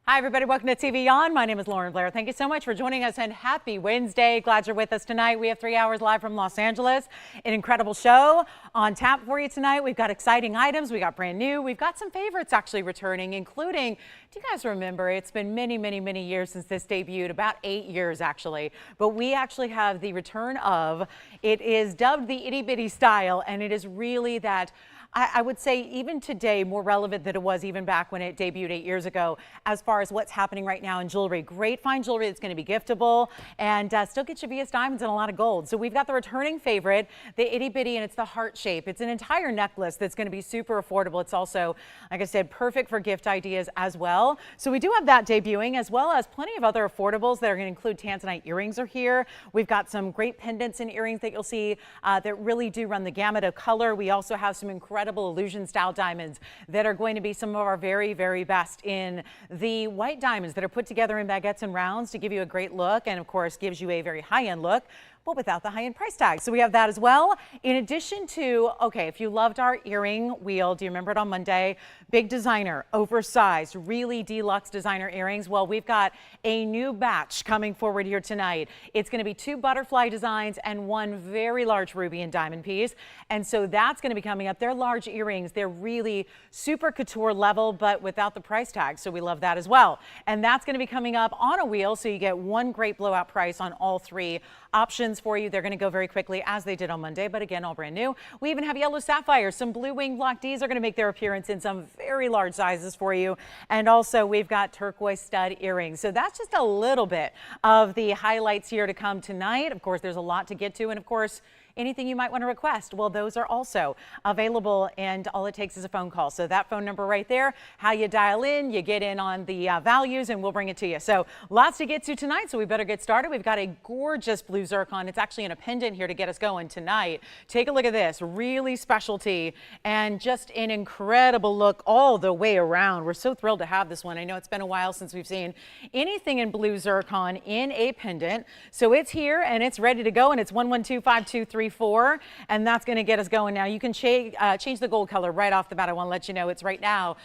Hi, everybody. Welcome to TVON. My name is Blair. Thank you so much for joining us and happy Wednesday. Glad you're with us tonight. We have 3 hours live from Los Angeles. An incredible show on tap for you tonight. We've got exciting items. We got brand new. We've got some favorites actually returning, including, do you guys remember, it's been many years since this debuted, about 8 years actually. But we actually have the return of, it is dubbed the itty bitty style, and it is really that, I would say even today more relevant than it was even back when it debuted 8 years ago as far as what's happening right now in jewelry. Great fine jewelry that's going to be giftable and still get you VS diamonds and a lot of gold. So we've got the returning favorite, the itty bitty, and it's the heart shape. It's an entire necklace that's going to be super affordable. It's also, like I said, perfect for gift ideas as well. So we do have that debuting, as well as plenty of other affordables that are going to include Tanzanite earrings are here. We've got some great pendants and earrings that you'll see that really do run the gamut of color. We also have some incredible illusion style diamonds that are going to be some of our very best in the white diamonds that are put together in baguettes and rounds to give you a great look, and of course gives you a very high-end look, but without the high-end price tag. So we have that as well. In addition to, okay, if you loved our earring wheel, do you remember it on Monday? Big designer, oversized, really deluxe designer earrings. Well, we've got a new batch coming forward here tonight. It's going to be 2 butterfly designs and 1 very large ruby and diamond piece. And so that's going to be coming up. They're large earrings. They're really super couture level, but without the price tag. So we love that as well. And that's going to be coming up on a wheel. So you get 1 great blowout price on all 3 options for you. They're going to go very quickly as they did on Monday, but again, all brand new. We even have yellow sapphire. Some blue wing block Ds are going to make their appearance in some very large sizes for you. And also we've got turquoise stud earrings. So that's just a little bit of the highlights here to come tonight. Of course, there's a lot to get to. And of course, anything you might want to request, well, those are also available, and all it takes is a phone call. So that phone number right there, how you dial in, you get in on the values, and we'll bring it to you. So lots to get to tonight, so we better get started. We've got a gorgeous blue zircon. It's actually in a pendant here to get us going tonight. Take a look at this, really specialty and just an incredible look all the way around. We're so thrilled to have this one. I know it's been a while since we've seen anything in blue zircon in a pendant. So it's here and it's ready to go, and it's 1125234. And that's going to get us going now. You can change the gold color right off the bat. I want to let you know it's right now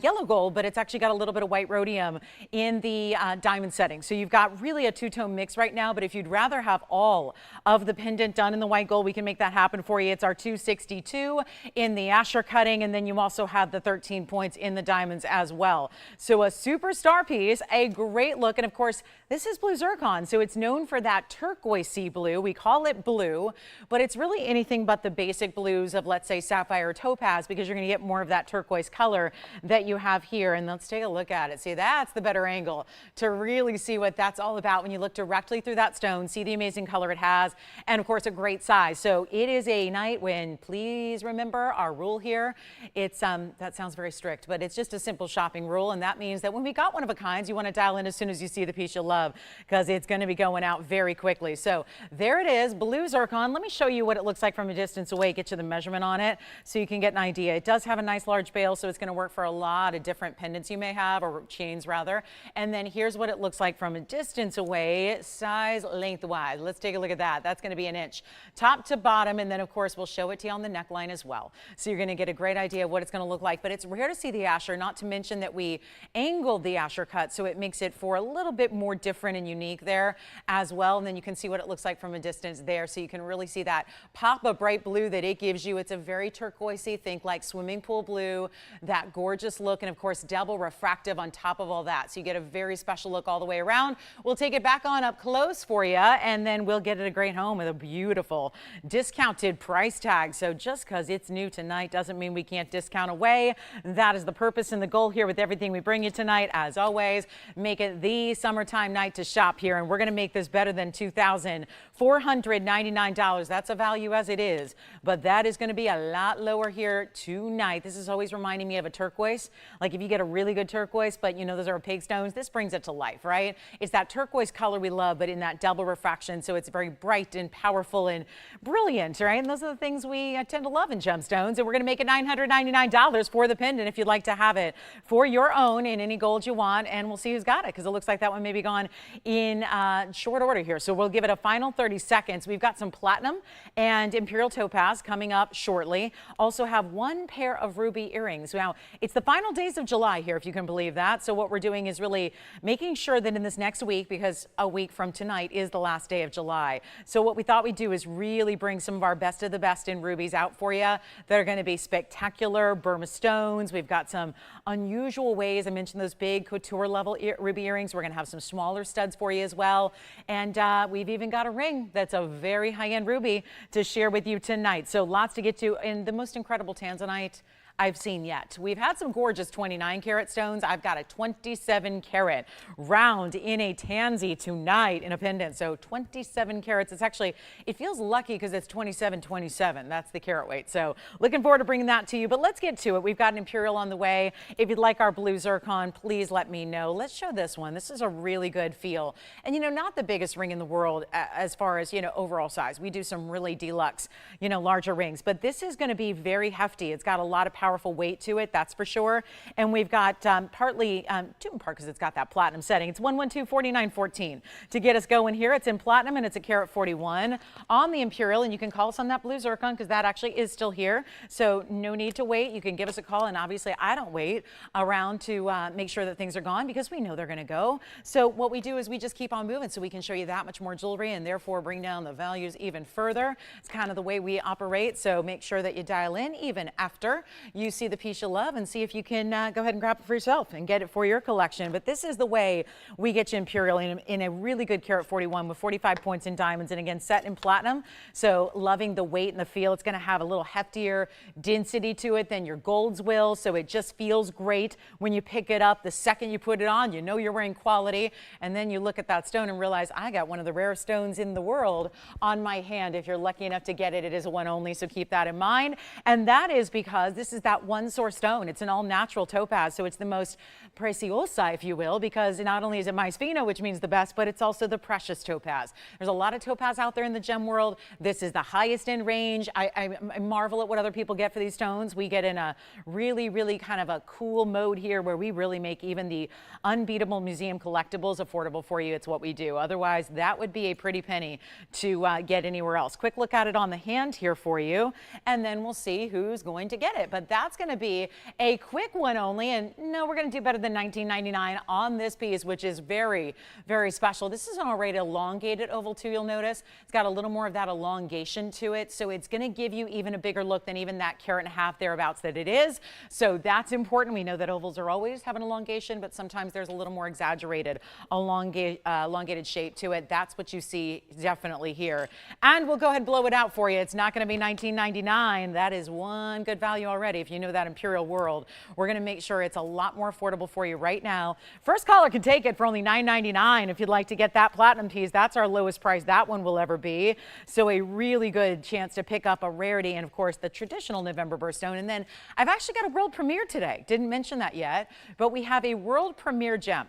yellow gold, but it's actually got a little bit of white rhodium in the diamond setting. So you've got really a two-tone mix right now, but if you'd rather have all of the pendant done in the white gold, we can make that happen for you. It's our 262 in the Asher cutting, and then you also have the 13 points in the diamonds as well. So a superstar piece, a great look, and of course, this is blue zircon, so it's known for that turquoise sea blue. We call it blue, but it's really anything but the basic blues of, let's say, sapphire or topaz, because you're going to get more of that turquoise color that you have here. And let's take a look at it. See, that's the better angle to really see what that's all about when you look directly through that stone, see the amazing color it has, and of course a great size. So it is a night when, please remember our rule here. It's that sounds very strict, but it's just a simple shopping rule, and that means that when we got one of a kinds, you want to dial in as soon as you see the piece you love, because it's going to be going out very quickly. So there it is, blue zircon. Let me show you what it looks like from a distance away, get you the measurement on it so you can get an idea. It does have a nice large bail, so it's going to work for a lot of different pendants you may have, or chains rather. And then here's what it looks like from a distance away, size lengthwise. Let's take a look at that. That's going to be an inch top to bottom, and then of course we'll show it to you on the neckline as well. So you're going to get a great idea of what it's going to look like. But it's rare to see the Asher, not to mention that we angled the Asher cut, so it makes it for a little bit more different and unique there as well. And then you can see what it looks like from a distance there, so you can really see that pop of bright blue that it gives you. It's a very turquoisey, think like swimming pool blue, that gorgeous look, and of course double refractive on top of all that. So you get a very special look all the way around. We'll take it back on up close for you, and then we'll get it a great home with a beautiful discounted price tag. So just because it's new tonight doesn't mean we can't discount away. That is the purpose and the goal here with everything we bring you tonight. As always, make it the summertime night to shop here, and we're going to make this better than $2,499. That's a value as it is, but that is going to be a lot lower here tonight. This is always reminding me of a turquoise. Like if you get a really good turquoise, but you know those are opaque stones, this brings it to life, right? It's that turquoise color we love, but in that double refraction expression. So it's very bright and powerful and brilliant, right? And those are the things we tend to love in gemstones. And we're going to make it $999 for the pendant if you'd like to have it for your own in any gold you want. And we'll see who's got it, because it looks like that one may be gone in short order here. So we'll give it a final 30 seconds. We've got some platinum and Imperial topaz coming up shortly. Also have one pair of ruby earrings. Now, it's the final days of July here, if you can believe that. So what we're doing is really making sure that in this next week, because a week from tonight is the last day of July. So what we thought we'd do is really bring some of our best of the best in rubies out for you that are going to be spectacular. Burma stones. We've got some unusual ways. I mentioned those big couture level ruby earrings. We're going to have some smaller studs for you as well. And we've even got a ring that's a very high-end ruby to share with you tonight. So lots to get to, and the most incredible Tanzanite I've seen yet. We've had some gorgeous 29 karat stones. I've got a 27 karat round in a tansy tonight in a pendant. So 27 carats. It's actually, it feels lucky because it's 27. That's the carat weight. So looking forward to bringing that to you, but let's get to it. We've got an Imperial on the way. If you'd like our blue zircon, please let me know. Let's show this one. This is a really good feel. And not the biggest ring in the world as far as, overall size. We do some really deluxe, larger rings, but this is going to be very hefty. It's got a lot of powerful weight to it, that's for sure. And we've got partly, two in part because it's got that platinum setting. It's 112-4914 to get us going here. It's in platinum and it's a carat 41 on the Imperial, and you can call us on that blue zircon because that actually is still here. So no need to wait. You can give us a call, and obviously I don't wait around to make sure that things are gone because we know they're going to go. So what we do is we just keep on moving so we can show you that much more jewelry and therefore bring down the values even further. It's kind of the way we operate. So make sure that you dial in even after you see the piece you love and see if you can go ahead and grab it for yourself and get it for your collection. But this is the way we get you Imperial in a really good carat 41 with 45 points in diamonds, and again set in platinum. So loving the weight and the feel. It's going to have a little heftier density to it than your golds will, so it just feels great when you pick it up. The second you put it on, you're wearing quality, and then you look at that stone and realize I got one of the rarest stones in the world on my hand. If you're lucky enough to get it, it is a one only, so keep that in mind. And that is because this is that one source stone. It's an all natural topaz, so it's the most preciosa, if you will, because not only is it my sphene, which means the best, but it's also the precious topaz. There's a lot of topaz out there in the gem world. This is the highest in range. I marvel at what other people get for these stones. We get in a really, really kind of a cool mode here where we really make even the unbeatable museum collectibles affordable for you. It's what we do. Otherwise, that would be a pretty penny to get anywhere else. Quick look at it on the hand here for you, and then we'll see who's going to get it. But that's going to be a quick one only, and no, we're going to do better than $19.99 on this piece, which is very, very special. This is an already elongated oval too, you'll notice. It's got a little more of that elongation to it, so it's going to give you even a bigger look than even that carat and a half thereabouts that it is. So that's important. We know that ovals are always have an elongation, but sometimes there's a little more exaggerated elongated shape to it. That's what you see definitely here. And we'll go ahead and blow it out for you. It's not going to be $19.99. That is one good value already. If you know that Imperial world, we're going to make sure it's a lot more affordable for you right now. First caller can take it for only $9.99 if you'd like to get that platinum piece. That's our lowest price that one will ever be. So a really good chance to pick up a rarity, and of course the traditional November birthstone. And then I've actually got a world premiere today. Didn't mention that yet, but we have a world premiere gem.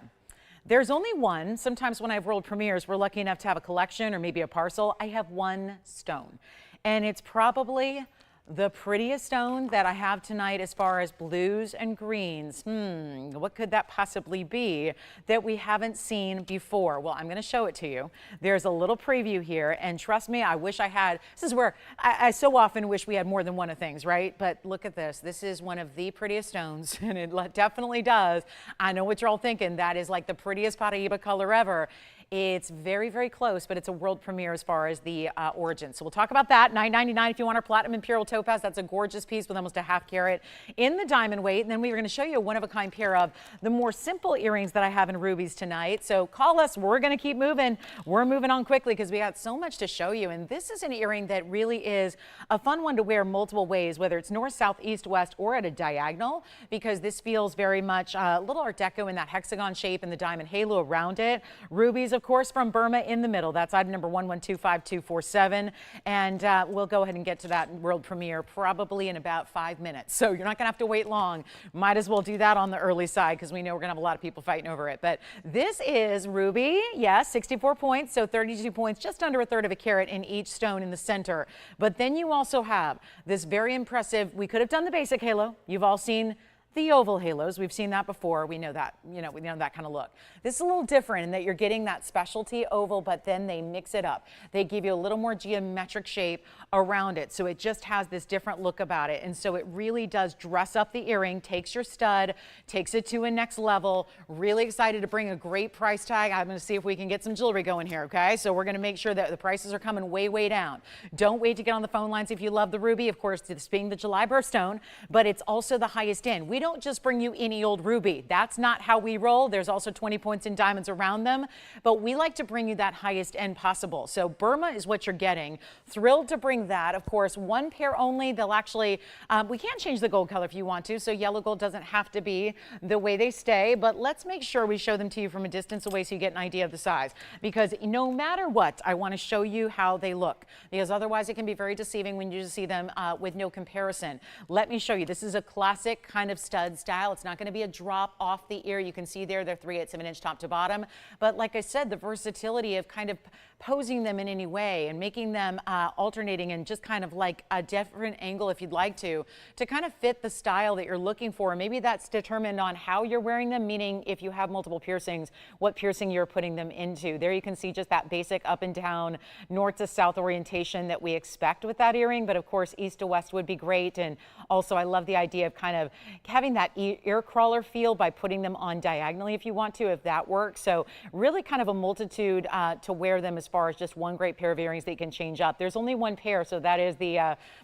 There's only one. Sometimes when I have world premieres, we're lucky enough to have a collection or maybe a parcel. I have one stone, and it's probably the prettiest stone that I have tonight as far as blues and greens. What could that possibly be that we haven't seen before? Well, I'm going to show it to you. There's a little preview here, and trust me, I wish I had. This is where I so often wish we had more than one of things, right? But look at this. This is one of the prettiest stones, and it definitely does. I know what you're all thinking. That is like the prettiest Paraiba color ever. It's very, very close, but it's a world premiere as far as the origin. So we'll talk about that. $9.99 if you want our platinum Imperial topaz. That's a gorgeous piece with almost a half carat in the diamond weight. And then we were going to show you a one-of-a-kind pair of the more simple earrings that I have in rubies tonight. So call us. We're going to keep moving. We're moving on quickly because we got so much to show you. And this is an earring that really is a fun one to wear multiple ways, whether it's north, south, east, west, or at a diagonal, because this feels very much a little Art Deco in that hexagon shape and the diamond halo around it. Rubies, of course, from Burma in the middle. That's item number 112547. And we'll go ahead and get to that world premiere probably in about 5 minutes. So you're not going to have to wait long. Might as well do that on the early side because we know we're going to have a lot of people fighting over it. But this is ruby. Yes, 64 points. So 32 points, just under a third of a carat in each stone in the center. But then you also have this very impressive, we could have done the basic halo. You've all seen the oval halos. We've seen that before. We know that, we know that kind of look. This is a little different in that you're getting that specialty oval, but then they mix it up. They give you a little more geometric shape around it. So it just has this different look about it. And so it really does dress up the earring, takes your stud, takes it to a next level. Really excited to bring a great price tag. I'm going to see if we can get some jewelry going here. Okay. So we're going to make sure that the prices are coming way, way down. Don't wait to get on the phone lines if you love the ruby. Of course, this being the July birthstone, but it's also the highest end. We don't just bring you any old ruby. That's not how we roll. There's also 20 points in diamonds around them, but we like to bring you that highest end possible. So Burma is what you're getting. Thrilled to bring that. Of course, one pair only. They'll actually, we can change the gold color if you want to, so yellow gold doesn't have to be the way they stay, but let's make sure we show them to you from a distance away so you get an idea of the size, because no matter what, I want to show you how they look, because otherwise it can be very deceiving when you just see them with no comparison. Let me show you. This is a classic kind of stud style. It's not going to be a drop off the ear. You can see there they're 3/8 of an inch top to bottom. But like I said, the versatility of kind of posing them in any way and making them alternating and just kind of like a different angle if you'd like to kind of fit the style that you're looking for. Maybe that's determined on how you're wearing them, meaning if you have multiple piercings, what piercing you're putting them into. There you can see just that basic up and down, north to south orientation that we expect with that earring. But of course, east to west would be great. And also, I love the idea of kind of having that ear crawler feel by putting them on diagonally if you want to, if that works. So really kind of a multitude to wear them as far as just one great pair of earrings that you can change up. There's only one pair, so that is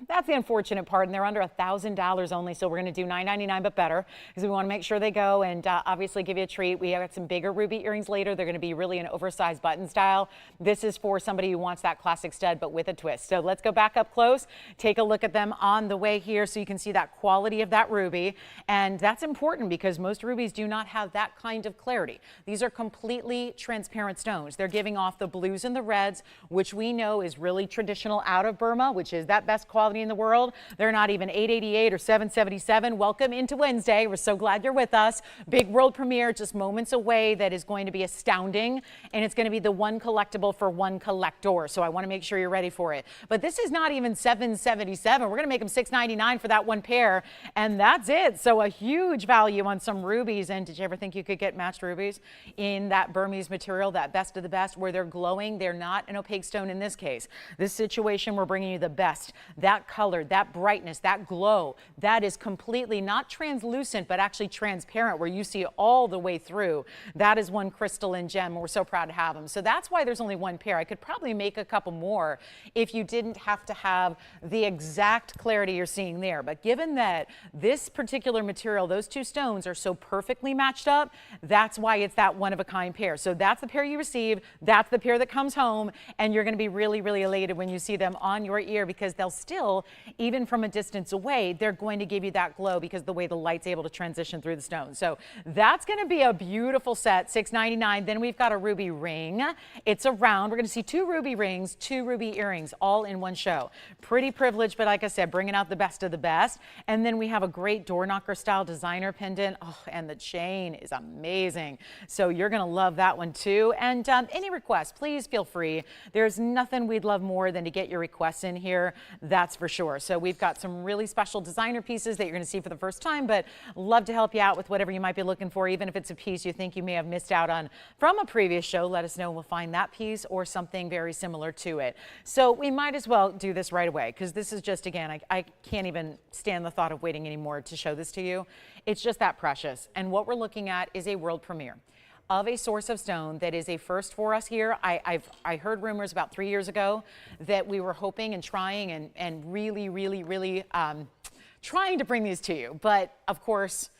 that's the unfortunate part, and they're under $1,000 only, so we're going to do $9.99 but better because we want to make sure they go and obviously give you a treat. We have got some bigger ruby earrings later. They're going to be really an oversized button style. This is for somebody who wants that classic stud but with a twist. So let's go back up close, take a look at them on the way here so you can see that quality of that ruby. And that's important because most rubies do not have that kind of clarity. These are completely transparent stones. They're giving off the blues and the reds, which we know is really traditional out of Burma, which is that best quality in the world. They're not even $888 or $777. Welcome into Wednesday. We're so glad you're with us. Big world premiere just moments away that is going to be astounding, and it's going to be the one collectible for one collector. So I want to make sure you're ready for it. But this is not even $777. We're going to make them $699 for that one pair, and that's it. So a huge value on some rubies. And did you ever think you could get matched rubies in that Burmese material, that best of the best, where they're glowing? They're not an opaque stone in this case. This situation, we're bringing you the best. That color, that brightness, that glow, that is completely not translucent, but actually transparent, where you see all the way through. That is one crystalline gem. We're so proud to have them. So that's why there's only one pair. I could probably make a couple more if you didn't have to have the exact clarity you're seeing there. But given that this particular material, those two stones are so perfectly matched up, that's why it's that one of a kind pair. So that's the pair you receive. That's the pair that comes home, and you're going to be really, really elated when you see them on your ear, because they'll still, even from a distance away, they're going to give you that glow because the way the light's able to transition through the stone. So that's going to be a beautiful set, $699. Then we've got a ruby ring. It's a round. We're going to see two ruby rings, two ruby earrings, all in one show. Pretty privileged, but like I said, bringing out the best of the best. And then we have a great door knocker style designer pendant. Oh, and the chain is amazing. So you're going to love that one too. And any requests, please feel free. There's nothing we'd love more than to get your requests in here. That's for sure. So we've got some really special designer pieces that you're going to see for the first time, but love to help you out with whatever you might be looking for. Even if it's a piece you think you may have missed out on from a previous show, let us know. We'll find that piece or something very similar to it. So we might as well do this right away, because this is just, again, I can't even stand the thought of waiting anymore to show this to you. It's just that precious. And what we're looking at is a world premiere of a source of stone that is a first for us here. I heard rumors about 3 years ago that we were hoping and trying and really trying to bring these to you. But of course,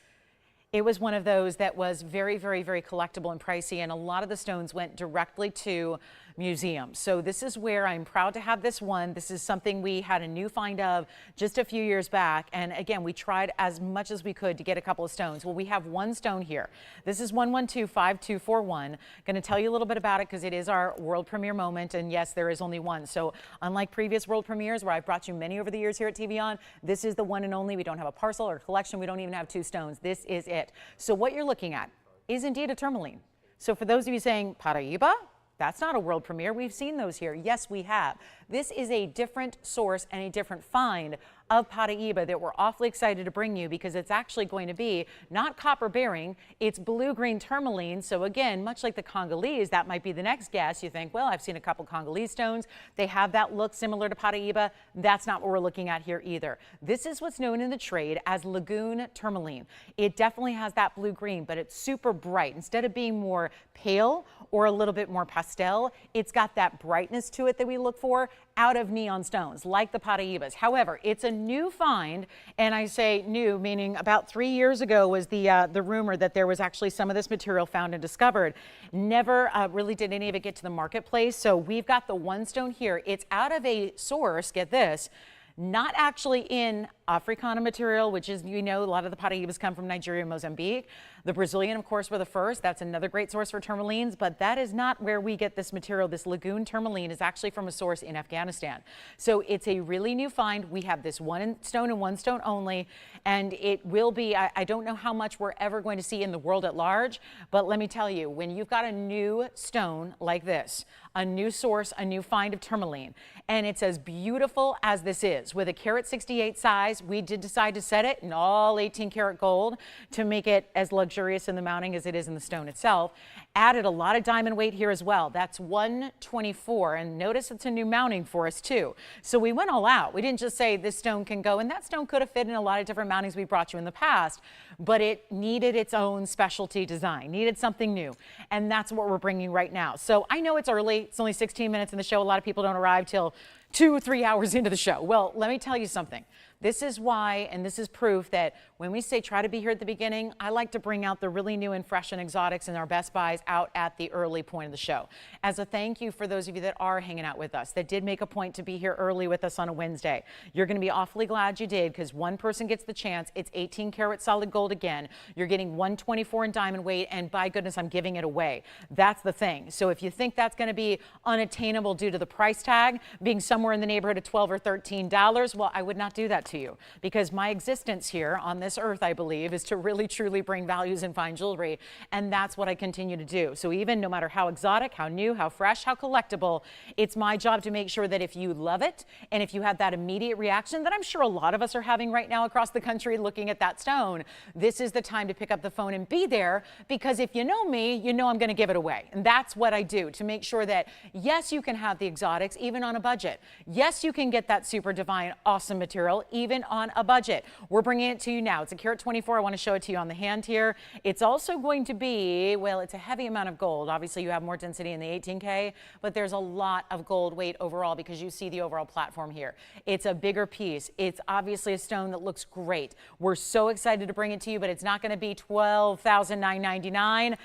it was one of those that was very collectible and pricey, and a lot of the stones went directly to museum. So this is where I'm proud to have this one. This is something we had a new find of just a few years back. And again, we tried as much as we could to get a couple of stones. Well, we have one stone here. This is 1125241. Going to tell you a little bit about it because it is our world premiere moment. And yes, there is only one. So unlike previous world premieres where I've brought you many over the years here at TVON, this is the one and only. We don't have a parcel or collection. We don't even have two stones. This is it. So what you're looking at is indeed a tourmaline. So for those of you saying, Paraiba, that's not a world premiere. We've seen those here. Yes, we have. This is a different source and a different find of Paraiba that we're awfully excited to bring you because it's actually going to be not copper bearing, it's blue-green tourmaline. So again, much like the Congolese, that might be the next guess. You think, well, I've seen a couple Congolese stones. They have that look similar to Paraiba. That's not what we're looking at here either. This is what's known in the trade as lagoon tourmaline. It definitely has that blue-green, but it's super bright. Instead of being more pale or a little bit more pastel, it's got that brightness to it that we look for out of neon stones like the Paraibas. However, it's a new find, and I say new meaning about 3 years ago was the rumor that there was actually some of this material found and discovered. Never really did any of it get to the marketplace. So we've got the one stone here. It's out of a source, get this, not actually in Africana material, which is, you know, a lot of the Paraibas come from Nigeria and Mozambique. The Brazilian, of course, were the first. That's another great source for tourmalines, but that is not where we get this material. This lagoon tourmaline is actually from a source in Afghanistan. So it's a really new find. We have this one stone and one stone only, and it will be, I don't know how much we're ever going to see in the world at large, but let me tell you, when you've got a new stone like this, a new source, a new find of tourmaline, and it's as beautiful as this is, with a carat 68 size, we did decide to set it in all 18 karat gold to make it as luxurious in the mounting as it is in the stone itself. Added a lot of diamond weight here as well. That's 124, and notice it's a new mounting for us too. So we went all out. We didn't just say this stone can go, and that stone could have fit in a lot of different mountings we brought you in the past, but it needed its own specialty design, needed something new, and that's what we're bringing right now. So I know it's early. It's only 16 minutes in the show. A lot of people don't arrive till 2 or 3 hours into the show. Well, let me tell you something. This is why, and this is proof that when we say try to be here at the beginning, I like to bring out the really new and fresh and exotics and our best buys out at the early point of the show. As a thank you for those of you that are hanging out with us, that did make a point to be here early with us on a Wednesday. You're going to be awfully glad you did because one person gets the chance. It's 18 karat solid gold again. You're getting 124 in diamond weight, and by goodness, I'm giving it away. That's the thing. So if you think that's going to be unattainable due to the price tag being somewhere in the neighborhood of $12 or $13, well, I would not do that to you, because my existence here on this earth, I believe, is to really truly bring values in fine jewelry, and that's what I continue to do. So even no matter how exotic, how new, how fresh, how collectible, it's my job to make sure that if you love it and if you have that immediate reaction that I'm sure a lot of us are having right now across the country looking at that stone, this is the time to pick up the phone and be there, because if you know me, you know I'm going to give it away. And that's what I do to make sure that yes, you can have the exotics even on a budget. Yes, you can get that super divine, awesome material even on a budget. We're bringing it to you now. It's a carat 24. I want to show it to you on the hand here. It's also going to be, well, it's a heavy amount of gold. Obviously, you have more density in the 18K, but there's a lot of gold weight overall because you see the overall platform here. It's a bigger piece. It's obviously a stone that looks great. We're so excited to bring it to you, but it's not going to be $12,999.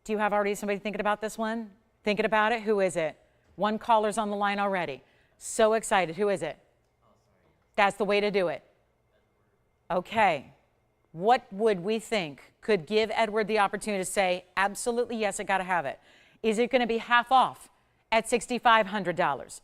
Do you have already somebody thinking about this one? Thinking about it? Who is it? One caller's on the line already. So excited. Who is it? That's the way to do it. Okay. What would we think could give Edward the opportunity to say, absolutely, yes, I got to have it? Is it going to be half off at $6,500?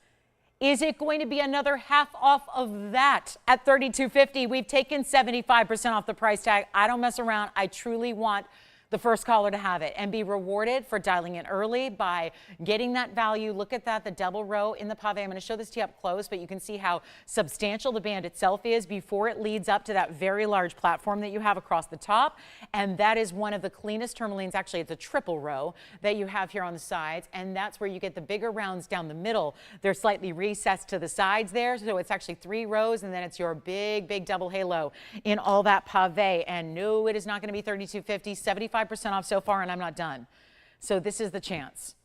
Is it going to be another half off of that at $3,250? We've taken 75% off the price tag. I don't mess around. I truly want the first caller to have it and be rewarded for dialing in early by getting that value. Look at that, the double row in the pave. I'm going to show this to you up close, but you can see how substantial the band itself is before it leads up to that very large platform that you have across the top. And that is one of the cleanest tourmalines. Actually, it's a triple row that you have here on the sides. And that's where you get the bigger rounds down the middle. They're slightly recessed to the sides there. So it's actually 3 rows, and then it's your big, big double halo in all that pave. And no, it is not going to be $3,250, 75% off so far, and I'm not done. So this is the chance.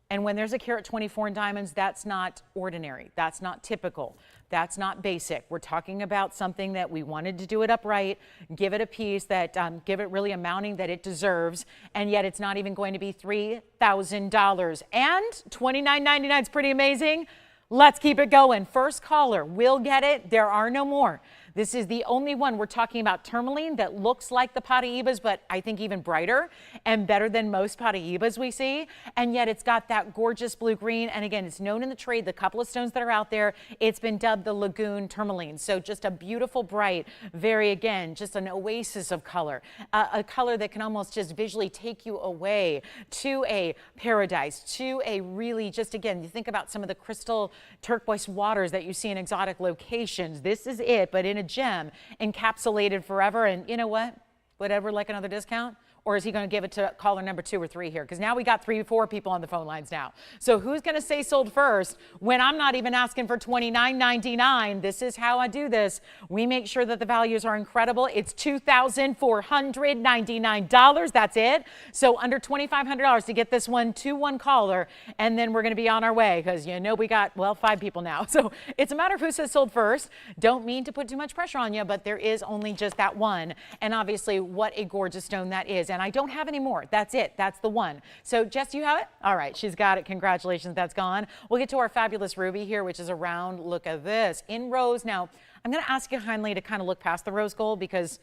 And when there's a carat 24 in diamonds, that's not ordinary. That's not typical. That's not basic. We're talking about something that we wanted to do it upright, give it a piece that, give it really a mounting that it deserves, and yet it's not even going to be $3,000. And $29.99 is pretty amazing. Let's keep it going. First caller will get it. There are no more. This is the only one. We're talking about tourmaline that looks like the Paraibas, but I think even brighter and better than most Paraibas we see. And yet it's got that gorgeous blue green. And again, it's known in the trade, the couple of stones that are out there, it's been dubbed the Lagoon tourmaline. So just a beautiful, bright, very, again, just an oasis of color, a color that can almost just visually take you away to a paradise, to a really just, again, you think about some of the crystal turquoise waters that you see in exotic locations. This is it, but in a gem encapsulated forever. And you know what? Would ever like another discount? Or is he going to give it to caller number 2 or 3 here? Because now we got 3, 4 people on the phone lines now. So who's going to say sold first when I'm not even asking for $29.99? This is how I do this. We make sure that the values are incredible. It's $2,499. That's it. So under $2,500 to get this one to one caller, and then we're going to be on our way because you know we got, well, 5 people now. So it's a matter of who says sold first. Don't mean to put too much pressure on you, but there is only just that one. And obviously, what a gorgeous stone that is. And I don't have any more. That's it. That's the one. So Jess, you have it? All right. She's got it. Congratulations. That's gone. We'll get to our fabulous ruby here, which is a round. Look at this in rose. Now, I'm going to ask you kindly to kind of look past the rose gold because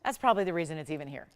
that's probably the reason it's even here.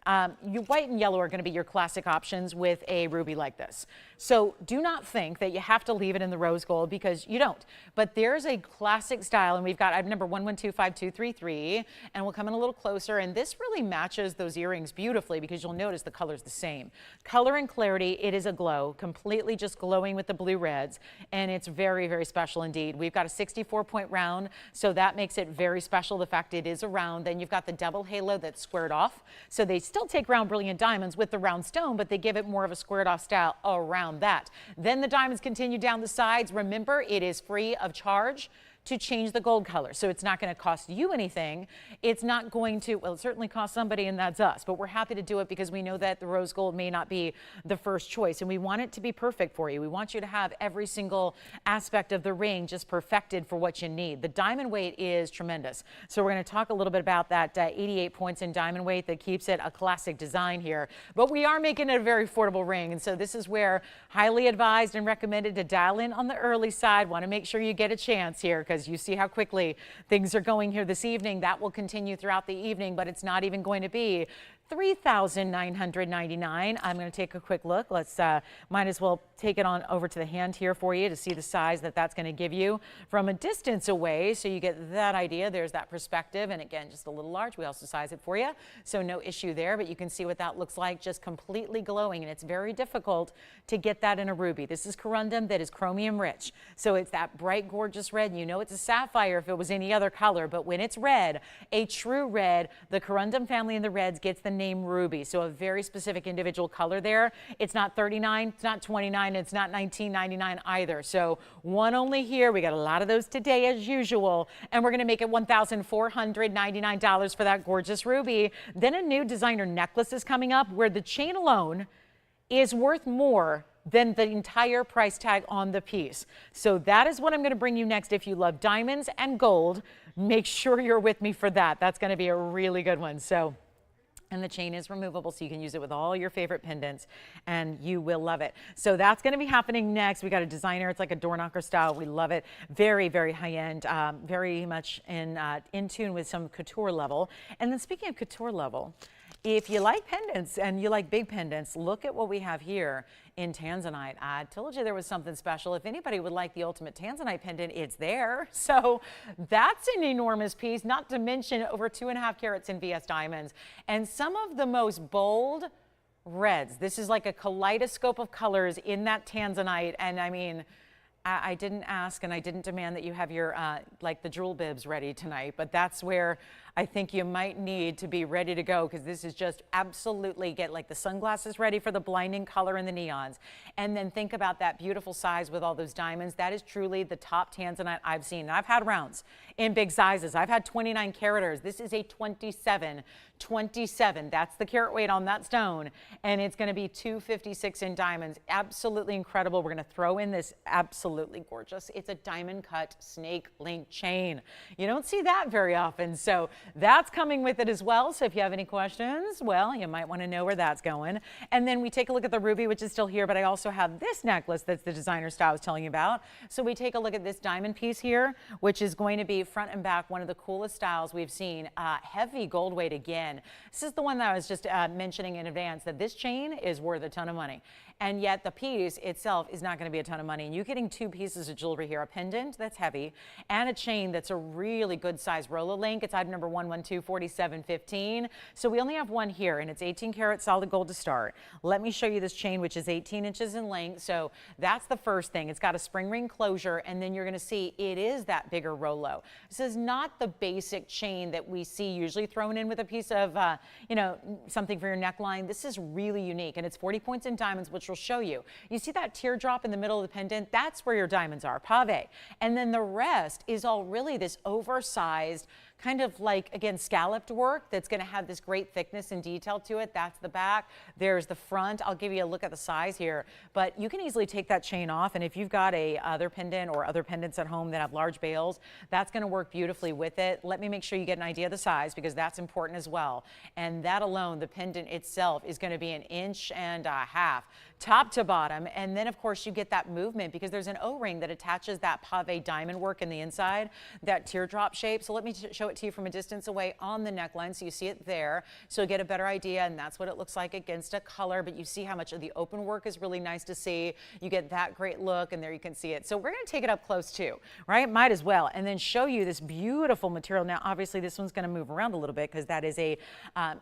White and yellow are going to be your classic options with a ruby like this. So do not think that you have to leave it in the rose gold because you don't. But there's a classic style, and we've got item number 112523, and we'll come in a little closer. And this really matches those earrings beautifully because you'll notice the color's the same. Color and clarity, it is a glow, completely just glowing with the blue reds, and it's very, very special indeed. We've got a 64-point round, so that makes it very special, the fact it is a round. Then you've got the double halo that's squared off. So they still take round brilliant diamonds with the round stone, but they give it more of a squared off style around that. Then the diamonds continue down the sides. Remember, it is free of charge to change the gold color. So it's not going to cost you anything. It's not going to, well, it certainly costs somebody, and that's us, but we're happy to do it because we know that the rose gold may not be the first choice, and we want it to be perfect for you. We want you to have every single aspect of the ring just perfected for what you need. The diamond weight is tremendous. So we're going to talk a little bit about that 88 points in diamond weight that keeps it a classic design here, but we are making it a very affordable ring. And so this is where highly advised and recommended to dial in on the early side. Want to make sure you get a chance here because you see how quickly things are going here this evening. That will continue throughout the evening, but it's not even going to be $3,999. I'm going to take a quick look. Let's might as well take it on over to the hand here for you to see the size that that's going to give you from a distance away, so you get that idea. There's that perspective, and again, just a little large. We also size it for you, so no issue there, but you can see what that looks like, just completely glowing, and it's very difficult to get that in a ruby. This is corundum that is chromium rich, so it's that bright, gorgeous red. You know it's a sapphire if it was any other color, but when it's red, a true red, the corundum family in the reds gets the name ruby. So a very specific individual color there. It's not 39, it's not 29, it's not 19.99 either. So one only here. We got a lot of those today as usual, and we're going to make it $1,499 for that gorgeous ruby. Then a new designer necklace is coming up where the chain alone is worth more than the entire price tag on the piece. So that is what I'm going to bring you next. If you love diamonds and gold, make sure you're with me for that. That's going to be a really good one. So, and the chain is removable, so you can use it with all your favorite pendants, and you will love it. So that's going to be happening next. We got a designer. It's like a door knocker style. We love it. Very, very high end. Very much in tune with some couture level. And then speaking of couture level, if you like pendants and you like big pendants, look at what we have here in Tanzanite. I told you there was something special. If anybody would like the ultimate Tanzanite pendant, it's there. So that's an enormous piece, not to mention over 2.5 carats in VS diamonds and some of the most bold reds. This is like a kaleidoscope of colors in that Tanzanite. And I mean, I didn't ask and I didn't demand that you have your, like the jewel bibs ready tonight, but that's where I think you might need to be ready to go, because this is just absolutely, get like the sunglasses ready for the blinding color and the neons. And then think about that beautiful size with all those diamonds. That is truly the top Tanzanite I've seen. And I've had rounds in big sizes. I've had 29 caraters. This is a 27. 27, that's the carat weight on that stone, and it's going to be 256 in diamonds. Absolutely incredible. We're going to throw in this absolutely gorgeous. It's a diamond cut snake link chain. You don't see that very often, so that's coming with it as well. So if you have any questions, well, you might want to know where that's going. And then we take a look at the ruby, which is still here, but I also have this necklace that's the designer style I was telling you about. So we take a look at this diamond piece here, which is going to be front and back one of the coolest styles we've seen. Heavy gold weight again. This is the one that I was just mentioning in advance, that this chain is worth a ton of money. And yet the piece itself is not going to be a ton of money. And you're getting two pieces of jewelry here, a pendant that's heavy and a chain that's a really good size Rolo link. It's item number 1124715. So we only have one here, and it's 18 karat solid gold to start. Let me show you this chain, which is 18 inches in length. So that's the first thing. It's got a spring ring closure, and then you're going to see it is that bigger Rolo. This is not the basic chain that we see usually thrown in with a piece of, something for your neckline. This is really unique, and it's 40 points in diamonds, which will show you. You see that teardrop in the middle of the pendant? That's where your diamonds are, pave. And then the rest is all really this oversized, kind of like, again, scalloped work that's going to have this great thickness and detail to it. That's the back. There's the front. I'll give you a look at the size here, but you can easily take that chain off. And if you've got a other pendant or other pendants at home that have large bails, that's going to work beautifully with it. Let me make sure you get an idea of the size, because that's important as well. And that alone, the pendant itself is going to be 1.5 inches, top to bottom. And then of course you get that movement because there's an O-ring that attaches that pave diamond work in the inside, that teardrop shape. So let me show it to you from a distance away on the neckline, so you see it there, so you get a better idea. And that's what it looks like against a color, but you see how much of the open work is really nice to see. You get that great look, and there you can see it. So we're going to take it up close too, right? Might as well. And then show you this beautiful material. Now obviously this one's going to move around a little bit because that is a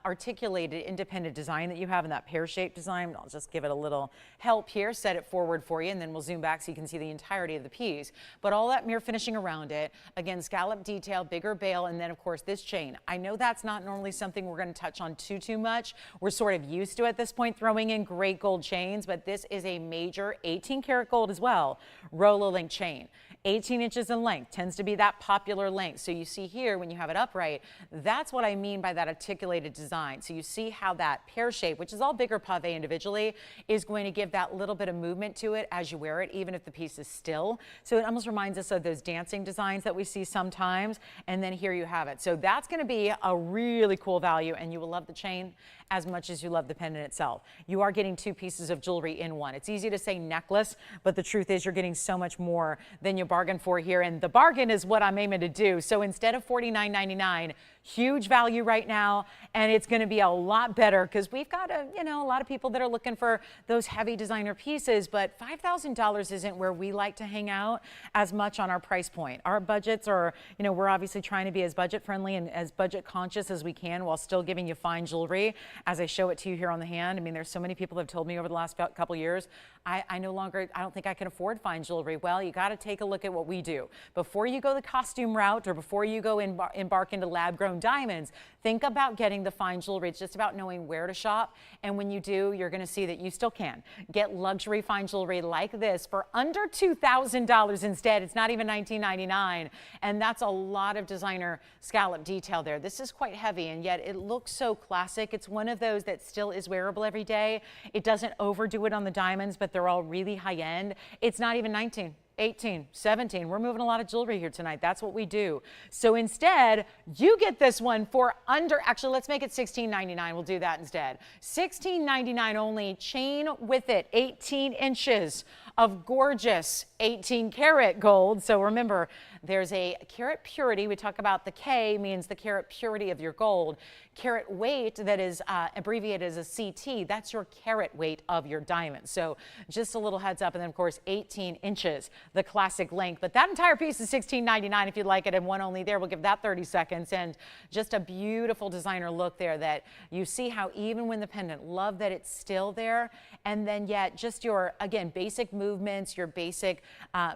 articulated independent design that you have in that pear-shaped design. I'll just give it a little help here, set it forward for you, and then we'll zoom back so you can see the entirety of the piece. But all that mirror finishing around it, again, scallop detail, bigger bail, and then of course this chain. I know that's not normally something we're going to touch on too much. We're sort of used to at this point throwing in great gold chains, but this is a major 18 karat gold as well, Rolo link chain. 18 inches in length, tends to be that popular length. So you see here when you have it upright, that's what I mean by that articulated design. So you see how that pear shape, which is all bigger pave individually, is going to give that little bit of movement to it as you wear it, even if the piece is still. So it almost reminds us of those dancing designs that we see sometimes. And then here you have it. So that's going to be a really cool value, and you will love the chain as much as you love the pendant itself. You are getting two pieces of jewelry in one. It's easy to say necklace, but the truth is you're getting so much more than you bargained for here, and the bargain is what I'm aiming to do. So instead of $49.99, huge value right now, and it's going to be a lot better because we've got a lot of people that are looking for those heavy designer pieces, but $5,000 isn't where we like to hang out as much on our price point. Our budgets are, we're obviously trying to be as budget friendly and as budget conscious as we can while still giving you fine jewelry as I show it to you here on the hand. I mean, there's so many people that have told me over the last couple years, I don't think I can afford fine jewelry. Well, you got to take a look at what we do. Before you go the costume route or before you go embark into lab grown diamonds, think about getting the fine jewelry. It's just about knowing where to shop. And when you do, you're going to see that you still can get luxury fine jewelry like this for under $2,000 instead. It's not even $19.99. And that's a lot of designer scallop detail there. This is quite heavy, and yet it looks so classic. It's one of those that still is wearable every day. It doesn't overdo it on the diamonds, but they're all really high end. It's not even 19. 18, 17. We're moving a lot of jewelry here tonight. That's what we do. So instead, you get this one for actually, let's make it $16.99. We'll do that instead. $16.99 only, chain with it, 18 inches of gorgeous 18 karat gold. So remember, there's a carat purity. We talk about the K means the carat purity of your gold. Carat weight, that is abbreviated as a CT, that's your carat weight of your diamond. So just a little heads up. And then of course 18 inches, the classic length. But that entire piece is $16.99 if you'd like it, and one only there. We'll give that 30 seconds. And just a beautiful designer look there that you see how even when the pendant, love that it's still there. And then yet just your, again, basic movements, your basic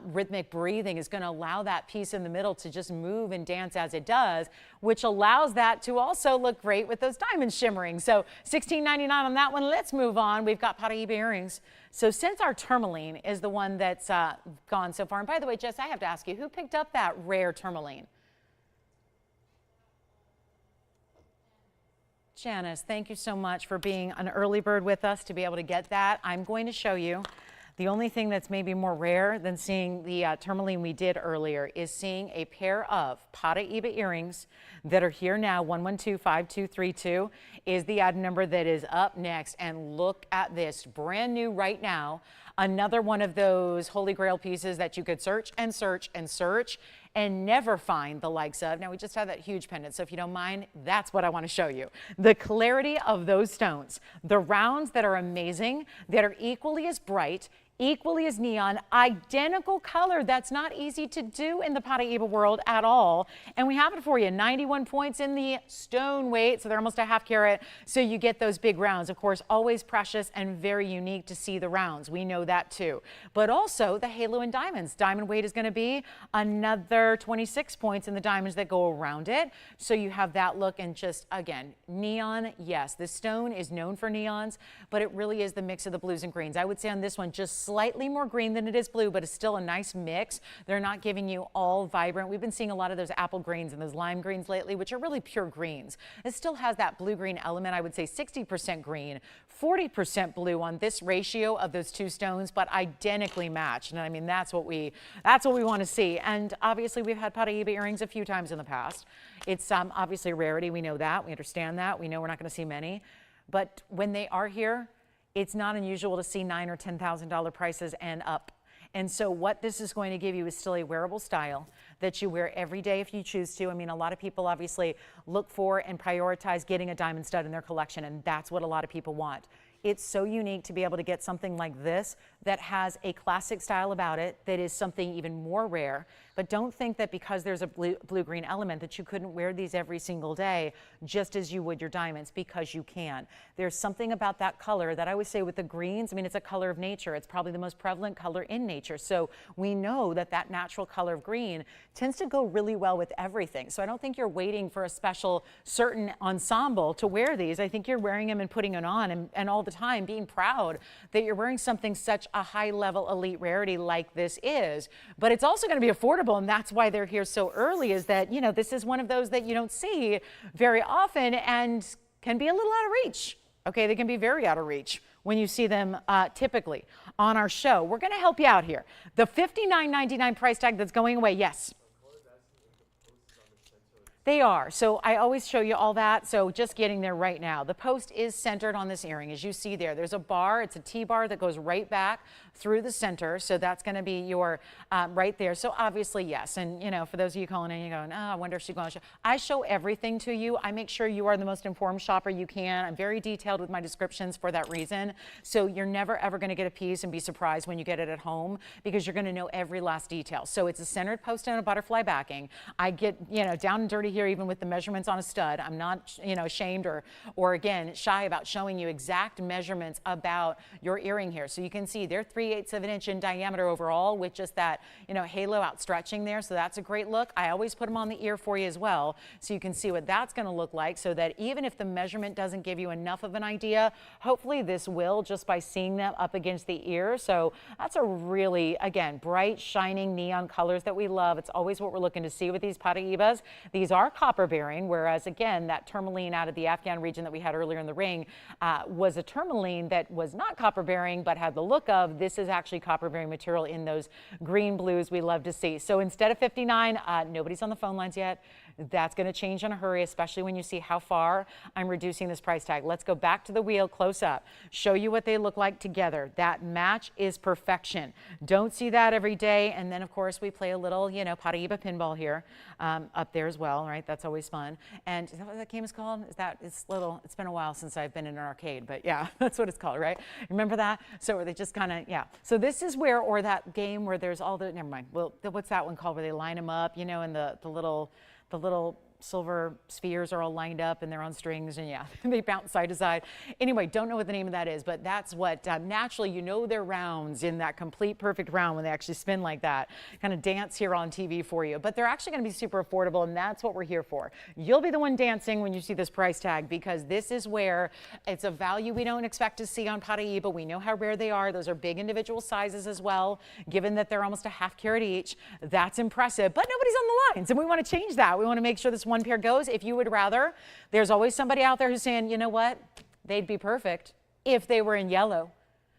rhythmic breathing is going to allow that piece in the middle to just move and dance as it does, which allows that to also look great with those diamonds shimmering. So $16.99 on that one. Let's move on. We've got Paraiba earrings. So since our tourmaline is the one that's gone so far, and by the way, Jess, I have to ask you, who picked up that rare tourmaline? Janice, thank you so much for being an early bird with us to be able to get that. I'm going to show you. The only thing that's maybe more rare than seeing the tourmaline we did earlier is seeing a pair of Paraiba earrings that are here now. 1125232 is the item number that is up next. And look at this, brand new right now. Another one of those holy grail pieces that you could search and search and search and never find the likes of. Now, we just have that huge pendant, so if you don't mind, that's what I want to show you. The clarity of those stones, the rounds that are amazing, that are equally as bright, equally as neon, identical color. That's not easy to do in the Paraiba world at all. And we have it for you, 91 points in the stone weight, so they're almost a half carat. So you get those big rounds. Of course, always precious and very unique to see the rounds. We know that too. But also the halo in diamonds. Diamond weight is going to be another 26 points in the diamonds that go around it. So you have that look, and just, again, neon, yes. This stone is known for neons, but it really is the mix of the blues and greens. I would say on this one, just slightly more green than it is blue, but it's still a nice mix. They're not giving you all vibrant. We've been seeing a lot of those apple greens and those lime greens lately, which are really pure greens. It still has that blue-green element. I would say 60% green, 40% blue on this ratio of those two stones, but identically matched. And I mean, that's what we want to see. And obviously, we've had Paraiba earrings a few times in the past. It's obviously a rarity. We know that. We understand that. We know we're not going to see many. But when they are here, it's not unusual to see $9,000 or $10,000 prices and up. And so what this is going to give you is still a wearable style that you wear every day if you choose to. I mean, a lot of people obviously look for and prioritize getting a diamond stud in their collection, and that's what a lot of people want. It's so unique to be able to get something like this that has a classic style about it that is something even more rare. But don't think that because there's a blue-green element that you couldn't wear these every single day just as you would your diamonds, because you can. There's something about that color that I would say with the greens, I mean, it's a color of nature. It's probably the most prevalent color in nature. So we know that that natural color of green tends to go really well with everything. So I don't think you're waiting for a special certain ensemble to wear these. I think you're wearing them and putting it on and all the time being proud that you're wearing something such a high-level elite rarity like this is. But it's also going to be affordable, and that's why they're here so early, is that, you know, this is one of those that you don't see very often and can be a little out of reach. Okay, they can be very out of reach when you see them typically on our show. We're going to help you out here. The $59.99 price tag that's going away, yes. They are. So I always show you all that. So just getting there right now. The post is centered on this earring. As you see there, there's a bar. It's a T-bar that goes right back through the center. So that's going to be your right there. So obviously, yes. And, you know, for those of you calling in, you're going, oh, I wonder if she's going to show. I show everything to you. I make sure you are the most informed shopper you can. I'm very detailed with my descriptions for that reason. So you're never, ever going to get a piece and be surprised when you get it at home, because you're going to know every last detail. So it's a centered post and a butterfly backing. I get, you know, down and dirty here, even with the measurements on a stud. I'm not, you know, ashamed or again, shy about showing you exact measurements about your earring here. So you can see they're 3/8 of an inch in diameter overall, with just that, you know, halo outstretching there. So that's a great look. I always put them on the ear for you as well, so you can see what that's going to look like, so that even if the measurement doesn't give you enough of an idea, hopefully this will, just by seeing them up against the ear. So that's a really, again, bright, shining neon colors that we love. It's always what we're looking to see with these Paraibas. These are copper bearing, whereas again, that tourmaline out of the Afghan region that we had earlier in the ring was a tourmaline that was not copper bearing, but had the look of. This is actually copper bearing material in those green blues we love to see. So instead of 59, nobody's on the phone lines yet. That's going to change in a hurry, especially when you see how far I'm reducing this price tag. Let's go back to the wheel close up, show you what they look like together. That match is perfection. Don't see that every day. And then of course we play a little, you know, Paraiba pinball here up there as well, right? That's always fun. And is that what that game is called? It's been a while since I've been in an arcade, but yeah, that's what it's called, right? Remember that? So where they just kind of, yeah. So this is where, or that game where there's all the, never mind. Well, what's that one called, where they line them up, you know, and the little silver spheres are all lined up and they're on strings, and yeah, they bounce side to side. Anyway, don't know what the name of that is, but that's what naturally, you know, they're rounds in that complete perfect round when they actually spin like that. Kind of dance here on TV for you, but they're actually going to be super affordable, and that's what we're here for. You'll be the one dancing when you see this price tag, because this is where it's a value we don't expect to see on Paraiba. We know how rare they are. Those are big individual sizes as well, given that they're almost a half carat each. That's impressive, but nobody's on the lines, and we want to change that. We want to make sure this one pair goes. If you would rather, there's always somebody out there who's saying, you know what? They'd be perfect if they were in yellow.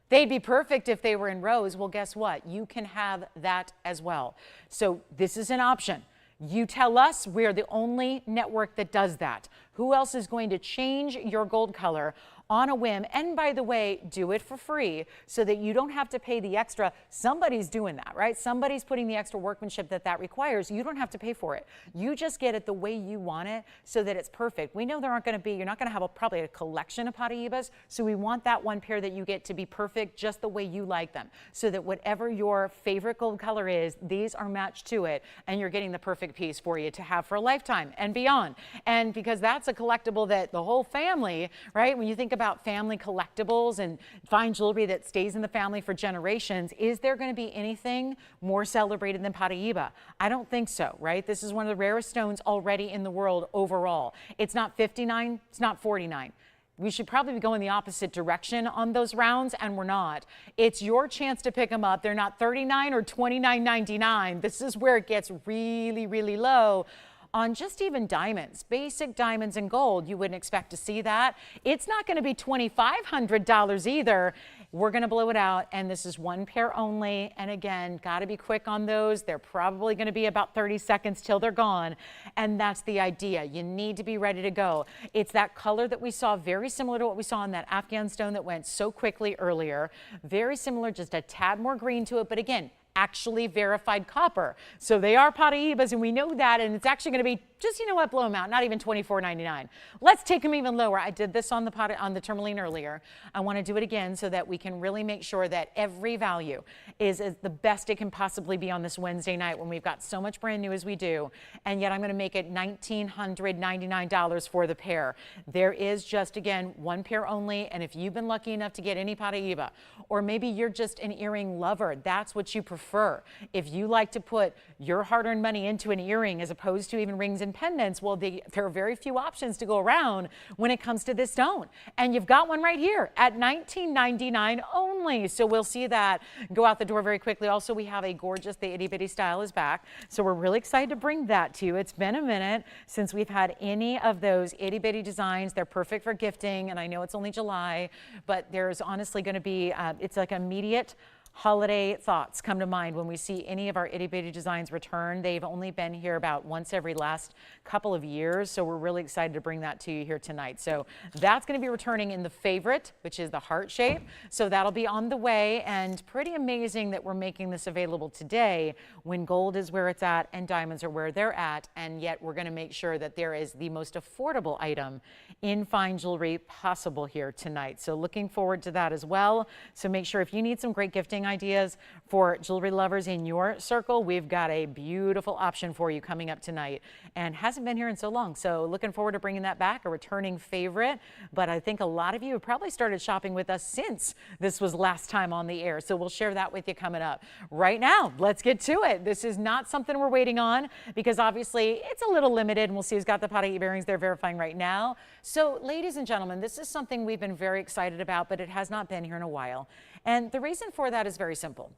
They'd be perfect if they were in rose. Well, guess what? You can have that as well. So this is an option. You tell us. We're the only network that does that. Who else is going to change your gold color on a whim? And by the way, do it for free so that you don't have to pay the extra. Somebody's doing that, right? Somebody's putting the extra workmanship that requires. You don't have to pay for it. You just get it the way you want it so that it's perfect. We know there aren't going to be, you're not going to have probably a collection of Paraibas, so we want that one pair that you get to be perfect just the way you like them, so that whatever your favorite gold color is, these are matched to it, and you're getting the perfect piece for you to have for a lifetime and beyond. And because that's a collectible that the whole family, right? When you think about family collectibles and fine jewelry that stays in the family for generations, is there going to be anything more celebrated than Paraiba? I don't think so, right? This is one of the rarest stones already in the world overall. It's not 59, it's not 49. We should probably be going the opposite direction on those rounds, and we're not. It's your chance to pick them up. They're not $39 or $29.99. This is where it gets really, really low. On just even diamonds, basic diamonds and gold, you wouldn't expect to see that. It's not going to be $2,500 either. We're going to blow it out, and this is one pair only. And again, got to be quick on those. They're probably going to be about 30 seconds till they're gone, and that's the idea. You need to be ready to go. It's that color that we saw, very similar to what we saw in that Afghan stone that went so quickly earlier. Very similar, just a tad more green to it, but again, actually verified copper. So they are Paraibas, and we know that, and it's actually going to be just, you know what, blow them out, not even $24.99. Let's take them even lower. I did this on the tourmaline earlier. I want to do it again so that we can really make sure that every value is the best it can possibly be on this Wednesday night when we've got so much brand new as we do, and yet I'm going to make it $1,999 for the pair. There is just, again, one pair only, and if you've been lucky enough to get any Paraiba, or maybe you're just an earring lover, that's what you prefer. If you like to put your hard-earned money into an earring as opposed to even rings and pendants, well, there are very few options to go around when it comes to this stone. And you've got one right here at $19.99 only. So we'll see that go out the door very quickly. Also, we have a gorgeous, the itty bitty style is back. So we're really excited to bring that to you. It's been a minute since we've had any of those itty bitty designs. They're perfect for gifting. And I know it's only July, but there's honestly going to be, it's like immediate holiday thoughts come to mind when we see any of our itty bitty designs return. They've only been here about once every last couple of years, so we're really excited to bring that to you here tonight. So that's going to be returning in the favorite, which is the heart shape. So that'll be on the way, and pretty amazing that we're making this available today when gold is where it's at and diamonds are where they're at, and yet we're going to make sure that there is the most affordable item in fine jewelry possible here tonight. So looking forward to that as well. So make sure if you need some great gifting ideas for jewelry lovers in your circle, we've got a beautiful option for you coming up tonight, and hasn't been here in so long. So looking forward to bringing that back, a returning favorite. But I think a lot of you have probably started shopping with us since this was last time on the air. So we'll share that with you coming up. Right now, let's get to it. This is not something we're waiting on because obviously it's a little limited, and we'll see who's got the Paraiba earrings they're verifying right now. So ladies and gentlemen, this is something we've been very excited about, but it has not been here in a while. And the reason for that is very simple.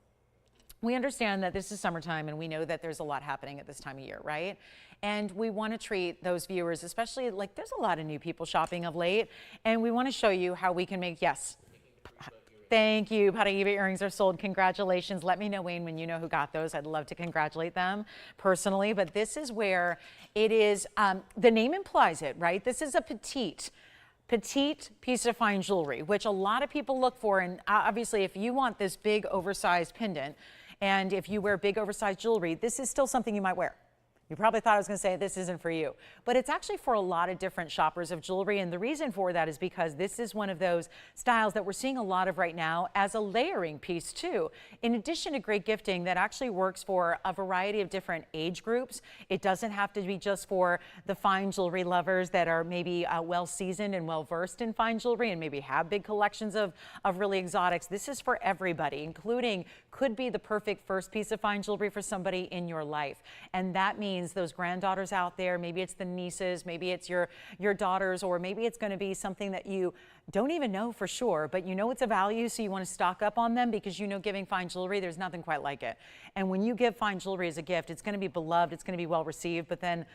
We understand that this is summertime, and we know that there's a lot happening at this time of year, right? And we want to treat those viewers, especially, like, there's a lot of new people shopping of late, and we want to show you how we can make, yes. Thank you. Paraiba earrings are sold. Congratulations. Let me know, Wayne, when you know who got those. I'd love to congratulate them personally. But this is where it is, the name implies it, right? This is a petite piece of fine jewelry, which a lot of people look for. And obviously, if you want this big oversized pendant, and if you wear big oversized jewelry, this is still something you might wear. You probably thought I was going to say this isn't for you, but it's actually for a lot of different shoppers of jewelry. And the reason for that is because this is one of those styles that we're seeing a lot of right now as a layering piece too. In addition to great gifting, that actually works for a variety of different age groups. It doesn't have to be just for the fine jewelry lovers that are maybe well seasoned and well versed in fine jewelry and maybe have big collections of really exotics. This is for everybody, including could be the perfect first piece of fine jewelry for somebody in your life. And that means those granddaughters out there, maybe it's the nieces, maybe it's your daughters, or maybe it's going to be something that you don't even know for sure, but you know it's a value, so you want to stock up on them because you know giving fine jewelry, there's nothing quite like it. And when you give fine jewelry as a gift, it's going to be beloved, it's going to be well received, but then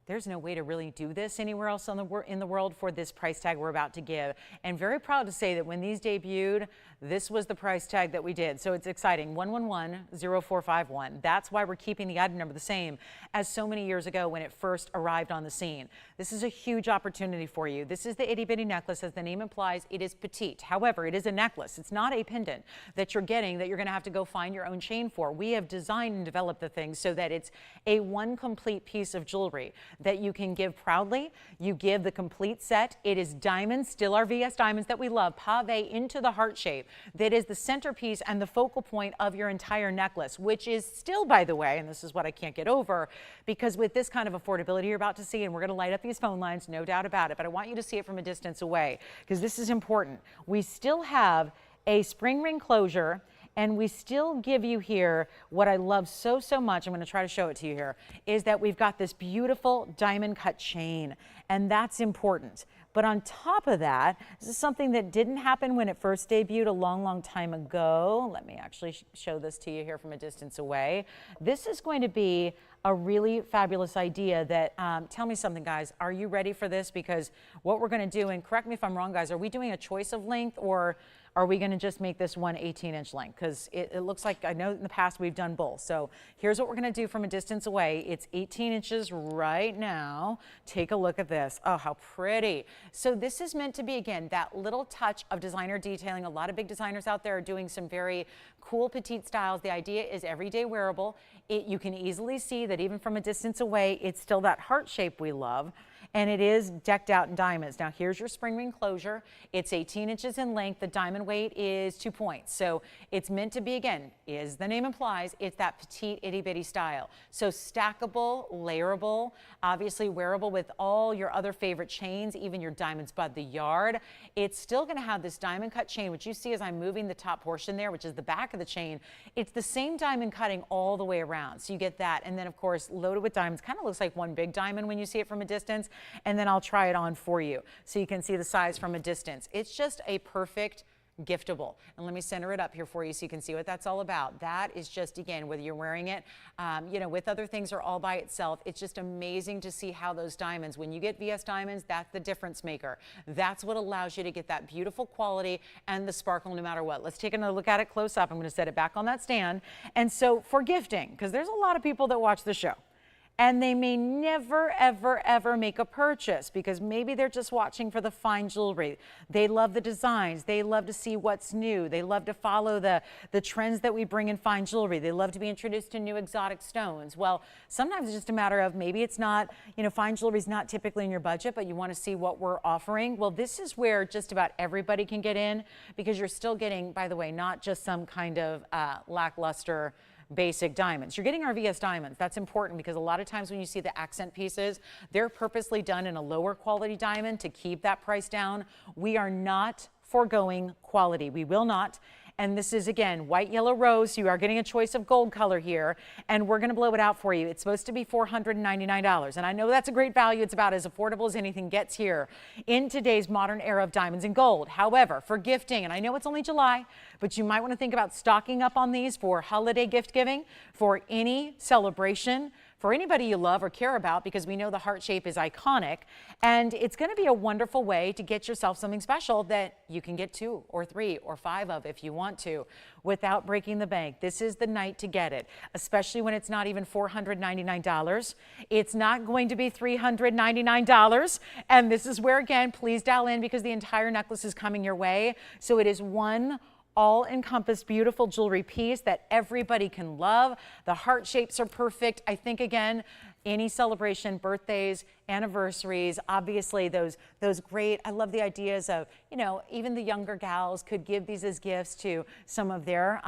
there's no way to really do this anywhere else in the world for this price tag we're about to give. And very proud to say that when these debuted, this was the price tag that we did. So it's exciting, 111-0451. That's why we're keeping the item number the same as so many years ago when it first arrived on the scene. This is a huge opportunity for you. This is the itty bitty necklace. As the name implies, it is petite. However, it is a necklace. It's not a pendant that you're getting that you're gonna have to go find your own chain for. We have designed and developed the thing so that it's a one complete piece of jewelry that you can give proudly. You give the complete set. It is diamonds, still our VS diamonds that we love, pave into the heart shape. That is the centerpiece and the focal point of your entire necklace, which is still, by the way, and this is what I can't get over, because with this kind of affordability you're about to see, and we're going to light up these phone lines, no doubt about it, but I want you to see it from a distance away because this is important. We still have a spring ring closure, and we still give you here what I love so, so much. I'm going to try to show it to you here, is that we've got this beautiful diamond cut chain, and that's important. But on top of that, this is something that didn't happen when it first debuted a long, long time ago. Let me actually show this to you here from a distance away. This is going to be a really fabulous idea that, tell me something, guys, are you ready for this? Because what we're going to do, and correct me if I'm wrong, guys, are we doing a choice of length, or are we going to just make this one 18-inch length? Because it looks like, I know in the past we've done both. So here's what we're going to do from a distance away. It's 18 inches right now. Take a look at this. Oh, how pretty. So this is meant to be, again, that little touch of designer detailing. A lot of big designers out there are doing some very cool petite styles. The idea is everyday wearable. You can easily see that even from a distance away, it's still that heart shape we love. And it is decked out in diamonds. Now here's your spring ring closure. It's 18 inches in length. The diamond weight is 2 points. So it's meant to be, again, as the name implies, it's that petite itty bitty style. So stackable, layerable, obviously wearable with all your other favorite chains, even your diamonds by the yard. It's still gonna have this diamond cut chain, which you see as I'm moving the top portion there, which is the back of the chain. It's the same diamond cutting all the way around. So you get that. And then of course, loaded with diamonds, kind of looks like one big diamond when you see it from a distance. And then I'll try it on for you so you can see the size from a distance. It's just a perfect giftable. And let me center it up here for you so you can see what that's all about. That is just, again, whether you're wearing it, you know, with other things or all by itself, it's just amazing to see how those diamonds, when you get VS diamonds, that's the difference maker. That's what allows you to get that beautiful quality and the sparkle no matter what. Let's take another look at it close up. I'm going to set it back on that stand. And so for gifting, because there's a lot of people that watch the show, and they may never, ever, ever make a purchase because maybe they're just watching for the fine jewelry. They love the designs. They love to see what's new. They love to follow the trends that we bring in fine jewelry. They love to be introduced to new exotic stones. Well, sometimes it's just a matter of maybe it's not, you know, fine jewelry is not typically in your budget, but you want to see what we're offering. Well, this is where just about everybody can get in because you're still getting, by the way, not just some kind of lackluster basic diamonds. You're getting our VS diamonds. That's important because a lot of times when you see the accent pieces, they're purposely done in a lower quality diamond to keep that price down. We are not foregoing quality. We will not. And this is, again, white, yellow, rose. You are getting a choice of gold color here, and we're going to blow it out for you. It's supposed to be $499, and I know that's a great value. It's about as affordable as anything gets here in today's modern era of diamonds and gold. However, for gifting, and I know it's only July, but you might want to think about stocking up on these for holiday gift giving, for any celebration, for anybody you love or care about, because we know the heart shape is iconic, and it's going to be a wonderful way to get yourself something special that you can get 2 or 3 or 5 of if you want to without breaking the bank. This is the night to get it, especially when it's not even $499. It's not going to be $399, and this is where, again, please dial in because the entire necklace is coming your way. So it is one all-encompassed beautiful jewelry piece that everybody can love. The heart shapes are perfect. I think, again, any celebration, birthdays, anniversaries, obviously those great, I love the ideas of, you know, even the younger gals could give these as gifts to some of their,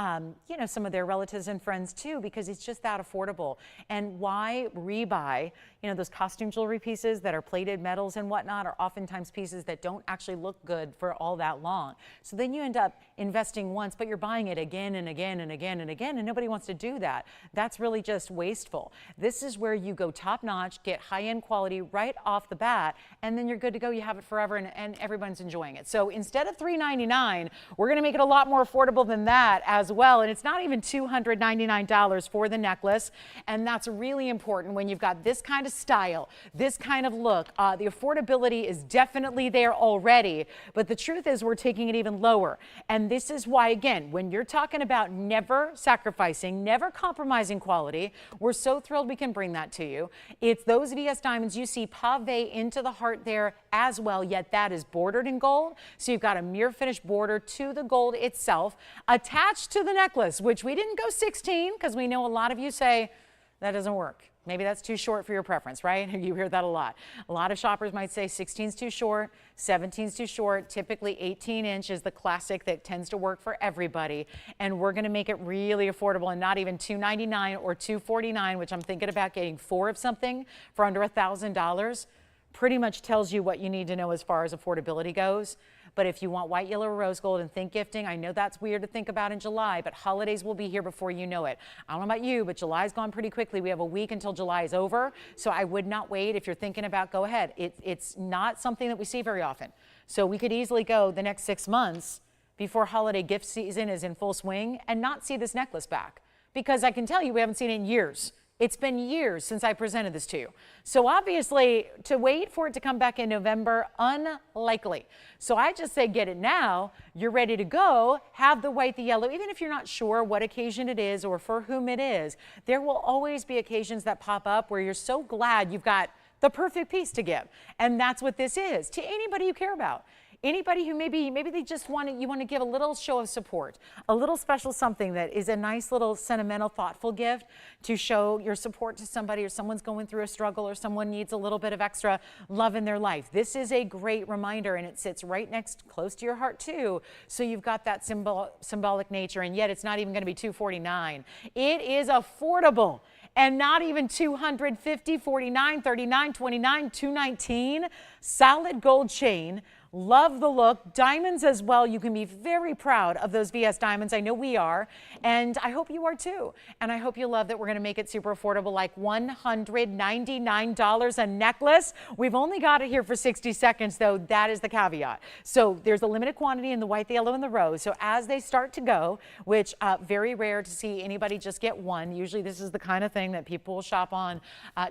you know, some of their relatives and friends too, because it's just that affordable. And why rebuy, you know, those costume jewelry pieces that are plated metals and whatnot are oftentimes pieces that don't actually look good for all that long. So then you end up investing once, but you're buying it again and again and again and again, and nobody wants to do that. That's really just wasteful. This is where you go top notch, get high-end quality right off the bat, and then you're good to go. You have it forever, and everyone's enjoying it. So instead of $399, we're going to make it a lot more affordable than that as well. And it's not even $299 for the necklace, and that's really important when you've got this kind of of style, this kind of look. The affordability is definitely there already, but the truth is we're taking it even lower. And this is why, again, when you're talking about never sacrificing, never compromising quality, we're so thrilled we can bring that to you. It's those VS diamonds you see pave into the heart there as well, yet that is bordered in gold. So you've got a mirror finish border to the gold itself attached to the necklace, which we didn't go 16 because we know a lot of you say that doesn't work. Maybe that's too short for your preference, right? You hear that a lot. A lot of shoppers might say 16 is too short, 17 is too short. Typically 18-inch is the classic that tends to work for everybody. And we're going to make it really affordable and not even $299 or $249, which I'm thinking about getting 4 of something for under $1,000. Pretty much tells you what you need to know as far as affordability goes. But if you want white, yellow, or rose gold and think gifting, I know that's weird to think about in July, but holidays will be here before you know it. I don't know about you, but July's gone pretty quickly. We have a week until July is over, so I would not wait. If you're thinking about, go ahead. It's not something that we see very often. So we could easily go the next 6 months before holiday gift season is in full swing and not see this necklace back. Because I can tell you we haven't seen it in years. It's been years since I presented this to you. So obviously, to wait for it to come back in November, unlikely. So I just say get it now. You're ready to go. Have the white, the yellow. Even if you're not sure what occasion it is or for whom it is, there will always be occasions that pop up where you're so glad you've got the perfect piece to give. And that's what this is to anybody you care about. Anybody who maybe they just you want to give a little show of support, a little special something that is a nice little sentimental, thoughtful gift to show your support to somebody, or someone's going through a struggle, or someone needs a little bit of extra love in their life. This is a great reminder, and it sits right close to your heart too. So you've got that symbolic nature, and yet it's not even going to be $249. It is affordable. And not even $250, $49, $39, $29, $219. Solid gold chain. Love the look. Diamonds as well. You can be very proud of those VS diamonds. I know we are. And I hope you are too. And I hope you love that we're going to make it super affordable, like $199 a necklace. We've only got it here for 60 seconds, though. That is the caveat. So there's a limited quantity in the white, the yellow, and the rose. So as they start to go, which very rare to see anybody just get one. Usually this is the kind of thing that people will shop on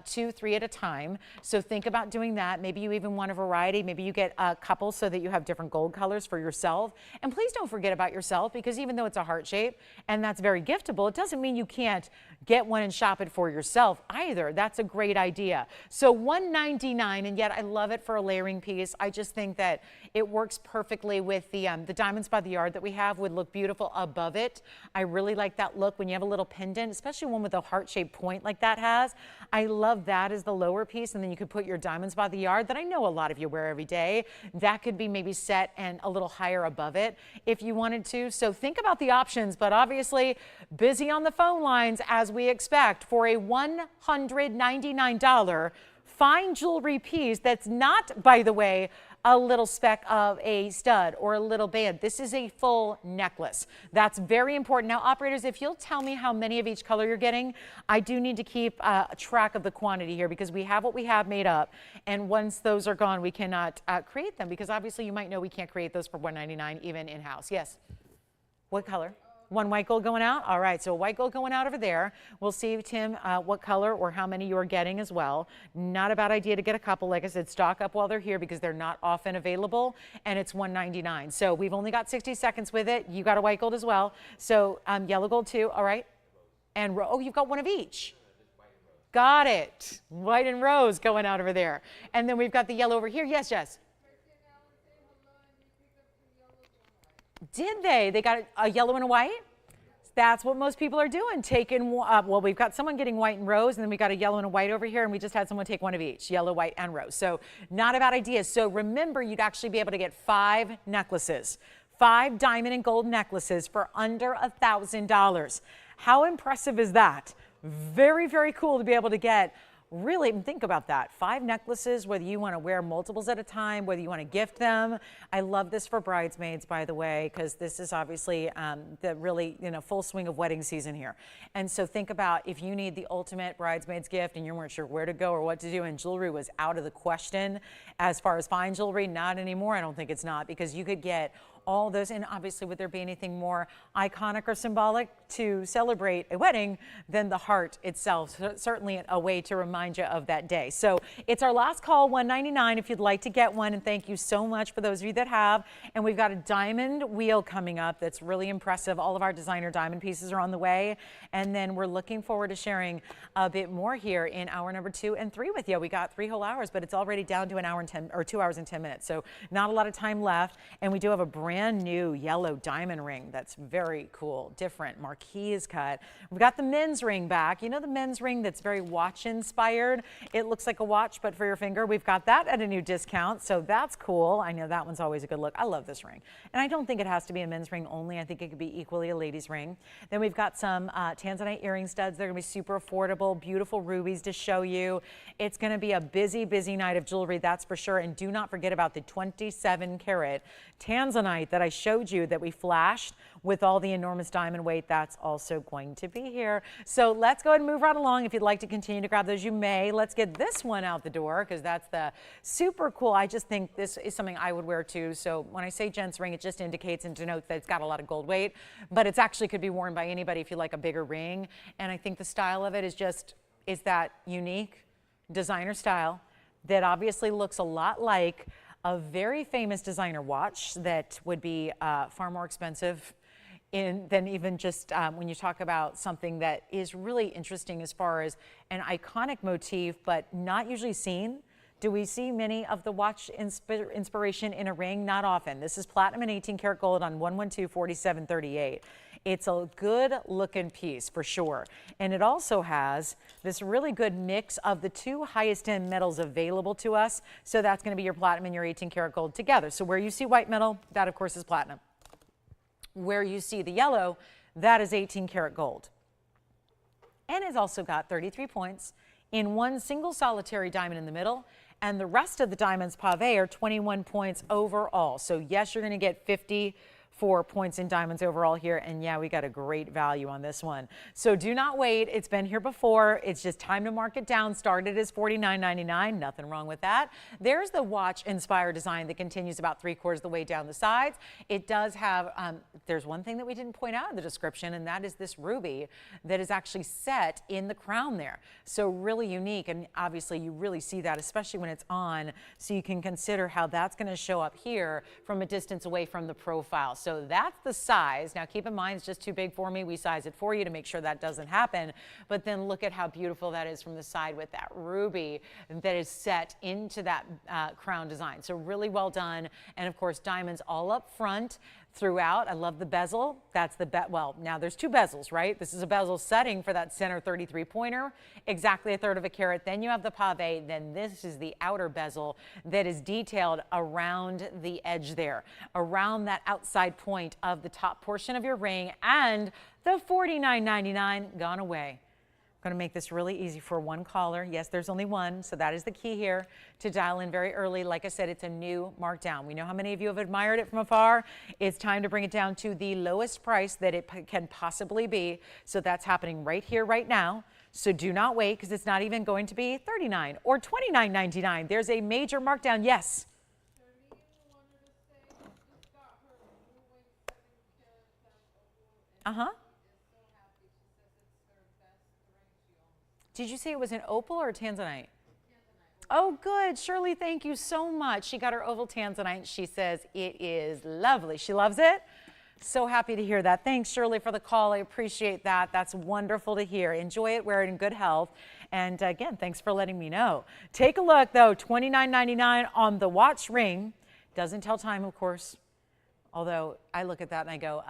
2, 3 at a time. So think about doing that. Maybe you even want a variety. Maybe you get a couple so that you have different gold colors for yourself. And please don't forget about yourself, because even though it's a heart shape and that's very giftable, it doesn't mean you can't get one and shop it for yourself either. That's a great idea. So $199, and yet I love it for a layering piece. I just think that it works perfectly with the diamonds by the yard that we have would look beautiful above it. I really like that look when you have a little pendant, especially one with a heart-shaped point like that has. I love that as the lower piece, and then you could put your diamonds by the yard that I know a lot of you wear every day. That could be maybe set and a little higher above it if you wanted to. So think about the options, but obviously busy on the phone lines as we expect for a $199 fine jewelry piece that's not, by the way, a little speck of a stud or a little band. This is a full necklace. That's very important. Now, operators, if you'll tell me how many of each color you're getting, I do need to keep track of the quantity here, because we have what we have made up. And once those are gone, we cannot create them, because obviously you might know we can't create those for $199 even in-house. Yes? What color? One white gold going out? All right, so white gold going out over there. We'll see, Tim, what color or how many you're getting as well. Not a bad idea to get a couple. Like I said, stock up while they're here, because they're not often available, and it's $199. So we've only got 60 seconds with it. You got a white gold as well. So yellow gold too, all right? And oh, you've got one of each. Got it. White and rose going out over there. And then we've got the yellow over here. Yes, Jess? Did they? They got a yellow and a white? That's what most people are doing. Taking, well, we've got someone getting white and rose, and then we got a yellow and a white over here, and we just had someone take one of each, yellow, white, and rose. So not a bad idea. So remember, you'd actually be able to get 5 necklaces, 5 diamond and gold necklaces for under $1,000. How impressive is that? Very, very cool to be able to get. Really, think about that. 5 necklaces, whether you want to wear multiples at a time, whether you want to gift them. I love this for bridesmaids, by the way, because this is obviously the really, full swing of wedding season here. And so think about if you need the ultimate bridesmaid's gift and you weren't sure where to go or what to do, and jewelry was out of the question as far as fine jewelry. Not anymore. I don't think it's not, because you could get all those, and obviously would there be anything more iconic or symbolic to celebrate a wedding than the heart itself? So certainly a way to remind you of that day. So it's our last call, $199 if you'd like to get one, and thank you so much for those of you that have. And we've got a diamond wheel coming up that's really impressive. All of our designer diamond pieces are on the way, and then we're looking forward to sharing a bit more here in hour number 2 and 3 with you. We got 3 whole hours, but it's already down to an hour and 10 or 2 hours and 10 minutes. So not a lot of time left. And we do have a brand new yellow diamond ring that's very cool, different, marquise cut. We've got the men's ring back. You know, the men's ring that's very watch inspired. It looks like a watch, but for your finger. We've got that at a new discount. So that's cool. I know that one's always a good look. I love this ring. And I don't think it has to be a men's ring only. I think it could be equally a ladies ring. Then we've got some Tanzanite earring studs. They're gonna be super affordable, beautiful rubies to show you. It's gonna be a busy, busy night of jewelry, that's for sure. And do not forget about the 27 karat Tanzanite that I showed you that we flashed with all the enormous diamond weight. That's also going to be here. So let's go ahead and move right along. If you'd like to continue to grab those, you may. Let's get this one out the door because that's the super cool. I just think this is something I would wear too. So when I say gents ring, it just indicates and denotes that it's got a lot of gold weight, but it's actually could be worn by anybody if you like a bigger ring. And I think the style of it is that unique designer style that obviously looks a lot like a very famous designer watch that would be far more expensive than even just when you talk about something that is really interesting as far as an iconic motif, but not usually seen. Do we see many of the watch inspiration in a ring? Not often. This is platinum and 18 karat gold on 112-4738. It's a good looking piece for sure. And it also has this really good mix of the 2 highest end metals available to us. So that's going to be your platinum and your 18 karat gold together. So where you see white metal, that of course is platinum. Where you see the yellow, that is 18 karat gold. And it's also got 33 points in one single solitary diamond in the middle. And the rest of the diamonds pave are 21 points overall. So yes, you're going to get 54 points in diamonds overall here. And yeah, we got a great value on this one. So do not wait. It's been here before. It's just time to mark it down. Started as $49.99. Nothing wrong with that. There's the watch inspired design that continues about 3/4 of the way down the sides. It does have, there's one thing that we didn't point out in the description, and that is this ruby that is actually set in the crown there. So really unique. And obviously you really see that, especially when it's on. So you can consider how that's going to show up here from a distance away from the profile. So that's the size. Now keep in mind, it's just too big for me. We size it for you to make sure that doesn't happen. But then look at how beautiful that is from the side with that ruby that is set into that crown design. So really well done. And of course, diamonds all up front throughout. I love the bezel. That's the well, now there's 2 bezels, right? This is a bezel setting for that center 33 pointer, exactly 1/3 of a carat. Then you have the pave. Then this is the outer bezel that is detailed around the edge there, around that outside point of the top portion of your ring. And the $49.99 gone away. I'm going to make this really easy for one caller. Yes, there's only one, so that is the key here to dial in very early. Like I said, it's a new markdown. We know how many of you have admired it from afar. It's time to bring it down to the lowest price that it can possibly be. So that's happening right here, right now. So do not wait, because it's not even going to be $39 or $29.99. There's a major markdown. Yes. Uh-huh. Did you say it was an opal or a Tanzanite? Oh, good. Shirley, thank you so much. She got her oval Tanzanite. She says it is lovely. She loves it. So happy to hear that. Thanks, Shirley, for the call. I appreciate that. That's wonderful to hear. Enjoy it. Wear it in good health. And again, thanks for letting me know. Take a look, though. $29.99 on the watch ring. Doesn't tell time, of course. Although I look at that and I go,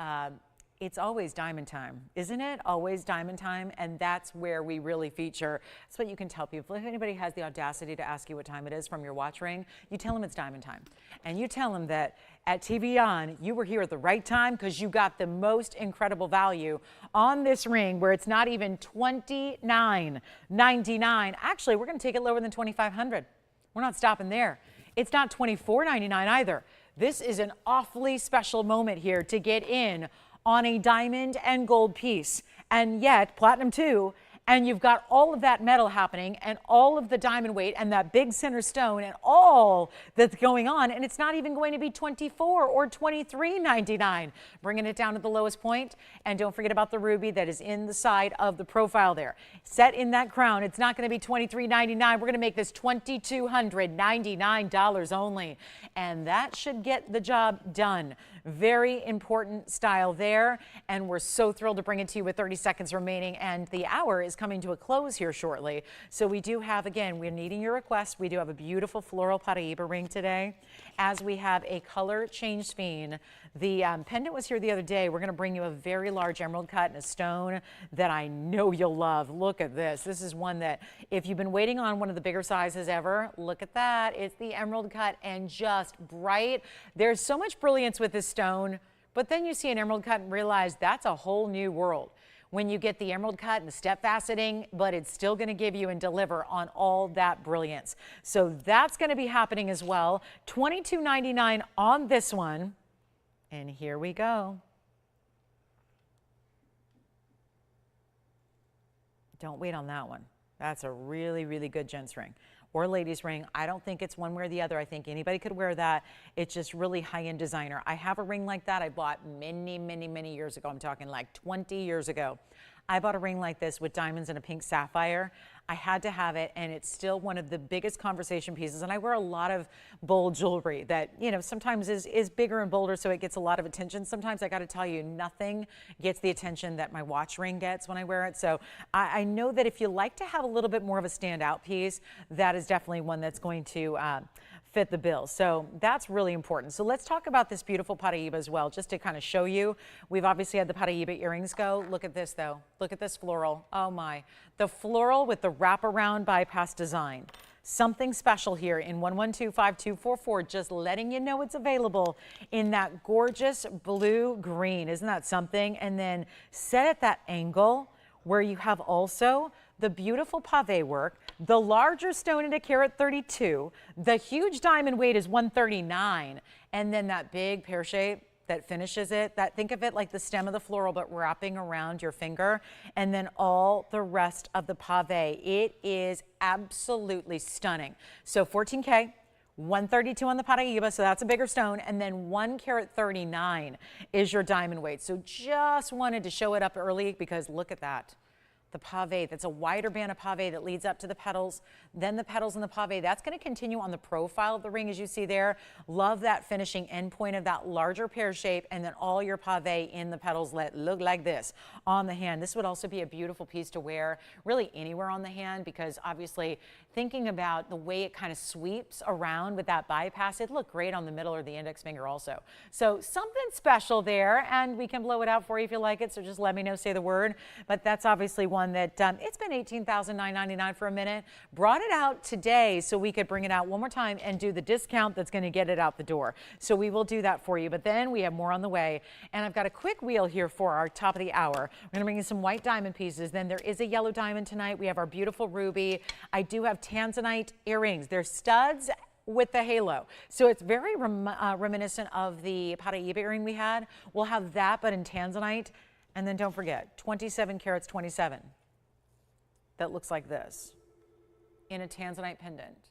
it's always diamond time, isn't it? Always diamond time, and that's where we really feature. That's what you can tell people. If anybody has the audacity to ask you what time it is from your watch ring, you tell them it's diamond time. And you tell them that at TVON, you were here at the right time because you got the most incredible value on this ring where it's not even $29.99. Actually, we're gonna take it lower than $2,500. We're not stopping there. It's not $24.99 either. This is an awfully special moment here to get in on a diamond and gold piece, and yet platinum too, and you've got all of that metal happening and all of the diamond weight and that big center stone and all that's going on, and it's not even going to be $24 or $23.99, bringing it down to the lowest point. And don't forget about the ruby that is in the side of the profile there. Set in that crown, it's not going to be $23.99. We're going to make this $2,299 only, and that should get the job done. Very important style there, and we're so thrilled to bring it to you with 30 seconds remaining, and the hour is coming to a close here shortly. So we do have, again, we're needing your request. We do have a beautiful floral Paraiba ring today, as we have a color change sphene. The pendant was here the other day. We're going to bring you a very large emerald cut and a stone that I know you'll love. Look at this. This is one that if you've been waiting on one of the bigger sizes ever, look at that. It's the emerald cut and just bright. There's so much brilliance with this stone, but then you see an emerald cut and realize that's a whole new world when you get the emerald cut and the step faceting, but it's still going to give you and deliver on all that brilliance. So that's going to be happening as well. $22.99 on this one. And here we go. Don't wait on that one. That's a really, really good gents ring or ladies ring. I don't think it's one way or the other. I think anybody could wear that. It's just really high-end designer. I have a ring like that I bought many, many, many years ago. I'm talking like 20 years ago. I bought a ring like this with diamonds and a pink sapphire. I had to have it, and it's still one of the biggest conversation pieces. And I wear a lot of bold jewelry that, you know, sometimes is bigger and bolder, so it gets a lot of attention. Sometimes I got to tell you, nothing gets the attention that my watch ring gets when I wear it. So I know that if you like to have a little bit more of a standout piece, that is definitely one that's going to fit the bill. So that's really important. So let's talk about this beautiful Paraiba as well, just to kind of show you. We've obviously had the Paraiba earrings go. Look at this though. Look at this floral. Oh my. The floral with the wraparound bypass design. Something special here in 1125244, just letting you know it's available in that gorgeous blue green. Isn't that something? And then set at that angle where you have also the beautiful pave work, the larger stone at 1.32 carat, the huge diamond weight is 139, and then that big pear shape that finishes it, that think of it like the stem of the floral but wrapping around your finger, and then all the rest of the pave. It is absolutely stunning. So 14K, 132 on the Paraiba, so that's a bigger stone, and then 1.39 carat is your diamond weight. So just wanted to show it up early because look at that. The pave, that's a wider band of pave that leads up to the petals, then the petals and the pave. That's going to continue on the profile of the ring as you see there. Love that finishing end point of that larger pear shape, and then all your pave in the petals that look like this on the hand. This would also be a beautiful piece to wear really anywhere on the hand, because obviously thinking about the way it kind of sweeps around with that bypass, it'd look great on the middle or the index finger also. So something special there, and we can blow it out for you if you like it, so just let me know, say the word. But that's obviously one that it's been $18,999 for a minute. Brought it out today so we could bring it out one more time and do the discount that's going to get it out the door. So we will do that for you, but then we have more on the way. And I've got a quick wheel here for our top of the hour. We're going to bring you some white diamond pieces. Then there is a yellow diamond tonight. We have our beautiful ruby. I do have Tanzanite earrings. They're studs with the halo. So it's very reminiscent of the Paraiba earring we had. We'll have that, but in Tanzanite. And then don't forget, 27 carats 27. That looks like this in a Tanzanite pendant.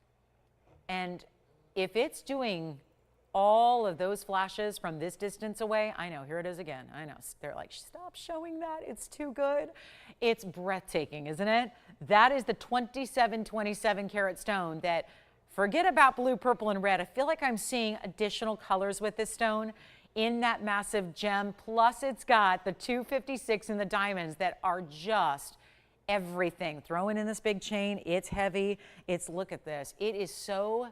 And if it's doing all of those flashes from this distance away, I know, here it is again. I know, they're like, stop showing that, it's too good. It's breathtaking, isn't it? That is the 27 carat stone that, forget about blue, purple, and red. I feel like I'm seeing additional colors with this stone in that massive gem. Plus it's got the 256 in the diamonds that are just everything. Throwing in this big chain, it's heavy. It's, look at this. It is so,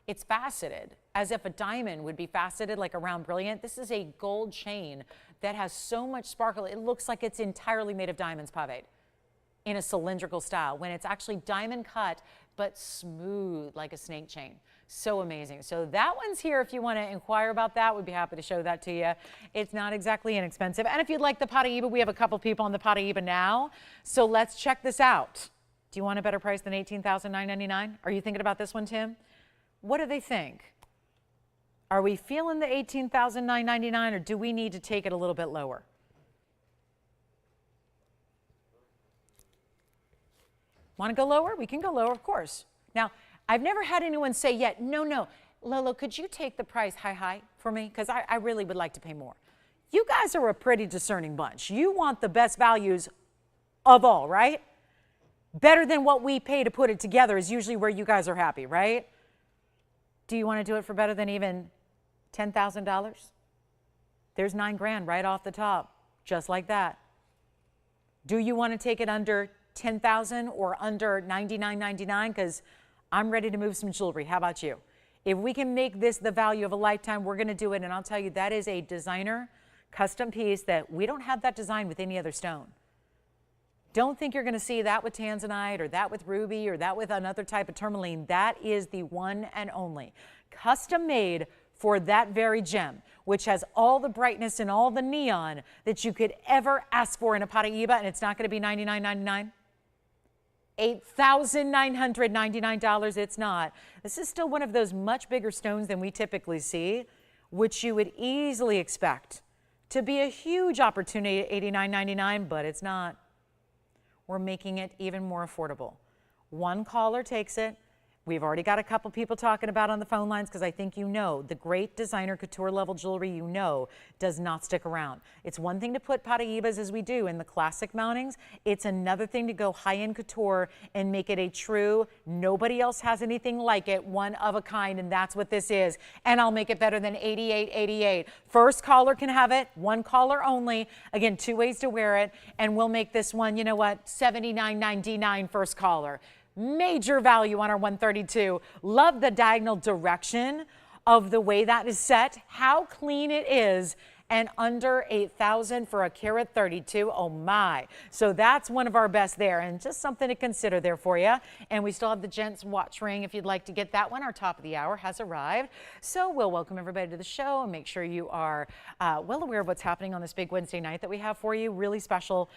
it's faceted as if a diamond would be faceted like a round brilliant. This is a gold chain that has so much sparkle. It looks like it's entirely made of diamonds paved in a cylindrical style when it's actually diamond cut but smooth like a snake chain. So amazing. So that one's here if you want to inquire about that. We'd be happy to show that to you. It's not exactly inexpensive. And if you'd like the Paraiba, we have a couple people on the Paraiba now. So let's check this out. Do you want a better price than $18,999? Are you thinking about this one, Tim? What do they think? Are we feeling the $18,999, or do we need to take it a little bit lower? Want to go lower? We can go lower, of course. Now, I've never had anyone say yet, no, Lolo, could you take the price high for me? Because I really would like to pay more. You guys are a pretty discerning bunch. You want the best values of all, right? Better than what we pay to put it together is usually where you guys are happy, right? Do you want to do it for better than even $10,000? There's $9,000 right off the top, just like that. Do you want to take it under $10,000 or under $99.99? Because I'm ready to move some jewelry. How about you? If we can make this the value of a lifetime, we're going to do it. And I'll tell you, that is a designer custom piece that we don't have that design with any other stone. Don't think you're going to see that with Tanzanite or that with ruby or that with another type of tourmaline. That is the one and only. Custom made for that very gem, which has all the brightness and all the neon that you could ever ask for in a Paraiba, and it's not going to be $99.99. $8,999, it's not. This is still one of those much bigger stones than we typically see, which you would easily expect to be a huge opportunity at $89.99, but it's not. We're making it even more affordable. One caller takes it. We've already got a couple people talking about on the phone lines because I think you know the great designer couture level jewelry does not stick around. It's one thing to put Paraibas as we do in the classic mountings. It's another thing to go high-end couture and make it a true, nobody else has anything like it, one of a kind, and that's what this is. And I'll make it better than $88.88. First caller can have it, one caller only. Again, 2 ways to wear it, and we'll make this one, you know what, $79.99 first caller. Major value on our 132. Love the diagonal direction of the way that is set, how clean it is, and under 8,000 for a carat 32. Oh my. So that's one of our best there, and just something to consider there for you. And we still have the gents watch ring if you'd like to get that one. Our top of the hour has arrived. So we'll welcome everybody to the show and make sure you are well aware of what's happening on this big Wednesday night that we have for you. Really special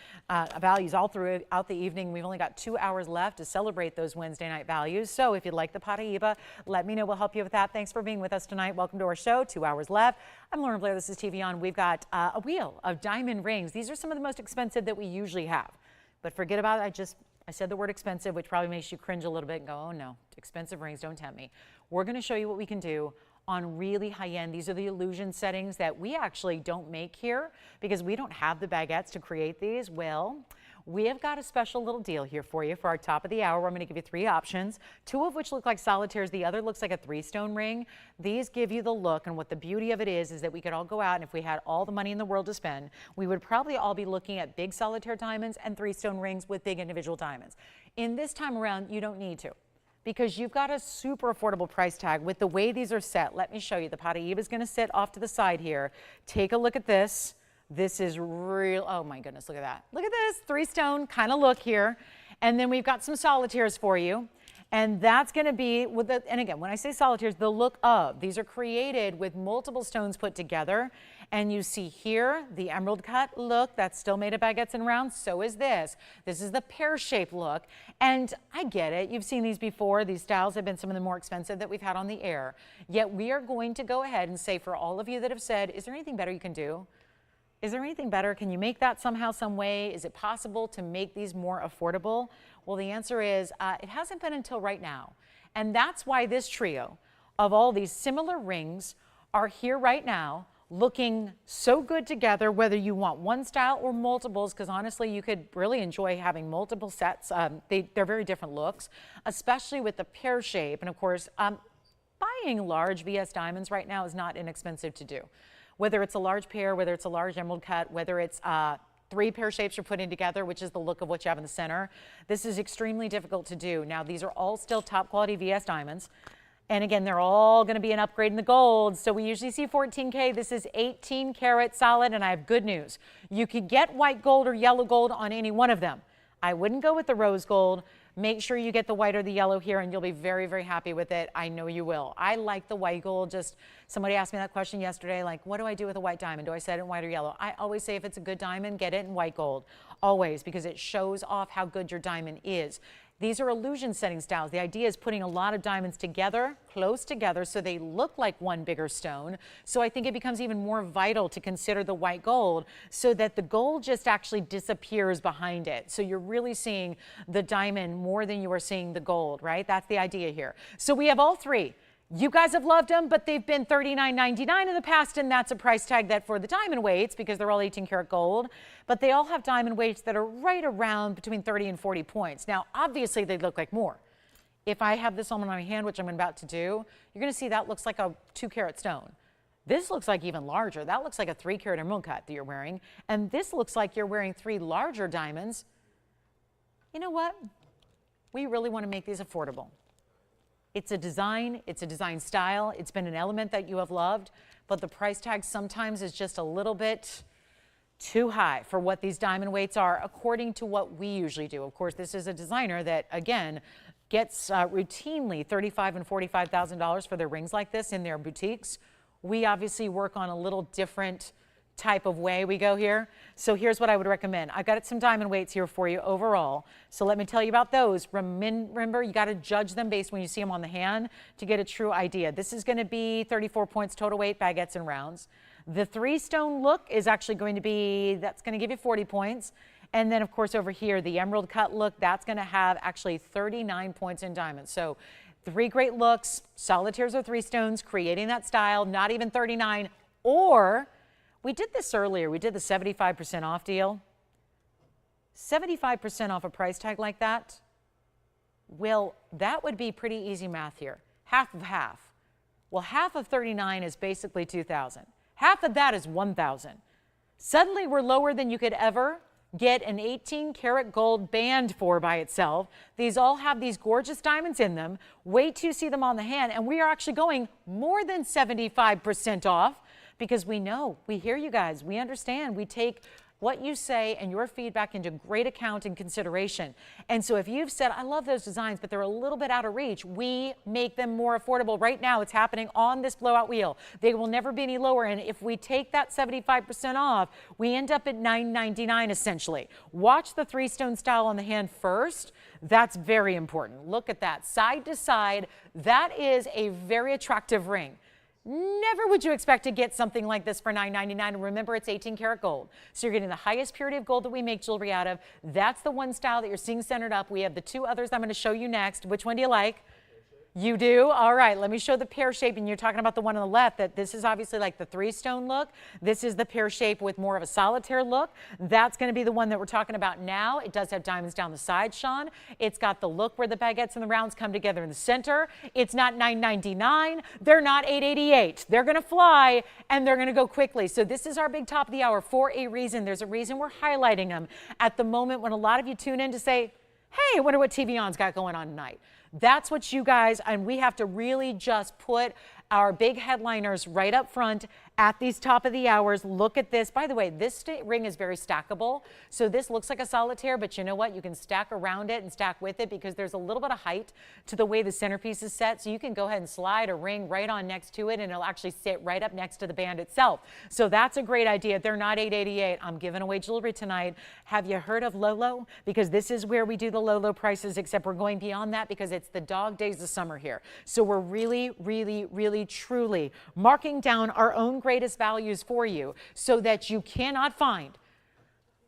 values all throughout the evening. We've only got 2 hours left to celebrate those Wednesday night values. So if you'd like the Paraiba, let me know. We'll help you with that. Thanks for being with us tonight. Welcome to our show. 2 hours left. I'm Lauren Blair. This is TVON. We've got a wheel of diamond rings. These are some of the most expensive that we usually have. But forget about it. I said the word expensive, which probably makes you cringe a little bit and go, oh no, expensive rings, don't tempt me. We're going to show you what we can do on really high end. These are the illusion settings that we actually don't make here because we don't have the baguettes to create these. Well, we have got a special little deal here for you for our top of the hour. I'm going to give you 3 options, 2 of which look like solitaires. The other looks like a 3-stone ring. These give you the look, and what the beauty of it is that we could all go out, and if we had all the money in the world to spend, we would probably all be looking at big solitaire diamonds and 3-stone rings with big individual diamonds. In this time around, you don't need to, because you've got a super affordable price tag with the way these are set. Let me show you. The Paraiba is going to sit off to the side here. Take a look at this. This is real. Oh my goodness, look at that. Look at this 3-stone kind of look here. And then we've got some solitaires for you. And that's going to be with the, and again, when I say solitaires, the look of, these are created with multiple stones put together. And you see here the emerald cut look that's still made of baguettes and rounds. So is this. This is the pear-shaped look. And I get it. You've seen these before. These styles have been some of the more expensive that we've had on the air. Yet we are going to go ahead and say, for all of you that have said, is there anything better you can do? Is there anything better? Can you make that somehow, some way? Is it possible to make these more affordable? Well, the answer is it hasn't been until right now. And that's why this trio of all these similar rings are here right now, looking so good together, whether you want one style or multiples, because honestly, you could really enjoy having multiple sets. They're very different looks, especially with the pear shape. And of course, buying large VS diamonds right now is not inexpensive to do. Whether it's a large pear, whether it's a large emerald cut, whether it's 3 pear shapes you're putting together, which is the look of what you have in the center. This is extremely difficult to do. Now, these are all still top quality VS diamonds. And again, they're all going to be an upgrade in the gold. So we usually see 14K. This is 18 karat solid, and I have good news. You could get white gold or yellow gold on any one of them. I wouldn't go with the rose gold. Make sure you get the white or the yellow here, and you'll be very, very happy with it. I know you will. I like the white gold. Just somebody asked me that question yesterday, like, what do I do with a white diamond? Do I set it in white or yellow? I always say if it's a good diamond, get it in white gold. Always, because it shows off how good your diamond is. These are illusion setting styles. The idea is putting a lot of diamonds together, close together, so they look like one bigger stone. So I think it becomes even more vital to consider the white gold so that the gold just actually disappears behind it. So you're really seeing the diamond more than you are seeing the gold, right? That's the idea here. So we have all three. You guys have loved them, but they've been $39.99 in the past, and that's a price tag that for the diamond weights, because they're all 18 karat gold, but they all have diamond weights that are right around between 30 and 40 points. Now, obviously, they look like more. If I have this on my hand, which I'm about to do, you're going to see that looks like a 2 karat stone. This looks like even larger. That looks like a 3 karat emerald cut that you're wearing, and this looks like you're wearing 3 larger diamonds. You know what? We really want to make these affordable. It's a design style. It's been an element that you have loved, but the price tag sometimes is just a little bit too high for what these diamond weights are, according to what we usually do. Of course, this is a designer that, again, gets routinely $35,000 and $45,000 for their rings like this in their boutiques. We obviously work on a little different type of way we go here. So here's what I would recommend. I got some diamond weights here for you overall. So let me tell you about those. Remember, you got to judge them based when you see them on the hand to get a true idea. This is going to be 34 points total weight, baguettes and rounds. The 3-stone look is actually going to be, that's going to give you 40 points. And then of course over here, the emerald cut look, that's going to have actually 39 points in diamonds. So 3 great looks, solitaires or 3 stones, creating that style, not even 39, or we did this earlier. We did the 75% off deal. 75% off a price tag like that. Well, that would be pretty easy math here. Half of half. Well, half of 39 is basically 2,000. Half of that is 1,000. Suddenly, we're lower than you could ever get an 18 karat gold band for by itself. These all have these gorgeous diamonds in them. Wait till you see them on the hand, and we are actually going more than 75% off. Because we know, we hear you guys, we understand, we take what you say and your feedback into great account and consideration. And so if you've said, I love those designs, but they're a little bit out of reach, we make them more affordable. Right now, it's happening on this blowout wheel. They will never be any lower. And if we take that 75% off, we end up at $9.99 essentially. Watch the 3-stone style on the hand first. That's very important. Look at that, side to side. That is a very attractive ring. Never would you expect to get something like this for $9.99. And remember, it's 18 karat gold. So you're getting the highest purity of gold that we make jewelry out of. That's the one style that you're seeing centered up. We have the 2 others I'm going to show you next. Which one do you like? You do? All right, let me show the pear shape. And you're talking about the one on the left, that this is obviously like the 3-stone look. This is the pear shape with more of a solitaire look. That's going to be the one that we're talking about now. It does have diamonds down the side, Sean. It's got the look where the baguettes and the rounds come together in the center. It's not $9.99. They're not $8.88. They're going to fly, and they're going to go quickly. So this is our big top of the hour for a reason. There's a reason we're highlighting them at the moment when a lot of you tune in to say, hey, I wonder what TVON's got going on tonight. That's what you guys, and we have to really just put our big headliners right up front at these top of the hours. Look at this. By the way, this ring is very stackable. So this looks like a solitaire, but you know what? You can stack around it and stack with it because there's a little bit of height to the way the centerpiece is set. So you can go ahead and slide a ring right on next to it, and it'll actually sit right up next to the band itself. So that's a great idea. They're not $8.88. I'm giving away jewelry tonight. Have you heard of Lolo? Because this is where we do the Lolo prices, except we're going beyond that because it's the dog days of summer here. So we're really, really, really, truly marking down our own greatest values for you so that you cannot find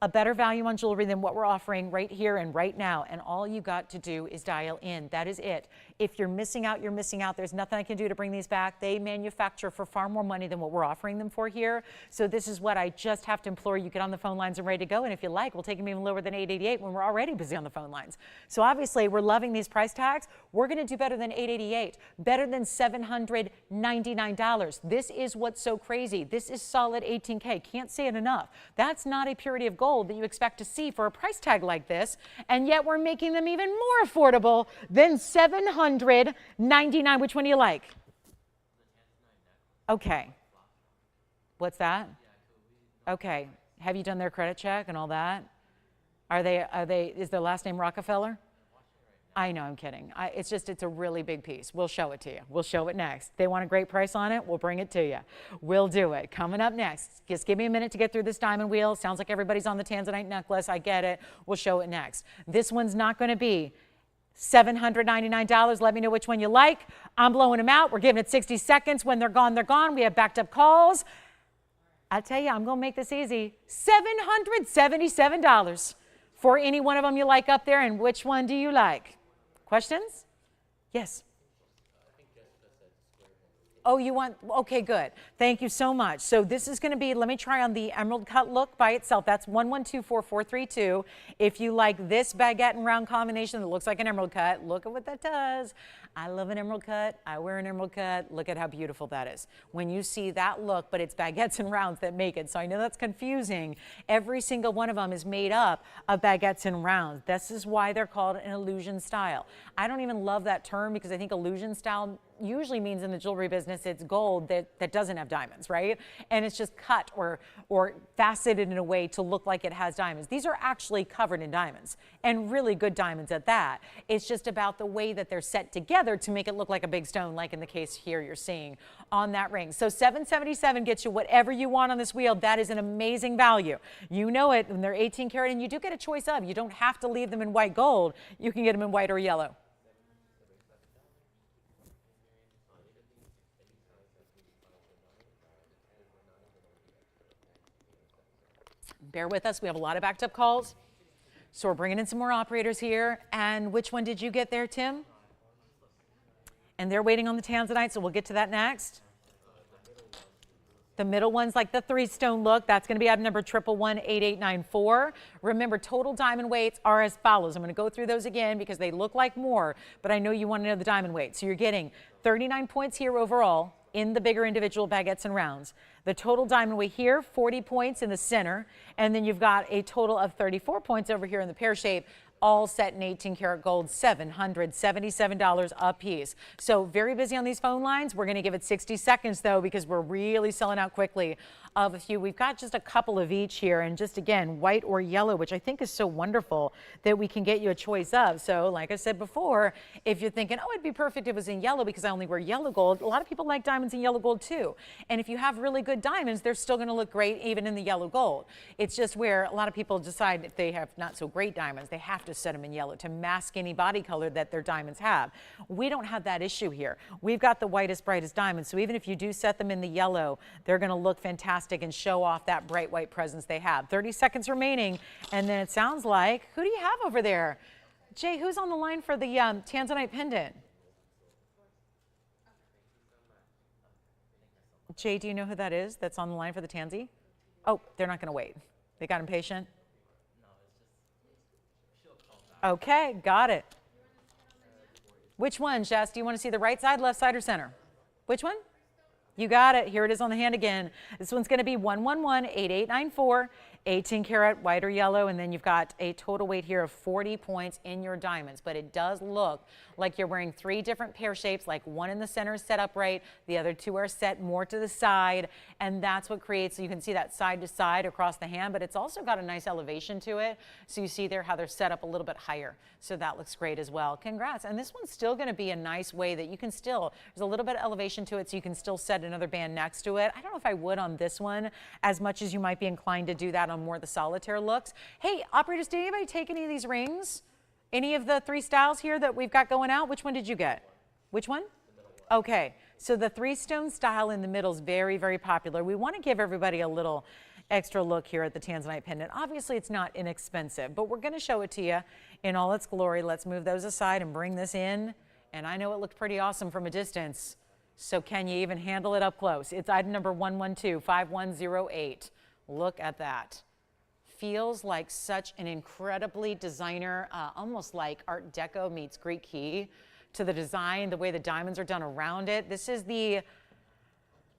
a better value on jewelry than what we're offering right here and right now. And all you got to do is dial in. That is it. If you're missing out, you're missing out. There's nothing I can do to bring these back. They manufacture for far more money than what we're offering them for here. So this is what I just have to implore you. Get on the phone lines and ready to go. And if you like, we'll take them even lower than $8.88 when we're already busy on the phone lines. So obviously, we're loving these price tags. We're going to do better than $8.88, better than $799. This is what's so crazy. This is solid 18K. Can't say it enough. That's not a purity of gold that you expect to see for a price tag like this, and yet we're making them even more affordable than $799. Which one do you like? Okay. What's that? Okay. Have you done their credit check and all that? Is their last name Rockefeller? I know, I'm kidding. It's a really big piece. We'll show it to you. We'll show it next. They want a great price on it, we'll bring it to you. We'll do it. Coming up next. Just give me a minute to get through this diamond wheel. Sounds like everybody's on the Tanzanite necklace. I get it. We'll show it next. This one's not going to be $799. Let me know which one you like. I'm blowing them out. We're giving it 60 seconds. When they're gone, they're gone. We have backed up calls. I tell you, I'm going to make this easy. $777 for any one of them you like up there. And which one do you like? Questions? Yes. Oh, you want, okay, good. Thank you so much. So this is going to be, let me try on the emerald cut look by itself. That's 1124432. If you like this baguette and round combination that looks like an emerald cut, look at what that does. I love an emerald cut. I wear an emerald cut. Look at how beautiful that is. When you see that look, but it's baguettes and rounds that make it. So I know that's confusing. Every single one of them is made up of baguettes and rounds. This is why they're called an illusion style. I don't even love that term because I think illusion style usually means in the jewelry business it's gold that doesn't have diamonds, right? And it's just cut or faceted in a way to look like it has diamonds. These are actually covered in diamonds, and really good diamonds at that. It's just about the way that they're set together to make it look like a big stone, like in the case here you're seeing on that ring. So $777 gets you whatever you want on this wheel. That is an amazing value. You know it when they're 18 karat, and you do get a choice of. You don't have to leave them in white gold. You can get them in white or yellow. Bear with us. We have a lot of backed up calls. So we're bringing in some more operators here. And which one did you get there, Tim? And they're waiting on the Tanzanite, so we'll get to that next. The middle one's like the 3-stone look. That's going to be item number 1118894. Remember, total diamond weights are as follows. I'm going to go through those again because they look like more, but I know you want to know the diamond weight. So you're getting 39 points here overall in the bigger individual baguettes and rounds. The total diamond weight here, 40 points in the center, and then you've got a total of 34 points over here in the pear shape, all set in 18 karat gold, $777 a piece. So very busy on these phone lines. We're going to give it 60 seconds though, because we're really selling out quickly of a few. We've got just a couple of each here, and just again, white or yellow, which I think is so wonderful that we can get you a choice of. So like I said before, if you're thinking, oh, it'd be perfect if it was in yellow because I only wear yellow gold, a lot of people like diamonds in yellow gold too. And if you have really good diamonds, they're still going to look great even in the yellow gold. It's just where a lot of people decide if they have not so great diamonds, they have to set them in yellow to mask any body color that their diamonds have. We don't have that issue here. We've got the whitest, brightest diamonds. So even if you do set them in the yellow, they're going to look fantastic and show off that bright white presence they have. 30 seconds remaining, and then it sounds like, who do you have over there? Jay, who's on the line for the Tanzanite pendant? Jay, do you know who that is that's on the line for the Tanzy? Oh, they're not going to wait. They got impatient? Okay, got it. Which one, Jess? Do you want to see the right side, left side, or center? Which one? You got it. Here it is on the hand again. This one's going to be 1118894, 18 karat white or yellow, and then you've got a total weight here of 40 points in your diamonds. But it does look like you're wearing 3 different pear shapes, like one in the center is set upright, the other 2 are set more to the side, and that's what creates, so you can see that side to side across the hand, but it's also got a nice elevation to it. So you see there how they're set up a little bit higher. So that looks great as well. Congrats. And this one's still going to be a nice way that you can still, there's a little bit of elevation to it, so you can still set another band next to it. I don't know if I would on this one as much as you might be inclined to do that on more of the solitaire looks. Hey, operators, did anybody take any of these rings? Any of the 3 styles here that we've got going out? Which one did you get? Which one? Okay, so the 3-stone style in the middle is very, very popular. We want to give everybody a little extra look here at the Tanzanite pendant. Obviously, it's not inexpensive, but we're going to show it to you in all its glory. Let's move those aside and bring this in. And I know it looked pretty awesome from a distance. So can you even handle it up close? It's item number 1125108. Look at that. Feels like such an incredibly designer, almost like Art Deco meets Greek key to the design, the way the diamonds are done around it. This is the,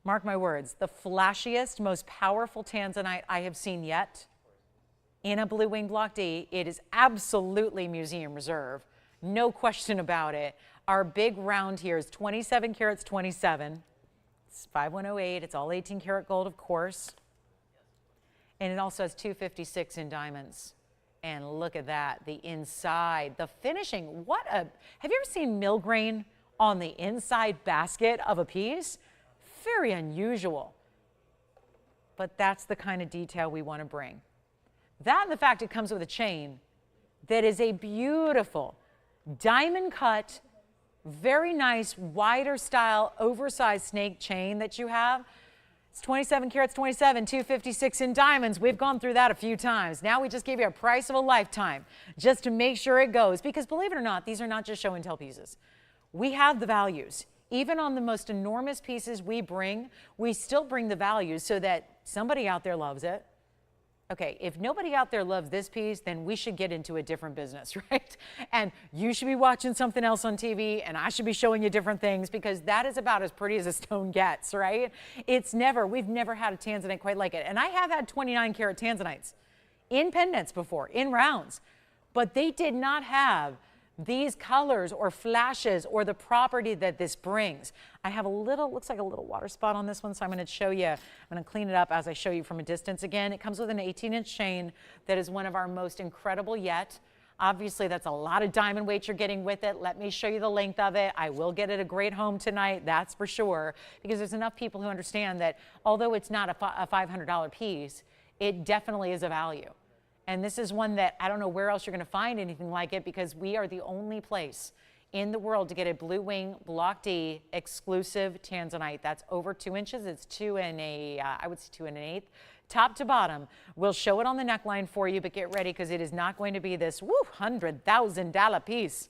mark my words, the flashiest, most powerful Tanzanite I have seen yet in a Blue Wing Block D. It is absolutely museum reserve. No question about it. Our big round here is 27 carats 27. It's 5108. It's all 18 karat gold, of course. And it also has 256 in diamonds. And look at that, the inside, the finishing. What a, have you ever seen mill grain on the inside basket of a piece? Very unusual. But that's the kind of detail we want to bring. That and the fact it comes with a chain that is a beautiful diamond cut, very nice, wider style, oversized snake chain that you have. It's 27 carats, 27, 256 in diamonds. We've gone through that a few times. Now we just gave you a price of a lifetime just to make sure it goes. Because believe it or not, these are not just show and tell pieces. We have the values. Even on the most enormous pieces we bring, we still bring the values so that somebody out there loves it. Okay, if nobody out there loves this piece, then we should get into a different business, right? And you should be watching something else on TV, and I should be showing you different things, because that is about as pretty as a stone gets, right? We've never had a Tanzanite quite like it. And I have had 29 karat Tanzanites in pendants before, in rounds, but they did not have these colors or flashes or the property that this brings. I have a little, looks like a little water spot on this one, so I'm going to show you, I'm going to clean it up as I show you from a distance again. It comes with an 18-inch chain that is one of our most incredible yet. Obviously, that's a lot of diamond weight you're getting with it. Let me show you the length of it. I will get it a great home tonight, that's for sure, because there's enough people who understand that although it's not a $500 piece, it definitely is a value. And this is one that I don't know where else you're going to find anything like it, because we are the only place in the world to get a blue wing block D exclusive Tanzanite. That's over 2 inches. It's 2 1/8, I would say 2 1/8, top to bottom. We'll show it on the neckline for you, but get ready, because it is not going to be this $100,000 piece.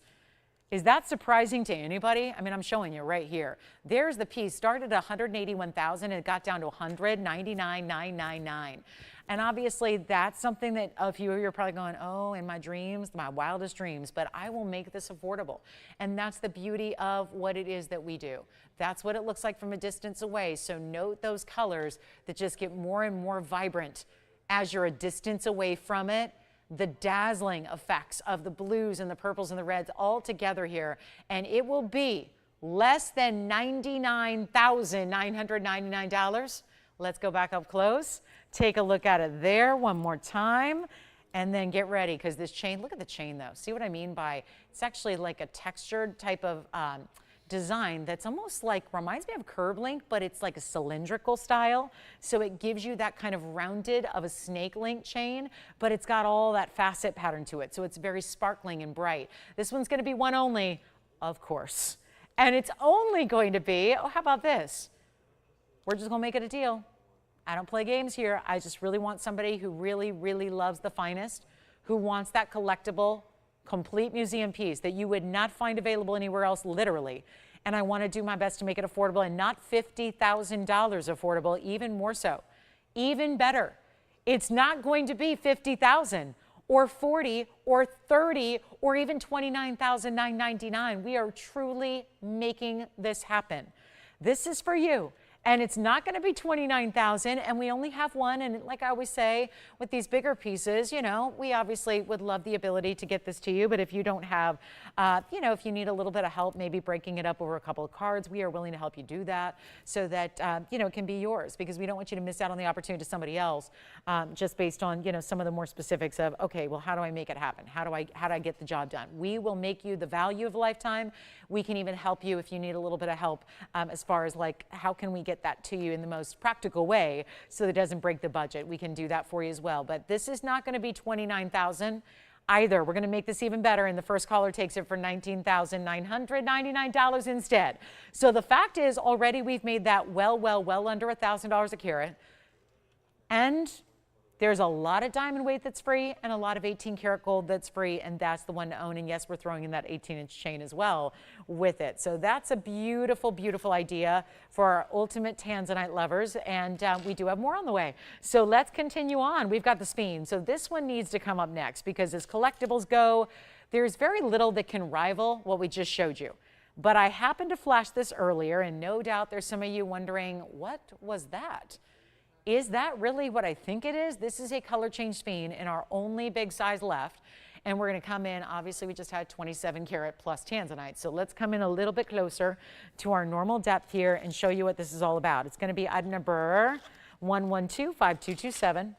Is that surprising to anybody? I mean, I'm showing you right here. There's the piece, started at $181,000 and it got down to $199,999. And obviously that's something that a few of you are probably going, oh, in my dreams, my wildest dreams, but I will make this affordable. And that's the beauty of what it is that we do. That's what it looks like from a distance away. So note those colors that just get more and more vibrant as you're a distance away from it. The dazzling effects of the blues and the purples and the reds all together here. And it will be less than $99,999. Let's go back up close. Take a look at it there one more time. And then get ready, because this chain, look at the chain though. See what I mean by, it's actually like a textured type of design that's almost like, reminds me of curb link, but it's like a cylindrical style. So it gives you that kind of rounded of a snake link chain, but it's got all that facet pattern to it. So it's very sparkling and bright. This one's going to be one only, of course. And it's only going to be, oh, how about this? We're just going to make it a deal. I don't play games here. I just really want somebody who really, really loves the finest, who wants that collectible, complete museum piece that you would not find available anywhere else, literally. And I want to do my best to make it affordable, and not $50,000 affordable, even more so. Even better. It's not going to be $50,000 or $40,000 or $30,000 or even $29,999. We are truly making this happen. This is for you. And it's not going to be $29,000, and we only have one. And like I always say, with these bigger pieces, you know, we obviously would love the ability to get this to you. But if you don't have, you know, if you need a little bit of help, maybe breaking it up over a couple of cards, we are willing to help you do that, so that, you know, it can be yours, because we don't want you to miss out on the opportunity to somebody else, just based on, you know, some of the more specifics of, okay, well, how do I make it happen? How do I get the job done? We will make you the value of a lifetime. We can even help you if you need a little bit of help, as far as like, how can we get that to you in the most practical way so that it doesn't break the budget. We can do that for you as well. But this is not going to be $29,000 either. We're going to make this even better, and the first caller takes it for $19,999 instead. So the fact is, already we've made that well under $1,000 a carat. And there's a lot of diamond weight that's free and a lot of 18 karat gold that's free, and that's the one to own. And yes, we're throwing in that 18-inch chain as well with it. So that's a beautiful, beautiful idea for our ultimate Tanzanite lovers, and we do have more on the way. So let's continue on. We've got the sphene. So this one needs to come up next, because as collectibles go, there's very little that can rival what we just showed you. But I happened to flash this earlier, and no doubt there's some of you wondering, what was that? Is that really what I think it is? This is a color change sphene in our only big size left. And we're going to come in, obviously we just had 27 karat plus Tanzanite. So let's come in a little bit closer to our normal depth here and show you what this is all about. It's going to be item number 1125227.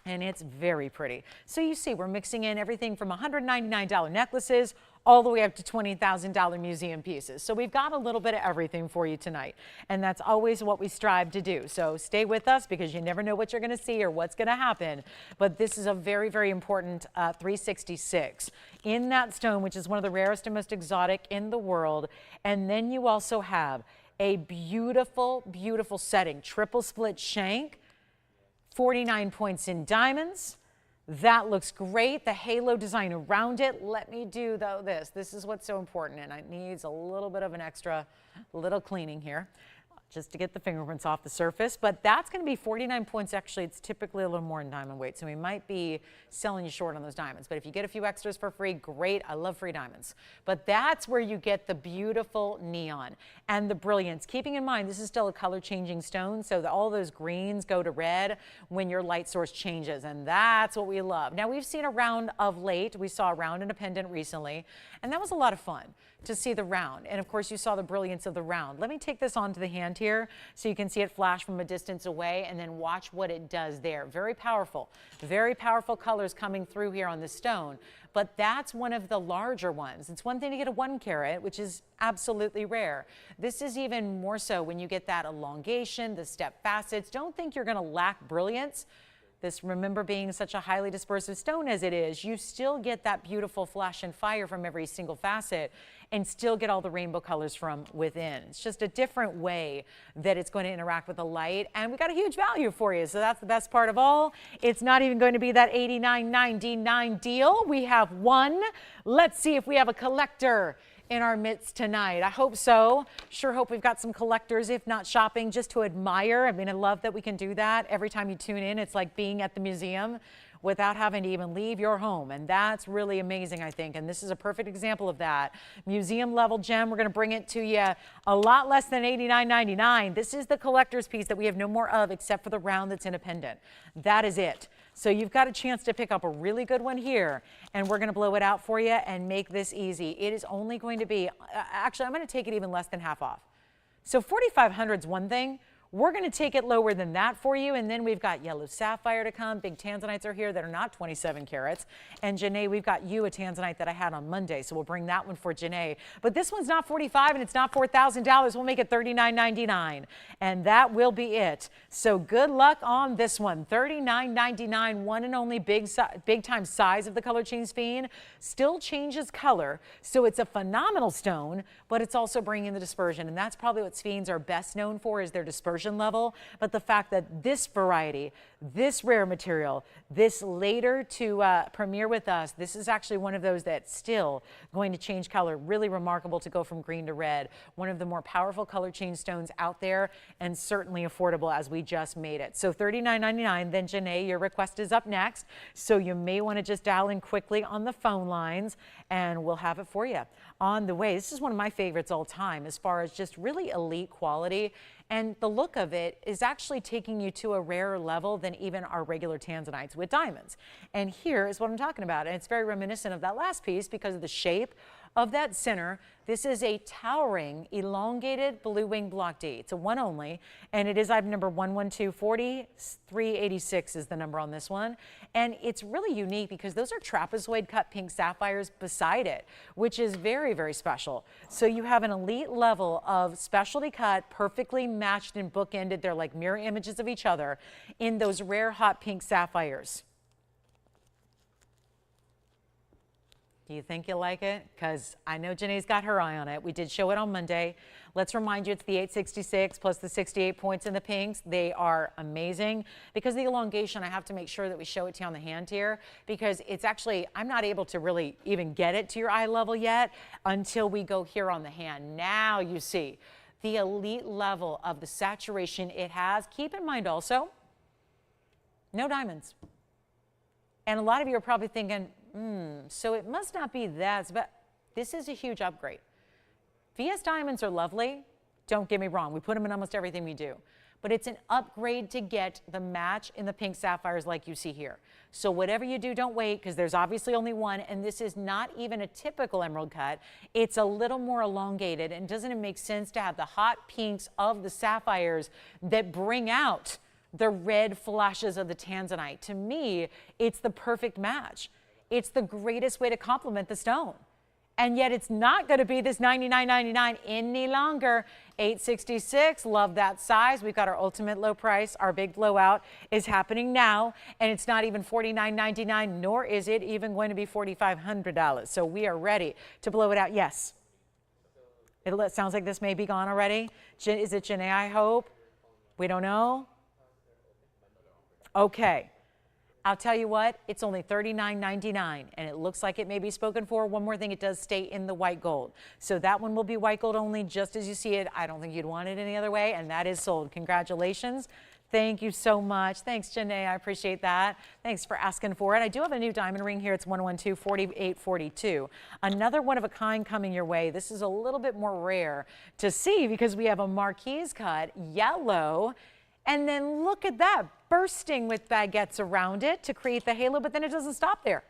And it's very pretty. So you see, we're mixing in everything from $199 necklaces all the way up to $20,000 museum pieces. So we've got a little bit of everything for you tonight. And that's always what we strive to do. So stay with us because you never know what you're going to see or what's going to happen. But this is a very, very important 366 in that stone, which is one of the rarest and most exotic in the world. And then you also have a beautiful, beautiful setting, triple split shank. 49 points in diamonds. That looks great. The halo design around it. Let me do though this. This is what's so important, and it needs a little bit of an extra little cleaning here just to get the fingerprints off the surface. But that's going to be 49 points. Actually, it's typically a little more in diamond weight, so we might be selling you short on those diamonds. But if you get a few extras for free, great. I love free diamonds. But that's where you get the beautiful neon and the brilliance. Keeping in mind, this is still a color changing stone, so that all those greens go to red when your light source changes, and that's what we love. Now, we've seen a round of late. We saw a round and a pendant recently, and that was a lot of fun to see the round. And of course, you saw the brilliance of the round. Let me take this onto the hand here so you can see it flash from a distance away and then watch what it does there. Very powerful colors coming through here on the stone. But that's one of the larger ones. It's one thing to get a 1 carat, which is absolutely rare. This is even more so when you get that elongation, the step facets. Don't think you're going to lack brilliance. This, remember, being such a highly dispersive stone as it is, you still get that beautiful flash and fire from every single facet and still get all the rainbow colors from within. It's just a different way that it's going to interact with the light, and we got a huge value for you, so that's the best part of all. It's not even going to be that $89.99 deal. We have one. Let's see if we have a collector in our midst tonight. I hope so. Sure hope we've got some collectors, if not shopping, just to admire. I mean, I love that we can do that. Every time you tune in, it's like being at the museum without having to even leave your home. And that's really amazing, I think. And this is a perfect example of that. Museum level gem, we're going to bring it to you a lot less than $89.99. This is the collector's piece that we have no more of except for the round that's in a pendant. That is it. So you've got a chance to pick up a really good one here, and we're going to blow it out for you and make this easy. It is only going to be, actually, I'm going to take it even less than half off. So 4,500 is one thing. We're going to take it lower than that for you, and then we've got yellow sapphire to come. Big Tanzanites are here that are not 27 carats. And Janae, we've got you a Tanzanite that I had on Monday, so we'll bring that one for Janae. But this one's not $45 and it's not $4,000. We'll make it $39.99, and that will be it. So good luck on this one. $39.99, one and only big time size of the color change sphene. Still changes color, so it's a phenomenal stone, but it's also bringing the dispersion, and that's probably what sphenes are best known for, is their dispersion level. But the fact that this variety, this rare material, this later to premiere with us, this is actually one of those that's still going to change color. Really remarkable to go from green to red. One of the more powerful color change stones out there, and certainly affordable as we just made it. So $39.99. Then Janae, your request is up next, so you may want to just dial in quickly on the phone lines and we'll have it for you on the way. This is one of my favorites all time as far as just really elite quality. And the look of it is actually taking you to a rarer level than even our regular Tanzanites with diamonds. And here is what I'm talking about. And it's very reminiscent of that last piece because of the shape of that center. This is a towering, elongated blue wing block D. It's a one only, and it is item number 11240. 386 is the number on this one. And it's really unique because those are trapezoid cut pink sapphires beside it, which is very, very special. So you have an elite level of specialty cut, perfectly matched and bookended. They're like mirror images of each other in those rare hot pink sapphires. Do you think you'll like it? Because I know Janae's got her eye on it. We did show it on Monday. Let's remind you, it's the 866 plus the 68 points in the pinks. They are amazing. Because of the elongation, I have to make sure that we show it to you on the hand here, because it's actually, I'm not able to really even get it to your eye level yet until we go here on the hand. Now you see the elite level of the saturation it has. Keep in mind also, no diamonds. And a lot of you are probably thinking, so it must not be that, but this is a huge upgrade. VS diamonds are lovely. Don't get me wrong. We put them in almost everything we do. But it's an upgrade to get the match in the pink sapphires like you see here. So whatever you do, don't wait, because there's obviously only one, and this is not even a typical emerald cut. It's a little more elongated, and doesn't it make sense to have the hot pinks of the sapphires that bring out the red flashes of the Tanzanite. To me, it's the perfect match. It's the greatest way to complement the stone. And yet it's not going to be this $99.99 any longer. $866, love that size. We've got our ultimate low price. Our big blowout is happening now, and it's not even $49.99, nor is it even going to be $4,500. So we are ready to blow it out. Yes. It sounds like this may be gone already. Is it Janae, I hope? We don't know. Okay. I'll tell you what, it's only $39.99, and it looks like it may be spoken for. One more thing, it does stay in the white gold. So that one will be white gold only, just as you see it. I don't think you'd want it any other way, and that is sold. Congratulations. Thank you so much. Thanks, Janae. I appreciate that. Thanks for asking for it. I do have a new diamond ring here. It's 112-4842. Another one of a kind coming your way. This is a little bit more rare to see because we have a marquise cut, yellow, and then look at that, bursting with baguettes around it to create the halo, but then it doesn't stop there.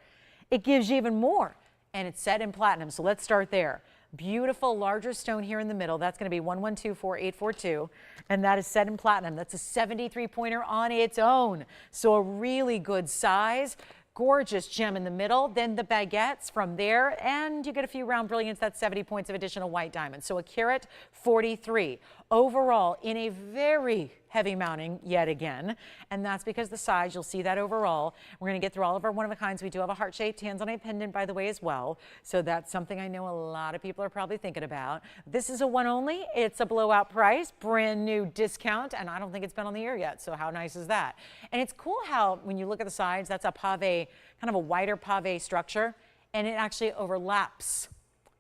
It gives you even more, and it's set in platinum, so let's start there. Beautiful, larger stone here in the middle. That's going to be 112-4842, and that is set in platinum. That's a 73-pointer on its own, so a really good size. Gorgeous gem in the middle, then the baguettes from there, and you get a few round brilliants. That's 70 points of additional white diamond. So a carat 43 overall in a very heavy mounting yet again, and that's because the size, you'll see that overall. We're going to get through all of our one-of-a-kinds. We do have a heart-shaped Tanzanite pendant, by the way, as well, so that's something I know a lot of people are probably thinking about. This is a one only. It's a blowout price, brand new discount, and I don't think it's been on the air yet, so how nice is that? And it's cool how, when you look at the sides, that's a pave, kind of a wider pave structure, and it actually overlaps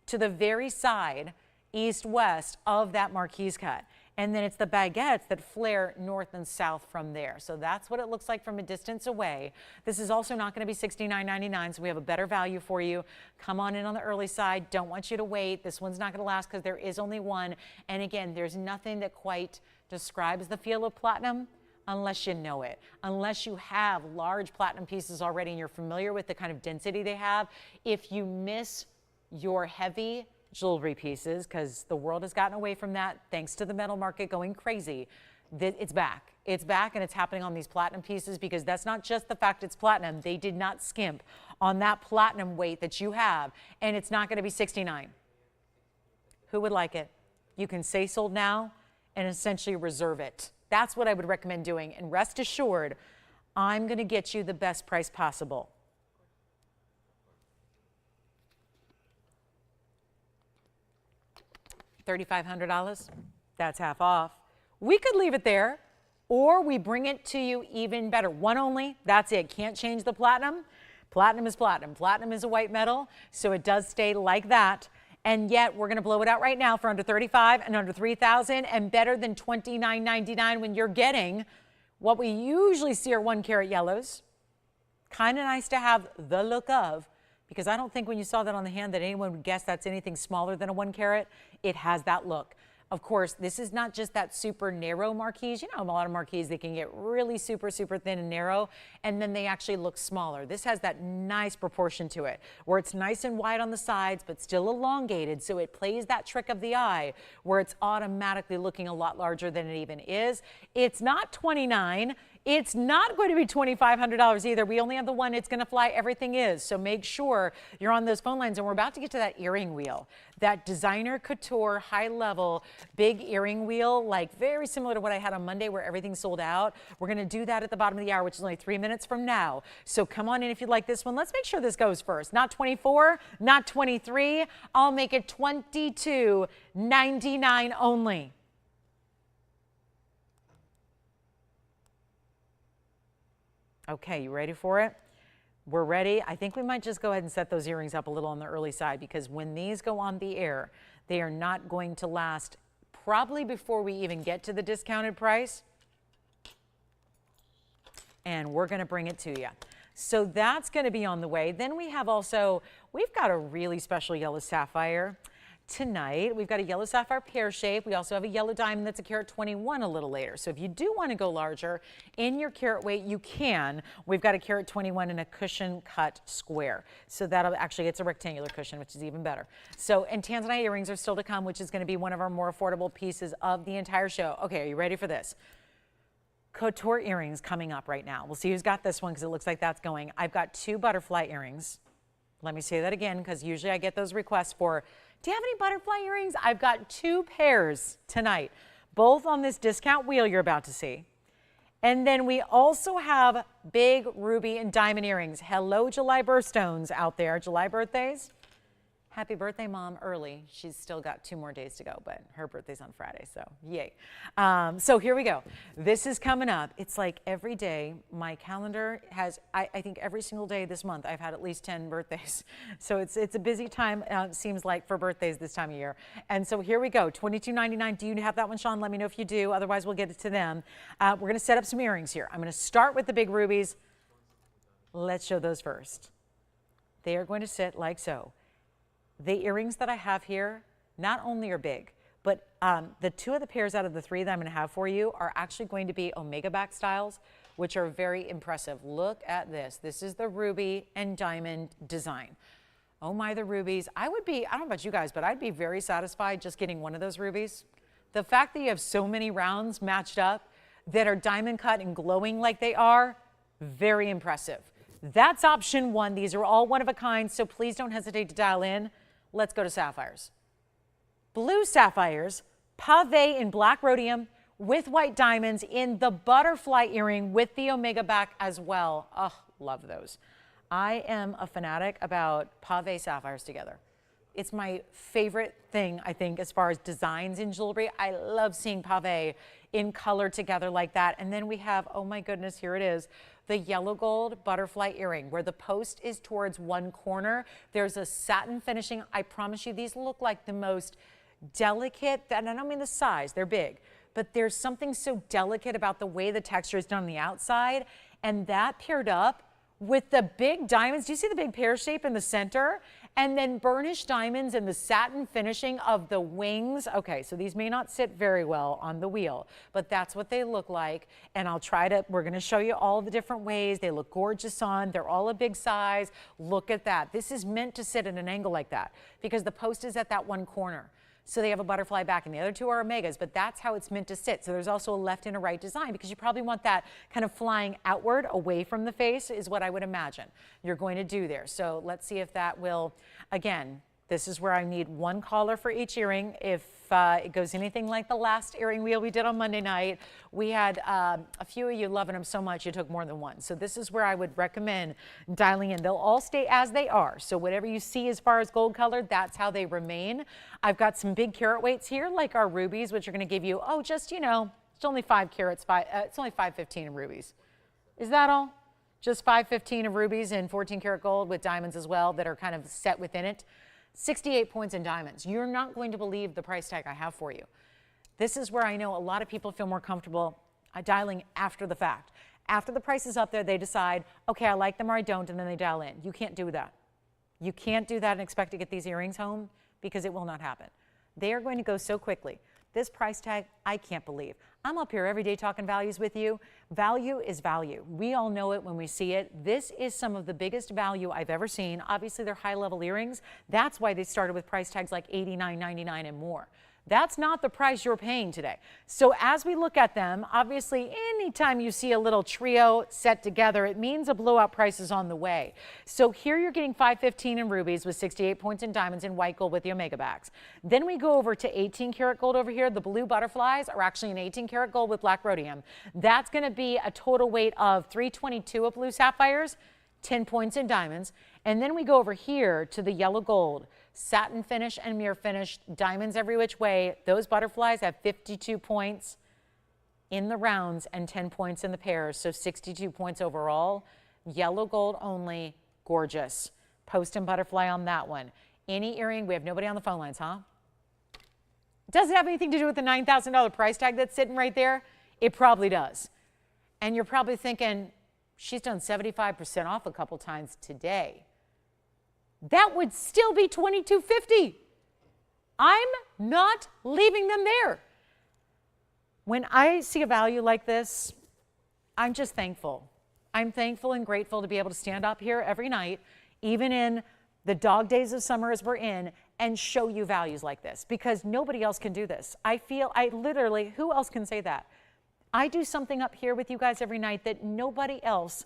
to the very side, east-west of that marquise cut. And then it's the baguettes that flare north and south from there. So that's what it looks like from a distance away. This is also not going to be $69.99, so we have a better value for you. Come on in on the early side. Don't want you to wait. This one's not going to last because there is only one. And again, there's nothing that quite describes the feel of platinum unless you know it, unless you have large platinum pieces already and you're familiar with the kind of density they have. If you miss your heavy jewelry pieces, because the world has gotten away from that thanks to the metal market going crazy, it's back. It's back, and it's happening on these platinum pieces because that's not just the fact it's platinum. They did not skimp on that platinum weight that you have, and it's not going to be $69. Who would like it? You can say sold now and essentially reserve it. That's what I would recommend doing, and rest assured, I'm going to get you the best price possible. $3,500, that's half off. We could leave it there, or we bring it to you even better. One only, that's it. Can't change the platinum. Platinum is platinum. Platinum is a white metal, so it does stay like that. And yet we're going to blow it out right now for under $35 and under $3,000 and better than $29.99 when you're getting what we usually see are 1 carat yellows. Kind of nice to have the look of, because I don't think when you saw that on the hand that anyone would guess that's anything smaller than a 1 carat. It has that look. Of course, this is not just that super narrow marquise. You know, a lot of marquise, they can get really super, super thin and narrow, and then they actually look smaller. This has that nice proportion to it, where it's nice and wide on the sides, but still elongated, so it plays that trick of the eye, where it's automatically looking a lot larger than it even is. It's not $29. It's not going to be $2,500 either. We only have the one. It's going to fly. Everything is. So make sure you're on those phone lines. And we're about to get to that earring wheel, that designer couture, high level, big earring wheel, like very similar to what I had on Monday where everything sold out. We're going to do that at the bottom of the hour, which is only 3 minutes from now. So come on in if you'd like this one. Let's make sure this goes first. Not 24, not 23. I'll make it $22.99 only. Okay, you ready for it? We're ready. I think we might just go ahead and set those earrings up a little on the early side, because when these go on the air, they are not going to last probably before we even get to the discounted price. And we're going to bring it to you. So that's going to be on the way. Then we have also, we've got a really special yellow sapphire. Tonight, we've got a yellow sapphire pear shape. We also have a yellow diamond that's a carat 21 a little later. So if you do want to go larger in your carat weight, you can. We've got a carat 21 in a cushion cut square. So that'll actually, it's a rectangular cushion, which is even better. So, and Tanzanite earrings are still to come, which is going to be one of our more affordable pieces of the entire show. Okay, are you ready for this? Couture earrings coming up right now. We'll see who's got this one because it looks like that's going. I've got 2 butterfly earrings. Let me say that again because usually I get those requests for, do you have any butterfly earrings? I've got 2 pairs tonight, both on this discount wheel you're about to see. And then we also have big ruby and diamond earrings. Hello, July birthstones out there. July birthdays. Happy birthday, Mom, early. She's still got 2 more days to go, but her birthday's on Friday, so yay. So here we go. This is coming up. It's like every day, my calendar has, I think every single day this month, I've had at least 10 birthdays. So it's a busy time, it seems like, for birthdays this time of year. And so here we go, $22.99. Do you have that one, Sean? Let me know if you do. Otherwise, we'll get it to them. We're going to set up some earrings here. I'm going to start with the big rubies. Let's show those first. They are going to sit like so. The earrings that I have here not only are big, but the 2 of the pairs out of the 3 that I'm going to have for you are actually going to be omega back styles, which are very impressive. Look at this. This is the ruby and diamond design. Oh my, the rubies. I don't know about you guys, but I'd be very satisfied just getting one of those rubies. The fact that you have so many rounds matched up that are diamond cut and glowing like they are, very impressive. That's option 1. These are all one of a kind, so please don't hesitate to dial in. Let's go to sapphires. Blue sapphires, pave in black rhodium with white diamonds in the butterfly earring with the omega back as well. Oh, love those. I am a fanatic about pave sapphires together. It's my favorite thing, I think, as far as designs in jewelry. I love seeing pave in color together like that. And then we have, oh my goodness, here it is, the yellow gold butterfly earring where the post is towards one corner. There's a satin finishing. I promise you, these look like the most delicate, and I don't mean the size, they're big, but there's something so delicate about the way the texture is done on the outside, and that paired up with the big diamonds. Do you see the big pear shape in the center? And then burnished diamonds and the satin finishing of the wings. Okay, so these may not sit very well on the wheel, but that's what they look like. And we're gonna show you all the different ways. They look gorgeous on, they're all a big size. Look at that. This is meant to sit at an angle like that because the post is at that one corner. So they have a butterfly back and the other 2 are omegas, but that's how it's meant to sit. So there's also a left and a right design because you probably want that kind of flying outward away from the face is what I would imagine you're going to do there. So let's see if that will, again, this is where I need 1 collar for each earring. If it goes anything like the last earring wheel we did on Monday night, we had a few of you loving them so much you took more than 1. So this is where I would recommend dialing in. They'll all stay as they are. So whatever you see as far as gold colored, that's how they remain. I've got some big carat weights here, like our rubies, which are going to give you, just, it's only 5 carats, it's only 515 in rubies. Is that all? Just 515 of rubies and 14 karat gold with diamonds as well that are kind of set within it. 68 points in diamonds. You're not going to believe the price tag I have for you. This is where I know a lot of people feel more comfortable dialing after the fact. After the price is up there, they decide, okay, I like them or I don't, and then they dial in. You can't do that. You can't do that and expect to get these earrings home because it will not happen. They are going to go so quickly. This price tag, I can't believe. I'm up here every day talking values with you. Value is value. We all know it when we see it. This is some of the biggest value I've ever seen. Obviously, they're high-level earrings. That's why they started with price tags like $89.99 and more. That's not the price you're paying today. So as we look at them, obviously, anytime you see a little trio set together, it means a blowout price is on the way. So here you're getting 515 in rubies with 68 points in diamonds and white gold with the omega backs. Then we go over to 18 karat gold over here. The blue butterflies are actually an 18 karat gold with black rhodium. That's going to be a total weight of 322 of blue sapphires, 10 points in diamonds. And then we go over here to the yellow gold, satin finish and mirror finish, diamonds every which way. Those butterflies have 52 points in the rounds and 10 points in the pairs, so 62 points overall. Yellow gold only, gorgeous. Post and butterfly on that one. Any earring, we have nobody on the phone lines, huh? Doesn't have anything to do with the $9,000 price tag that's sitting right there? It probably does. And you're probably thinking, she's done 75% off a couple times today. That would still be $22.50. I'm not leaving them there. When I see a value like this, I'm just thankful. I'm thankful and grateful to be able to stand up here every night, even in the dog days of summer as we're in, and show you values like this because nobody else can do this. I literally, who else can say that? I do something up here with you guys every night that nobody else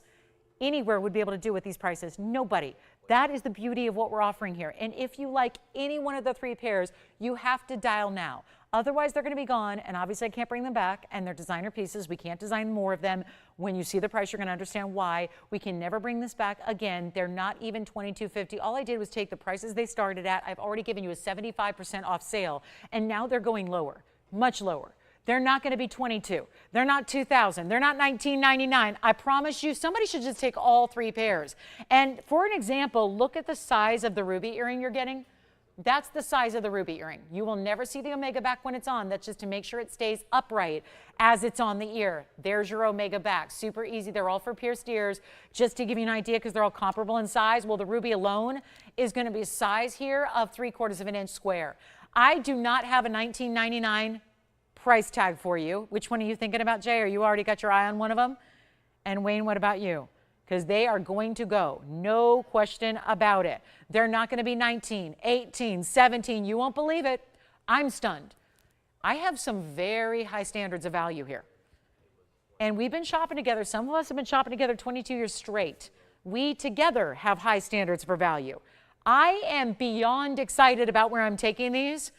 anywhere would be able to do with these prices. Nobody. That is the beauty of what we're offering here. And if you like any one of the 3 pairs, you have to dial now. Otherwise, they're going to be gone, and obviously I can't bring them back, and they're designer pieces. We can't design more of them. When you see the price, you're going to understand why. We can never bring this back again. They're not even $22.50. All I did was take the prices they started at. I've already given you a 75% off sale, and now they're going lower, much lower. They're not going to be $22. They're not $2,000. They're not $19.99. I promise you, somebody should just take all 3 pairs. And for an example, look at the size of the ruby earring you're getting. That's the size of the ruby earring. You will never see the omega back when it's on. That's just to make sure it stays upright as it's on the ear. There's your omega back. Super easy. They're all for pierced ears. Just to give you an idea, because they're all comparable in size, well, the ruby alone is going to be a size here of 3/4 of an inch square. I do not have a $19.99 price tag for you. Which one are you thinking about, Jay? Or you already got your eye on one of them? And Wayne, what about you? Because they are going to go, no question about it. They're not going to be 19, 18, 17. You won't believe it. I'm stunned. I have some very high standards of value here. And we've been shopping together. Some of us have been shopping together 22 years straight. We together have high standards for value. I am beyond excited about where I'm taking these.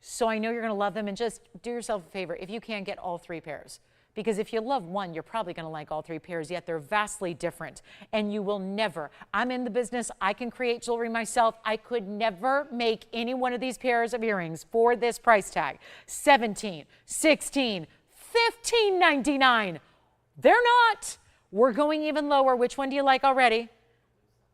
So I know you're going to love them, and just do yourself a favor if you can, get all 3 pairs. Because if you love one, you're probably going to like all 3 pairs, yet they're vastly different. And you will never, I'm in the business, I can create jewelry myself. I could never make any one of these pairs of earrings for this price tag. $17, $16, $15.99. They're not. We're going even lower. Which one do you like already?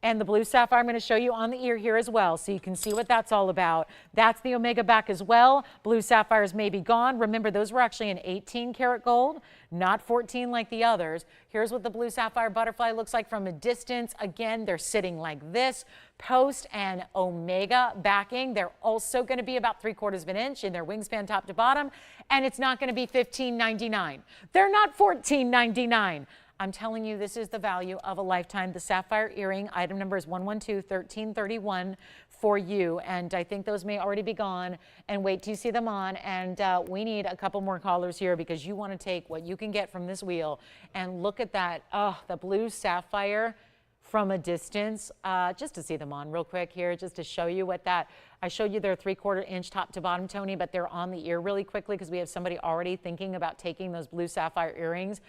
And the blue sapphire I'm going to show you on the ear here as well, so you can see what that's all about. That's the omega back as well. Blue sapphires may be gone. Remember, those were actually an 18 karat gold, not 14 like the others. Here's what the blue sapphire butterfly looks like from a distance. Again, they're sitting like this. Post and omega backing. They're also going to be about 3/4 of an inch in their wingspan top to bottom, and it's not going to be $15.99. They're not $14.99. I'm telling you, this is the value of a lifetime. The sapphire earring, item number is 112-1331 for you. And I think those may already be gone. And wait till you see them on. And we need a couple more callers here, because you want to take what you can get from this wheel. And look at that, the blue sapphire from a distance. Just to see them on real quick here, just to show you what that, I showed you their 3/4 inch top to bottom, Tony, but they're on the ear really quickly because we have somebody already thinking about taking those blue sapphire earrings.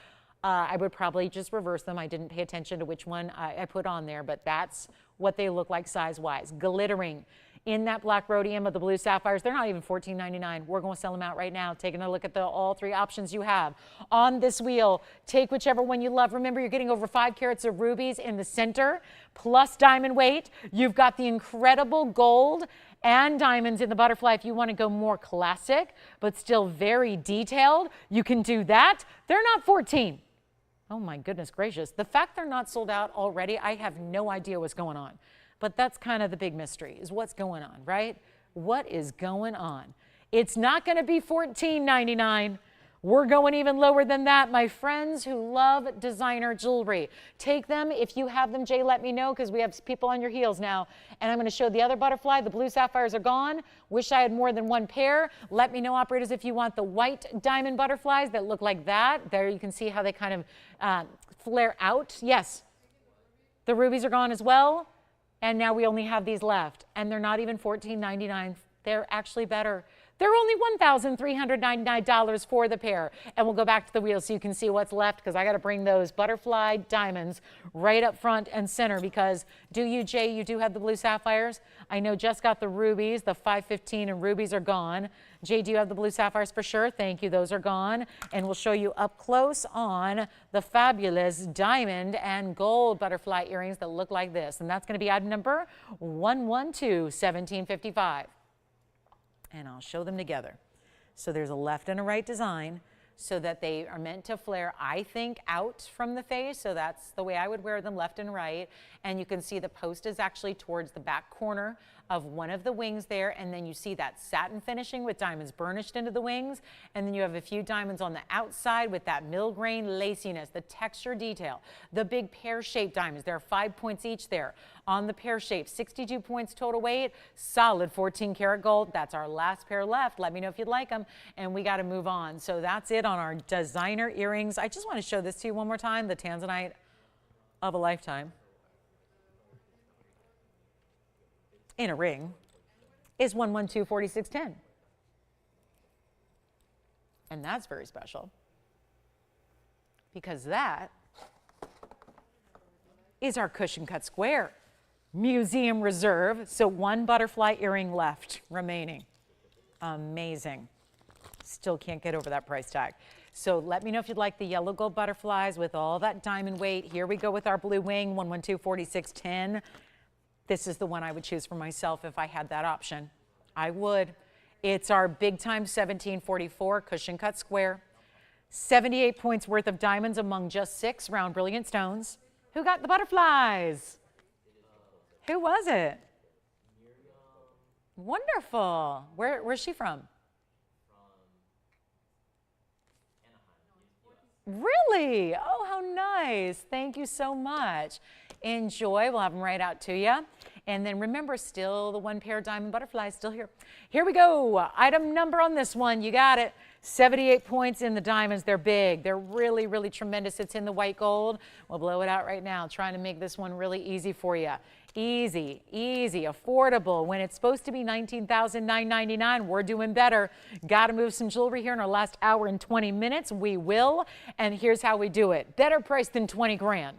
I would probably just reverse them. I didn't pay attention to which one I put on there, but that's what they look like size-wise. Glittering in that black rhodium of the blue sapphires. They're not even $14.99. We're going to sell them out right now. Taking a look at all 3 options you have on this wheel. Take whichever one you love. Remember, you're getting over 5 carats of rubies in the center, plus diamond weight. You've got the incredible gold and diamonds in the butterfly. If you want to go more classic, but still very detailed, you can do that. They're not 14. Oh my goodness gracious. The fact they're not sold out already, I have no idea what's going on. But that's kind of the big mystery, is what's going on, right? What is going on? It's not going to be $14.99. We're going even lower than that. My friends who love designer jewelry, take them. If you have them, Jay, let me know, because we have people on your heels now. And I'm going to show the other butterfly. The blue sapphires are gone. Wish I had more than one pair. Let me know, operators, if you want the white diamond butterflies that look like that. There you can see how they kind of flare out. Yes, the rubies are gone as well. And now we only have these left. And they're not even $14.99. They're actually better. They're only $1,399 for the pair. And we'll go back to the wheel so you can see what's left, because I got to bring those butterfly diamonds right up front and center. Because do you, Jay, you do have the blue sapphires? I know Jess got the rubies. The 515 and rubies are gone. Jay, do you have the blue sapphires for sure? Thank you. Those are gone. And we'll show you up close on the fabulous diamond and gold butterfly earrings that look like this. And that's going to be item number 112-1755. And I'll show them together. So there's a left and a right design, so that they are meant to flare, I think, out from the face. So that's the way I would wear them, left and right. And you can see the post is actually towards the back corner of one of the wings there, and then you see that satin finishing with diamonds burnished into the wings, and then you have a few diamonds on the outside with that mill grain laciness, the texture detail, the big pear-shaped diamonds. There are 5 points each there on the pear shape, 62 points total weight, solid 14 karat gold. That's our last pair left. Let me know if you'd like them, and we got to move on. So that's it on our designer earrings. I just want to show this to you one more time, the Tanzanite of a lifetime in a ring is 112-4610. And that's very special because that is our cushion cut square museum reserve. So one butterfly earring left remaining. Amazing. Still can't get over that price tag. So let me know if you'd like the yellow gold butterflies with all that diamond weight. Here we go with our blue wing, 112-4610. This is the one I would choose for myself if I had that option. I would. It's our big time 1744 cushion cut square. 78 points worth of diamonds among just 6 round brilliant stones. Who got the butterflies? Who was it? Wonderful. Where's she from? Really? Oh, how nice. Thank you so much. Enjoy. We'll have them right out to you. And then remember, still the one pair of diamond butterflies still here. Here we go. Item number on this one. You got it. 78 points in the diamonds. They're big. They're really, really tremendous. It's in the white gold. We'll blow it out right now, trying to make this one really easy for you. Easy, easy, affordable. When it's supposed to be $19,999, we're doing better. Got to move some jewelry here in our last hour and 20 minutes. We will. And here's how we do it. Better price than 20 grand.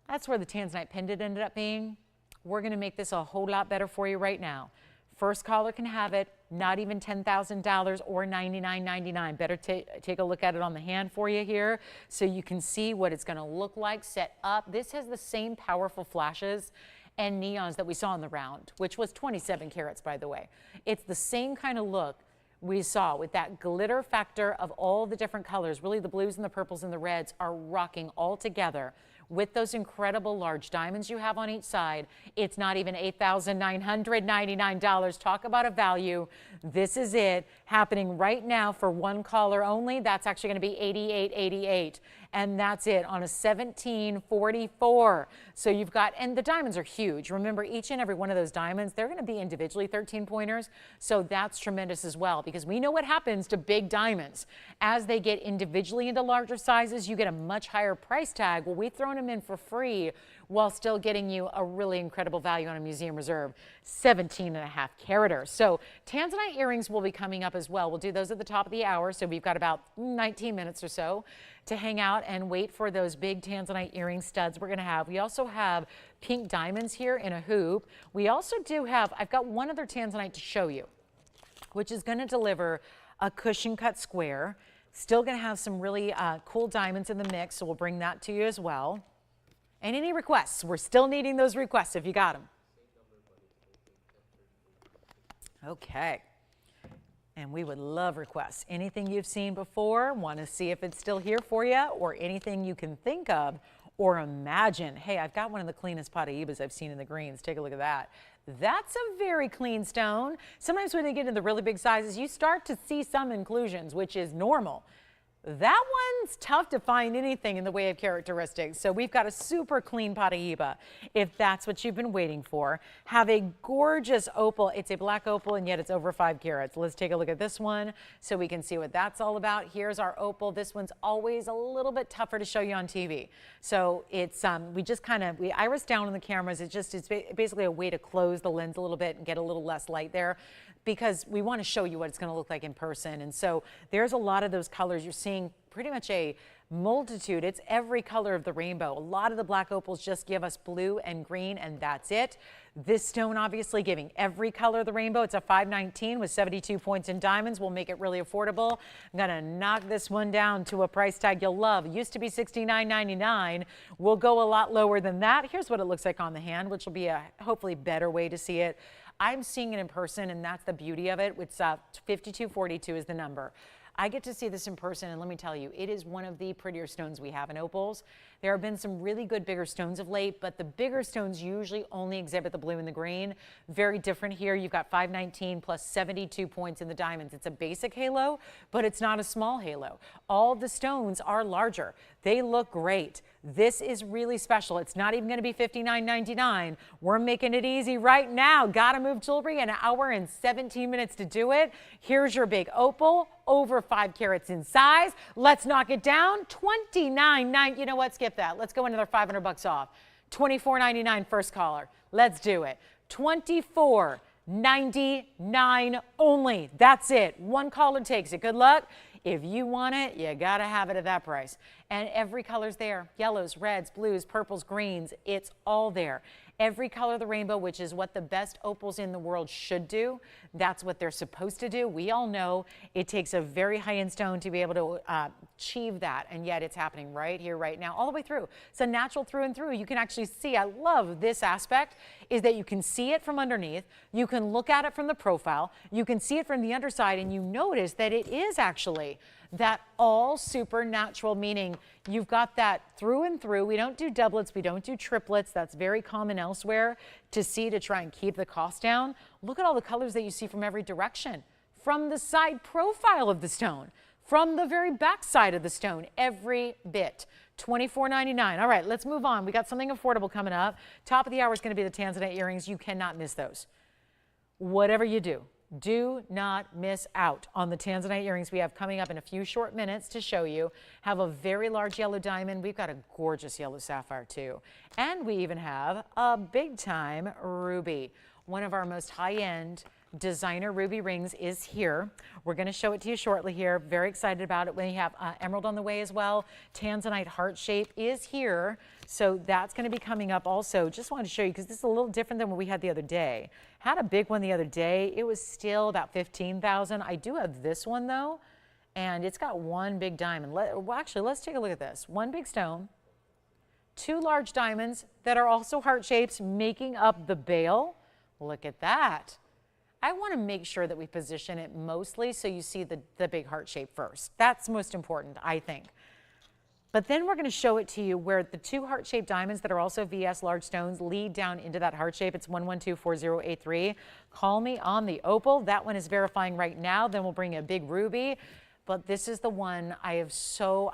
That's where the Tanzanite pendant ended up being. We're going to make this a whole lot better for you right now. First caller can have it, not even $10,000 or $99.99. Better take a look at it on the hand for you here so you can see what it's going to look like set up. This has the same powerful flashes and neons that we saw in the round, which was 27 carats, by the way. It's the same kind of look we saw with that glitter factor of all the different colors. Really, the blues and the purples and the reds are rocking all together. With those incredible large diamonds you have on each side, it's not even $8,999. Talk about a value. This is it happening right now for one caller only. That's actually going to be $88.88. And that's it on a 1744. So you've got, and the diamonds are huge. Remember, each and every one of those diamonds, they're going to be individually 13 pointers. So that's tremendous as well, because we know what happens to big diamonds. As they get individually into larger sizes, you get a much higher price tag. Well, we've thrown them in for free while still getting you a really incredible value on a museum reserve, 17.5 caraters. So Tanzanite earrings will be coming up as well. We'll do those at the top of the hour. So we've got about 19 minutes or so to hang out and wait for those big Tanzanite earring studs we're going to have. We also have pink diamonds here in a hoop. We also do have, I've got one other Tanzanite to show you, which is going to deliver a cushion cut square. Still going to have some really cool diamonds in the mix, so we'll bring that to you as well. And any requests? We're still needing those requests if you got them. Okay. And we would love requests. Anything you've seen before, want to see if it's still here for you, or anything you can think of or imagine. Hey, I've got one of the cleanest Paraibas I've seen in the greens. Take a look at that. That's a very clean stone. Sometimes when they get into the really big sizes, you start to see some inclusions, which is normal. That one's tough to find anything in the way of characteristics. So we've got a super clean Paraiba, if that's what you've been waiting for. Have a gorgeous opal. It's a black opal, and yet it's over 5 carats. Let's take a look at this one so we can see what that's all about. Here's our opal. This one's always a little bit tougher to show you on TV. So it's, we just kind of, we iris down on the cameras. It's basically a way to close the lens a little bit and get a little less light there, because we want to show you what it's going to look like in person. And so there's a lot of those colors. You're seeing pretty much a multitude. It's every color of the rainbow. A lot of the black opals just give us blue and green, and that's it. This stone obviously giving every color of the rainbow. It's a 519 with 72 points in diamonds. We'll make it really affordable. I'm going to knock this one down to a price tag you'll love. It used to be $69.99. We'll go a lot lower than that. Here's what it looks like on the hand, which will be a hopefully better way to see it. I'm seeing it in person, and that's the beauty of it. It's 5242 is the number. I get to see this in person, and let me tell you, it is one of the prettier stones we have in opals. There have been some really good bigger stones of late, but the bigger stones usually only exhibit the blue and the green. Very different here. You've got 519 plus 72 points in the diamonds. It's a basic halo, but it's not a small halo. All the stones are larger. They look great. This is really special. It's not even going to be $59.99. We're making it easy right now. Gotta move jewelry, an hour and 17 minutes to do it. Here's your big opal, over 5 carats in size. Let's knock it down. $29.99. You know what? Skip that. Let's go another $500 off. $24.99 first caller. Let's do it. $24.99 only. That's it. One caller takes it. Good luck. If you want it, you got to have it at that price. And every color's there. Yellows, reds, blues, purples, greens. It's all there. Every color of the rainbow, which is what the best opals in the world should do. That's what they're supposed to do. We all know it takes a very high-end stone to be able to achieve that, and yet it's happening right here, right now, all the way through. It's a natural through and through. You can actually see, I love this aspect, is that you can see it from underneath. You can look at it from the profile. You can see it from the underside, and you notice that it is actually that all supernatural, meaning you've got that through and through. We don't do doublets, we don't do triplets. That's very common elsewhere to try and keep the cost down. Look at all the colors that you see from every direction, from the side profile of the stone, from the very back side of the stone, every bit. $24.99. All right, let's move on. We got something affordable coming up. Top of the hour is going to be the Tanzanite earrings. You cannot miss those. Whatever you do not miss out on the Tanzanite earrings we have coming up in a few short minutes to show you. Have a very large yellow diamond. We've got a gorgeous yellow sapphire too. And we even have a big time ruby. One of our most high-end designer ruby rings is here. We're going to show it to you shortly here. Very excited about it. We have emerald on the way as well. Tanzanite heart shape is here. So that's going to be coming up also. Just wanted to show you because this is a little different than what we had the other day. Had a big one the other day. It was still about $15,000. I do have this one though, and it's got one big diamond. Well, actually, let's take a look at this. One big stone, 2 large diamonds that are also heart shapes making up the bail. Look at that. I want to make sure that we position it mostly so you see the big heart shape first. That's most important, I think. But then we're going to show it to you where the 2 heart-shaped diamonds that are also VS large stones lead down into that heart shape. It's 1124083. Call me on the opal. That one is verifying right now. Then we'll bring a big ruby. But this is the one I have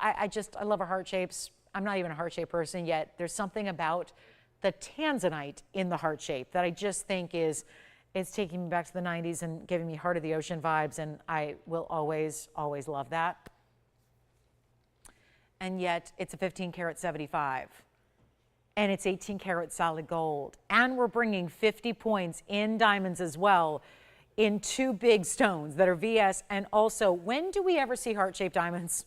I love our heart shapes. I'm not even a heart shape person yet. There's something about the Tanzanite in the heart shape that I just think it's taking me back to the 90s and giving me heart of the ocean vibes, and I will always, always love that. And yet it's a 15 karat 75, and it's 18 karat solid gold. And we're bringing 50 points in diamonds as well in 2 big stones that are VS. And also, when do we ever see heart-shaped diamonds?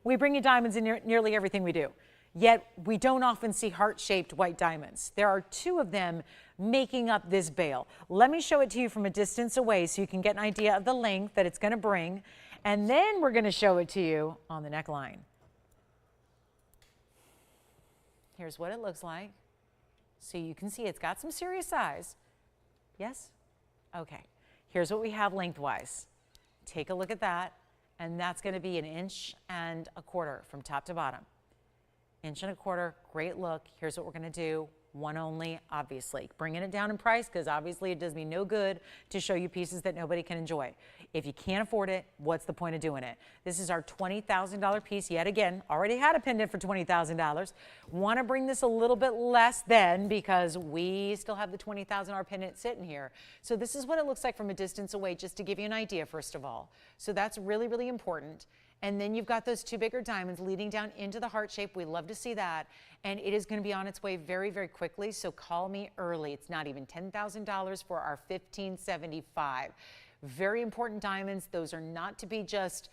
We bring you diamonds in nearly everything we do, yet we don't often see heart-shaped white diamonds. There are 2 of them making up this bail. Let me show it to you from a distance away so you can get an idea of the length that it's going to bring. And then we're going to show it to you on the neckline. Here's what it looks like. So you can see it's got some serious size. Yes? Okay. Here's what we have lengthwise. Take a look at that. And that's going to be 1.25 inches from top to bottom. 1.25 inches, great look. Here's what we're going to do. One only, obviously. Bringing it down in price because obviously it does me no good to show you pieces that nobody can enjoy. If you can't afford it, what's the point of doing it? This is our $20,000 piece yet again. Already had a pendant for $20,000. Want to bring this a little bit less then because we still have the $20,000 pendant sitting here. So this is what it looks like from a distance away, just to give you an idea first of all. So that's really, really important. And then you've got those 2 bigger diamonds leading down into the heart shape. We love to see that. And it is going to be on its way very, very quickly. So call me early. It's not even $10,000 for our $1,575. Very important diamonds. Those are not to be just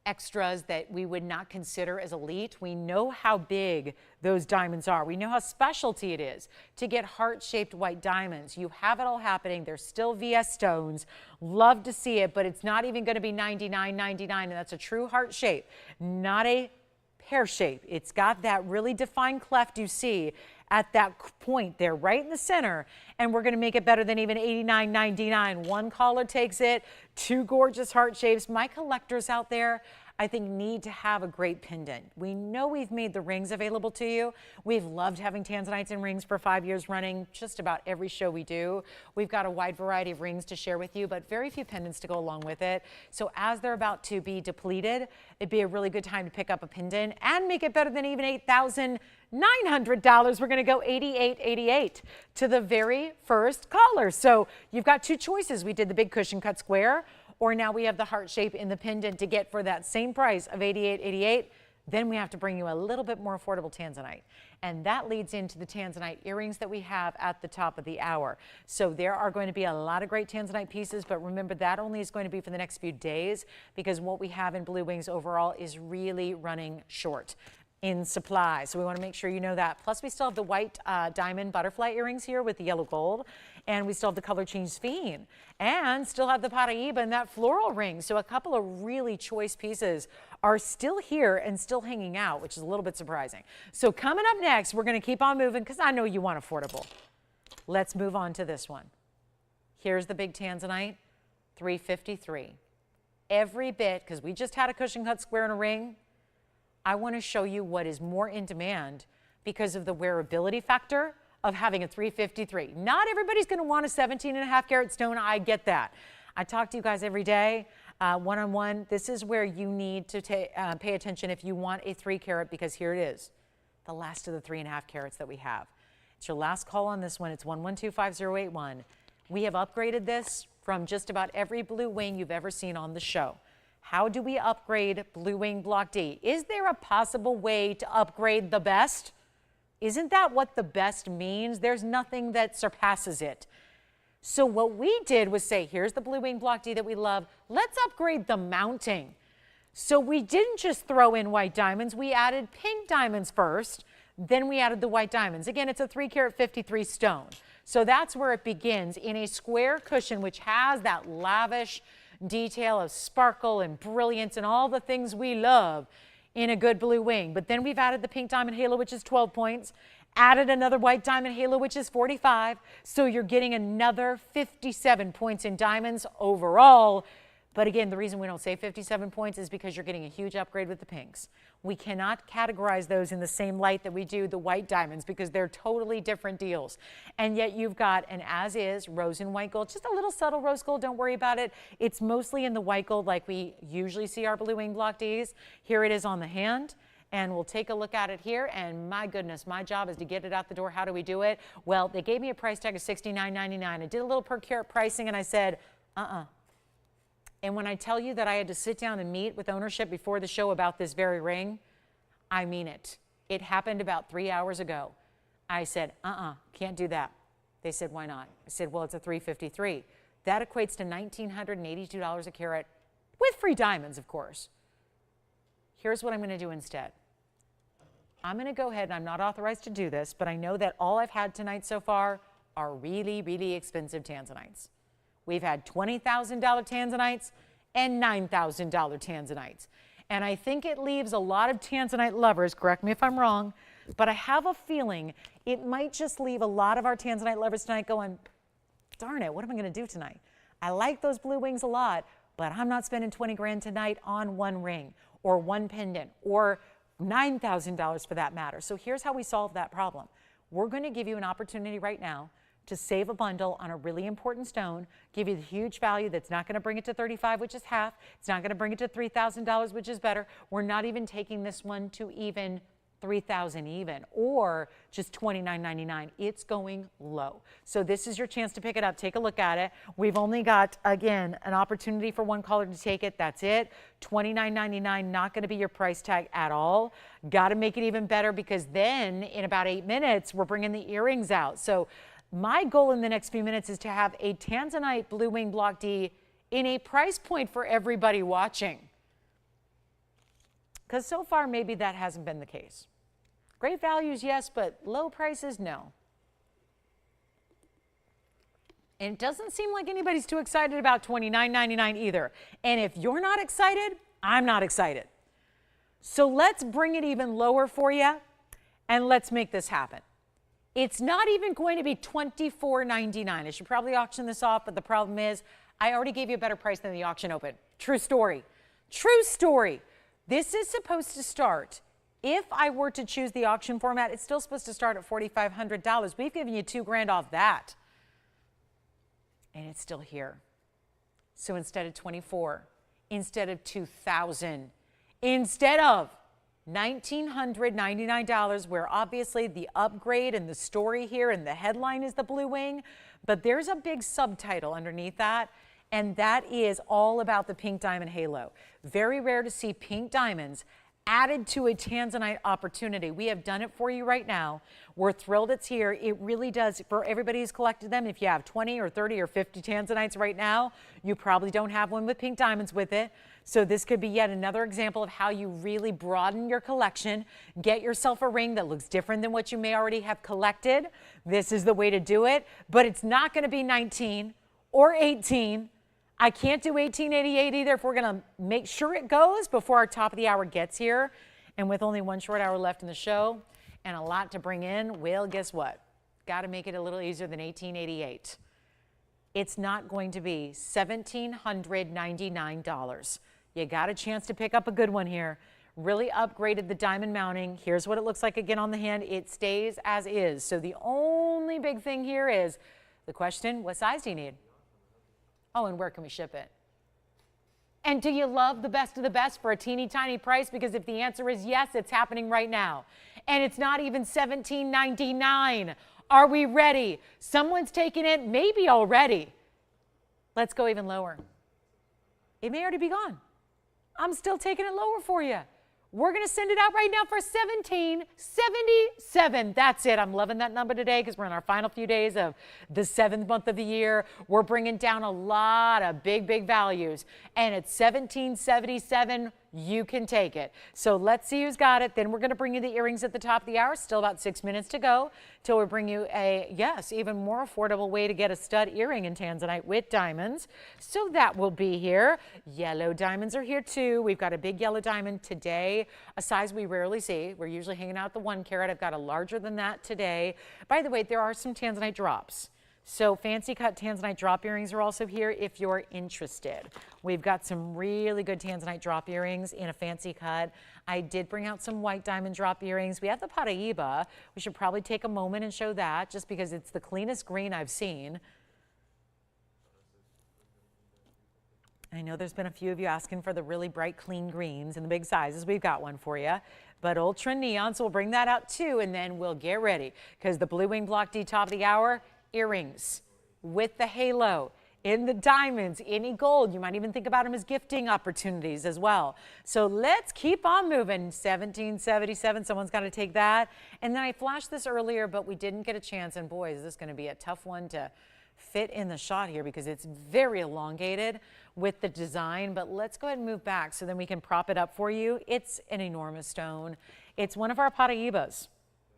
extras that we would not consider as elite. We know how big those diamonds are. We know how specialty it is to get heart-shaped white diamonds. You have it all happening. They're still VS stones. Love to see it, but it's not even going to be $99.99, and that's a true heart shape, not a pear shape. It's got that really defined cleft you see at that point there, right in the center, and we're going to make it better than even $89.99. One caller takes it, two gorgeous heart shapes. My collectors out there, I think, need to have a great pendant. We know we've made the rings available to you. We've loved having Tanzanites in rings for 5 years running, just about every show we do. We've got a wide variety of rings to share with you, but very few pendants to go along with it. So as they're about to be depleted, it'd be a really good time to pick up a pendant and make it better than even $8,900. We're going to go $88.88 to the very first caller. So you've got two choices. We did the big cushion cut square, or now we have the heart shape in the pendant to get for that same price of $88.88. Then we have to bring you a little bit more affordable Tanzanite. And that leads into the Tanzanite earrings that we have at the top of the hour. So there are going to be a lot of great Tanzanite pieces, but remember that only is going to be for the next few days because what we have in Blue Wings overall is really running short in supply. So we want to make sure you know that. Plus we still have the white diamond butterfly earrings here with the yellow gold, and we still have the color change sphene, and still have the Paraiba and that floral ring. So a couple of really choice pieces are still here and still hanging out, which is a little bit surprising. So coming up next, we're going to keep on moving because I know you want affordable. Let's move on to this one. Here's the big Tanzanite, $353. Every bit, because we just had a cushion cut square and a ring, I want to show you what is more in demand because of the wearability factor of having a 353. Not everybody's going to want a 17.5 carat stone. I get that. I talk to you guys every day, one-on-one. This is where you need to pay attention if you want a 3 carat, because here it is, the last of the 3.5 carats that we have. It's your last call on this one. It's 1125081. We have upgraded this from just about every blue wing you've ever seen on the show. How do we upgrade Blue Wing Block D? Is there a possible way to upgrade the best? Isn't that what the best means? There's nothing that surpasses it. So what we did was say, here's the Blue Wing Block D that we love. Let's upgrade the mounting. So we didn't just throw in white diamonds. We added pink diamonds first. Then we added the white diamonds. Again, it's a 3 carat 53 stone. So that's where it begins in a square cushion, which has that lavish detail of sparkle and brilliance and all the things we love in a good blue wing. But then we've added the pink diamond halo, which is 12 points, added another white diamond halo, which is 45. So you're getting another 57 points in diamonds overall. But again, the reason we don't say 57 points is because you're getting a huge upgrade with the pinks. We cannot categorize those in the same light that we do the white diamonds because they're totally different deals. And yet you've got an as-is rose and white gold, just a little subtle rose gold, don't worry about it. It's mostly in the white gold like we usually see our Blue Wing Block Ds. Here it is on the hand. And we'll take a look at it here, and my goodness, my job is to get it out the door. How do we do it? Well, they gave me a price tag of $69.99. I did a little per carat pricing, and I said, And when I tell you that I had to sit down and meet with ownership before the show about this very ring, I mean it. It happened about 3 hours ago. I said, can't do that. They said, why not? I said, well, it's a 353. That equates to $1,982 a carat with free diamonds, of course. Here's what I'm going to do instead. I'm going to go ahead, and I'm not authorized to do this, but I know that all I've had tonight so far are really, really expensive Tanzanites. We've had $20,000 Tanzanites and $9,000 Tanzanites. And I think it leaves a lot of Tanzanite lovers, correct me if I'm wrong, but I have a feeling it might just leave a lot of our Tanzanite lovers tonight going, darn it, what am I going to do tonight? I like those blue wings a lot, but I'm not spending 20 grand tonight on one ring or one pendant or $9,000 for that matter. So here's how we solve that problem. We're going to give you an opportunity right now to save a bundle on a really important stone, give you the huge value that's not going to bring it to $35,000, which is half. It's not going to bring it to $3,000, which is better. We're not even taking this one to even $3,000 even, or just $29.99. It's going low. So this is your chance to pick it up. Take a look at it. We've only got, again, an opportunity for one caller to take it. That's it. $29.99, not going to be your price tag at all. Got to make it even better because then in about 8 minutes, we're bringing the earrings out. So my goal in the next few minutes is to have a Tanzanite Blue Wing Block D in a price point for everybody watching. Because so far, maybe that hasn't been the case. Great values, yes, but low prices, no. And it doesn't seem like anybody's too excited about $29.99 either. And if you're not excited, I'm not excited. So let's bring it even lower for you, and let's make this happen. It's not even going to be $24.99. I should probably auction this off, but the problem is I already gave you a better price than the auction open. True story. True story. This is supposed to start, if I were to choose the auction format, it's still supposed to start at $4,500. We've given you $2,000 off that. And it's still here. So instead of 24, instead of 2,000, instead of $1,999, where obviously the upgrade and the story here and the headline is the blue wing, but there's a big subtitle underneath that, and that is all about the pink diamond halo. Very rare to see pink diamonds added to a Tanzanite opportunity. We have done it for you right now. We're thrilled it's here. It really does, for everybody who's collected them, if you have 20 or 30 or 50 Tanzanites right now, you probably don't have one with pink diamonds with it. So this could be yet another example of how you really broaden your collection. Get yourself a ring that looks different than what you may already have collected. This is the way to do it, but it's not going to be 19 or 18. I can't do 1888 either if we're going to make sure it goes before our top of the hour gets here. And with only one short hour left in the show and a lot to bring in, well, guess what? Got to make it a little easier than 1888. It's not going to be $1,799. You got a chance to pick up a good one here. Really upgraded the diamond mounting. Here's what it looks like again on the hand. It stays as is. So the only big thing here is the question, what size do you need? Oh, and where can we ship it? And do you love the best of the best for a teeny tiny price? Because if the answer is yes, it's happening right now. And it's not even $17.99. Are we ready? Someone's taking it maybe already. Let's go even lower. It may already be gone. I'm still taking it lower for you. We're going to send it out right now for $17.77. That's it. I'm loving that number today because we're in our final few days of the 7th month of the year. We're bringing down a lot of big values. And at $17.77, you can take it. So let's see who's got it. Then we're going to bring you the earrings at the top of the hour. Still about 6 minutes to go till we bring you a, yes, even more affordable way to get a stud earring in Tanzanite with diamonds. So that will be here. Yellow diamonds are here too. We've got a big yellow diamond today, a size we rarely see. We're usually hanging out the 1 carat. I've got a larger than that today. By the way, there are some Tanzanite drops. So fancy cut Tanzanite drop earrings are also here if you're interested. We've got some really good Tanzanite drop earrings in a fancy cut. I did bring out some white diamond drop earrings. We have the Paraiba. We should probably take a moment and show that just because it's the cleanest green I've seen. I know there's been a few of you asking for the really bright, clean greens in the big sizes. We've got one for you. But ultra neon, so we'll bring that out too, and then we'll get ready because the Blue Wing Block D top of the hour, earrings with the halo, in the diamonds, any gold. You might even think about them as gifting opportunities as well. So let's keep on moving. 1777, someone's got to take that. And then I flashed this earlier, but we didn't get a chance. And boy, is this going to be a tough one to fit in the shot here because it's very elongated with the design. But let's go ahead and move back so then we can prop it up for you. It's an enormous stone. It's one of our Paraibas.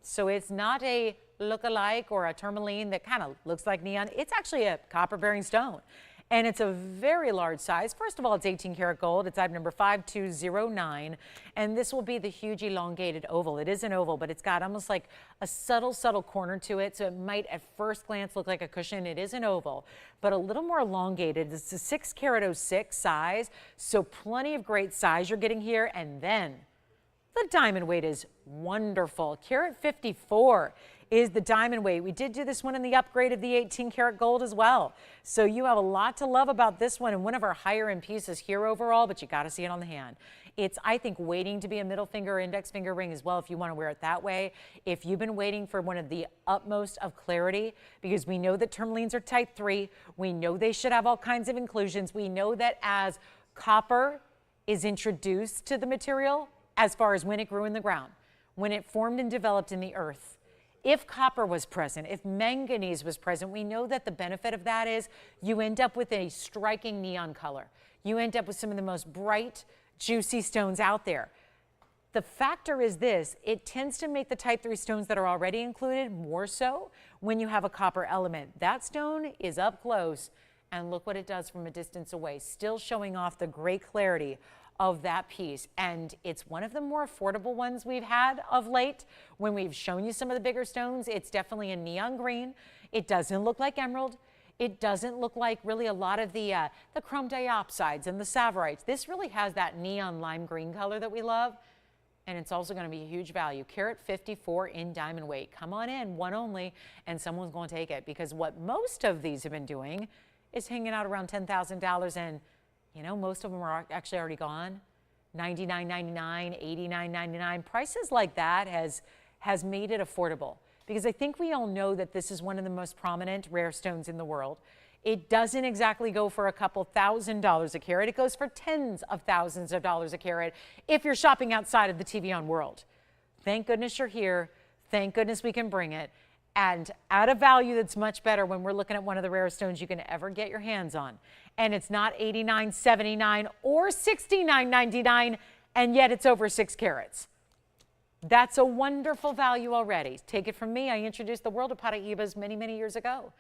So it's not a look-alike or a tourmaline that kind of looks like neon. It's actually a copper-bearing stone. And it's a very large size. First of all, it's 18 karat gold. It's item number 5209. And this will be the huge elongated oval. It is an oval, but it's got almost like a subtle corner to it. So it might at first glance look like a cushion. It is an oval, but a little more elongated. It's a 6 karat 06 size. So plenty of great size you're getting here. And then the diamond weight is wonderful. Carat 54 is the diamond weight. We did do this one in the upgrade of the 18 karat gold as well. So you have a lot to love about this one and one of our higher end pieces here overall, but you got to see it on the hand. It's, I think, waiting to be a middle finger or index finger ring as well if you want to wear it that way. If you've been waiting for one of the utmost of clarity, because we know that tourmalines are type 3, we know they should have all kinds of inclusions. We know that as copper is introduced to the material, as far as when it grew in the ground, when it formed and developed in the earth. If copper was present, if manganese was present, we know that the benefit of that is you end up with a striking neon color. You end up with some of the most bright, juicy stones out there. The factor is this, it tends to make the type 3 stones that are already included more so when you have a copper element. That stone is up close and look what it does from a distance away, still showing off the great clarity of that piece. And it's one of the more affordable ones we've had of late. When we've shown you some of the bigger stones, it's definitely a neon green. It doesn't look like emerald. It doesn't look like really a lot of the chrome diopsides and the savarites. This really has that neon lime green color that we love. And it's also going to be a huge value. Carat 54 in diamond weight. Come on in, one only, and someone's going to take it. Because what most of these have been doing is hanging out around $10,000, and you know, most of them are actually already gone. $99.99, $89.99. Prices like that has made it affordable, because I think we all know that this is one of the most prominent rare stones in the world. It doesn't exactly go for a couple $1,000s a carat. It goes for tens of thousands of dollars a carat if you're shopping outside of the TVON world. Thank goodness you're here. Thank goodness we can bring it. And at a value that's much better when we're looking at one of the rarest stones you can ever get your hands on. And it's not $89.79 or $69.99, and yet it's over 6 carats. That's a wonderful value already. Take it from me, I introduced the world of Paraibas many, many years ago.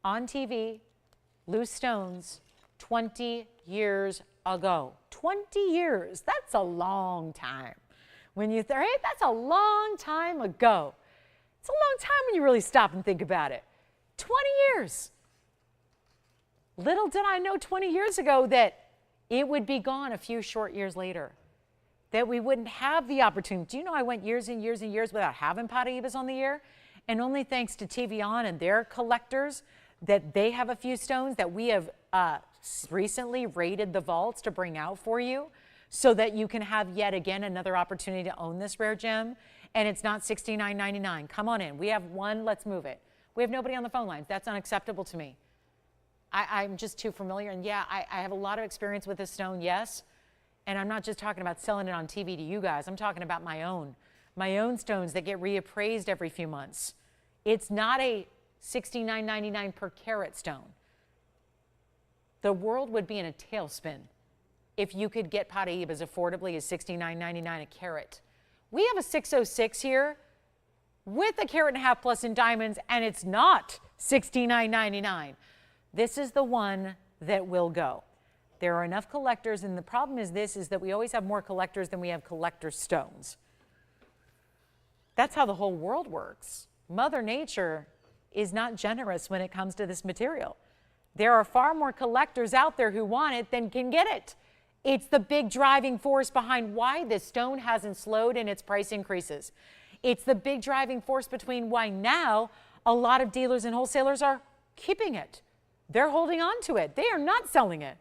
On TV, loose stones, 20 years ago. 20 years, that's a long time. When you think, hey, that's a long time ago. It's a long time when you really stop and think about it. 20 years. Little did I know 20 years ago that it would be gone a few short years later, that we wouldn't have the opportunity. Do you know I went years and years and years without having Paraibas on the air? And only thanks to TVON and their collectors that they have a few stones that we have recently raided the vaults to bring out for you, so that you can have yet again another opportunity to own this rare gem. And it's not $69.99. Come on in. We have one. Let's move it. We have nobody on the phone lines. That's unacceptable to me. I'm just too familiar. And yeah, I have a lot of experience with this stone, yes. And I'm not just talking about selling it on TV to you guys. I'm talking about my own stones that get reappraised every few months. It's not a $69.99 per carat stone. The world would be in a tailspin if you could get Paraibas affordably as $69.99 a carat. We have a 606 here with a carat and a half plus in diamonds, and it's not $69.99. This is the one that will go. There are enough collectors, and the problem is that we always have more collectors than we have collector stones. That's how the whole world works. Mother Nature is not generous when it comes to this material. There are far more collectors out there who want it than can get it. It's the big driving force behind why this stone hasn't slowed in its price increases. It's the big driving force between why now a lot of dealers and wholesalers are keeping it. They're holding on to it. They are not selling it.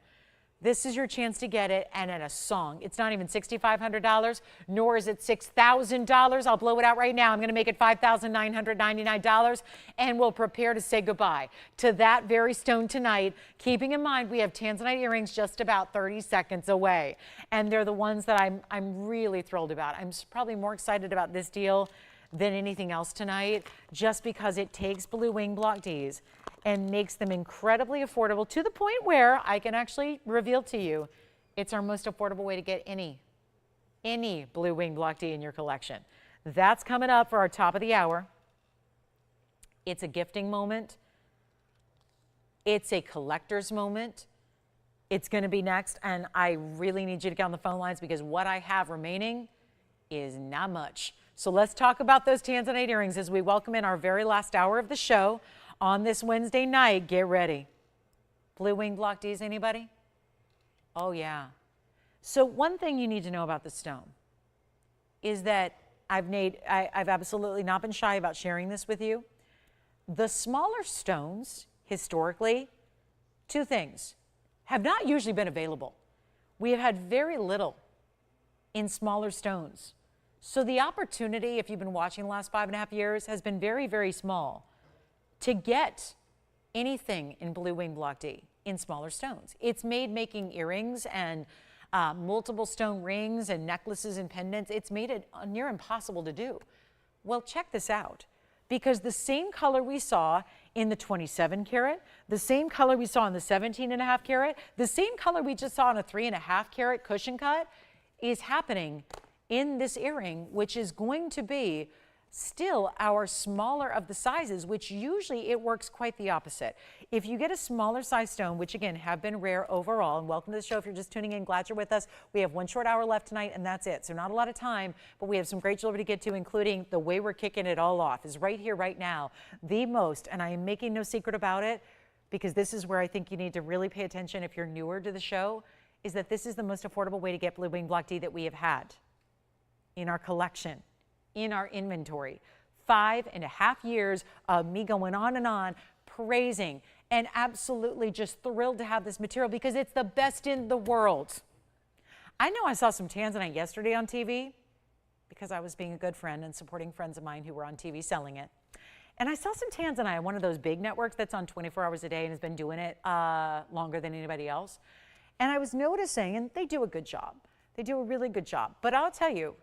This is your chance to get it, and at a song. It's not even $6,500, nor is it $6,000. I'll blow it out right now. I'm going to make it $5,999, and we'll prepare to say goodbye to that very stone tonight, keeping in mind we have Tanzanite earrings just about 30 seconds away, and they're the ones that I'm really thrilled about. I'm probably more excited about this deal than anything else tonight, just because it takes blue wing block Ds and makes them incredibly affordable, to the point where I can actually reveal to you it's our most affordable way to get any blue wing block D in your collection. That's coming up for our top of the hour. It's a gifting moment. It's a collector's moment. It's going to be next, and I really need you to get on the phone lines, because what I have remaining is not much. So let's talk about those Tanzanite earrings as we welcome in our very last hour of the show on this Wednesday night. Get ready. Blue wing block Ds, anybody? Oh yeah. So one thing you need to know about the stone is that I've absolutely not been shy about sharing this with you. The smaller stones, historically, two things, have not usually been available. We have had very little in smaller stones. So the opportunity, if you've been watching the last 5.5 years, has been very, very small to get anything in blue wing block D in smaller stones. It's made making earrings and multiple stone rings and necklaces and pendants, it's made it near impossible to do. Well, check this out, because the same color we saw in the 27 carat, the same color we saw in the 17.5 carat, the same color we just saw in a 3.5 carat cushion cut is happening in this earring, which is going to be still our smaller of the sizes, which usually it works quite the opposite. If you get a smaller size stone, which again have been rare overall, and welcome to the show if you're just tuning in, glad you're with us. We have one short hour left tonight and that's it. So not a lot of time, but we have some great jewelry to get to, including the way we're kicking it all off is right here, right now. The most, and I am making no secret about it, because this is where I think you need to really pay attention if you're newer to the show, is that this is the most affordable way to get Blue Wing Block D that we have had in our collection, in our inventory. 5.5 years of me going on, praising, and absolutely just thrilled to have this material because it's the best in the world. I know I saw some Tanzanite yesterday on TV because I was being a good friend and supporting friends of mine who were on TV selling it. And I saw some Tanzanite, one of those big networks that's on 24 hours a day and has been doing it longer than anybody else. And I was noticing, and they do a good job. They do a really good job. But I'll tell you,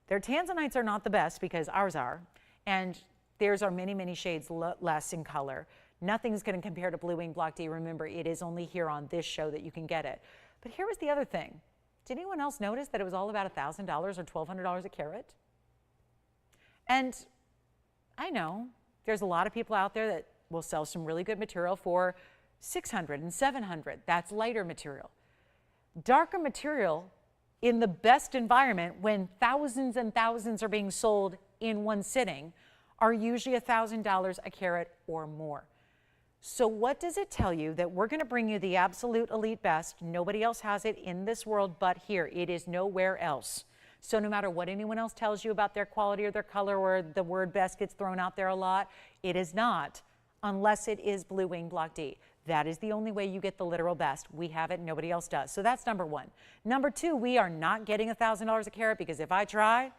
their Tanzanites are not the best because ours are. And theirs are many, many shades less in color. Nothing's going to compare to Blue Wing Block D. Remember, it is only here on this show that you can get it. But here was the other thing. Did anyone else notice that it was all about $1,000 or $1,200 a carat? And I know there's a lot of people out there that will sell some really good material for $600 and $700. That's lighter material. Darker material in the best environment, when thousands and thousands are being sold in one sitting, are usually $1,000 a carat or more. So what does it tell you? That we're going to bring you the absolute elite best. Nobody else has it in this world but here. It is nowhere else. So no matter what anyone else tells you about their quality or their color, or the word best gets thrown out there a lot, it is not, unless it is Blue Wing Block D. That is the only way you get the literal best. We have it, nobody else does. So that's number one. Number two, we are not getting $1,000 a carat because if I try,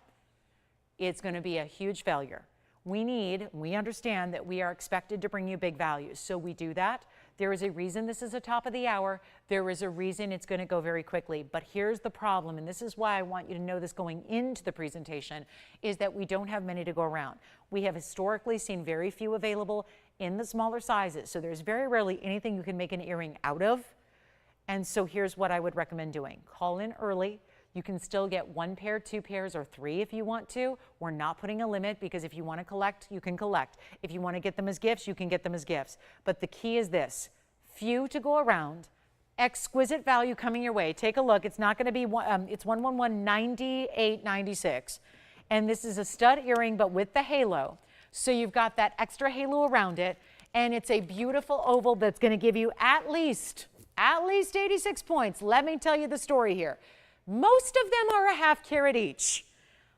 it's going to be a huge failure. We understand that we are expected to bring you big values. So we do that. There is a reason this is a top of the hour. There is a reason it's going to go very quickly. But here's the problem, and this is why I want you to know this going into the presentation, is that we don't have many to go around. We have historically seen very few available in the smaller sizes. So there's very rarely anything you can make an earring out of. And so here's what I would recommend doing. Call in early. You can still get 1 pair, 2 pairs, or 3 if you want to. We're not putting a limit because if you want to collect, you can collect. If you want to get them as gifts, you can get them as gifts. But the key is this: few to go around, exquisite value coming your way. Take a look. It's not going to be, it's 111.98.96. And this is a stud earring, but with the halo. So you've got that extra halo around it. And it's a beautiful oval that's going to give you at least 86 points. Let me tell you the story here. Most of them are a ½ carat each.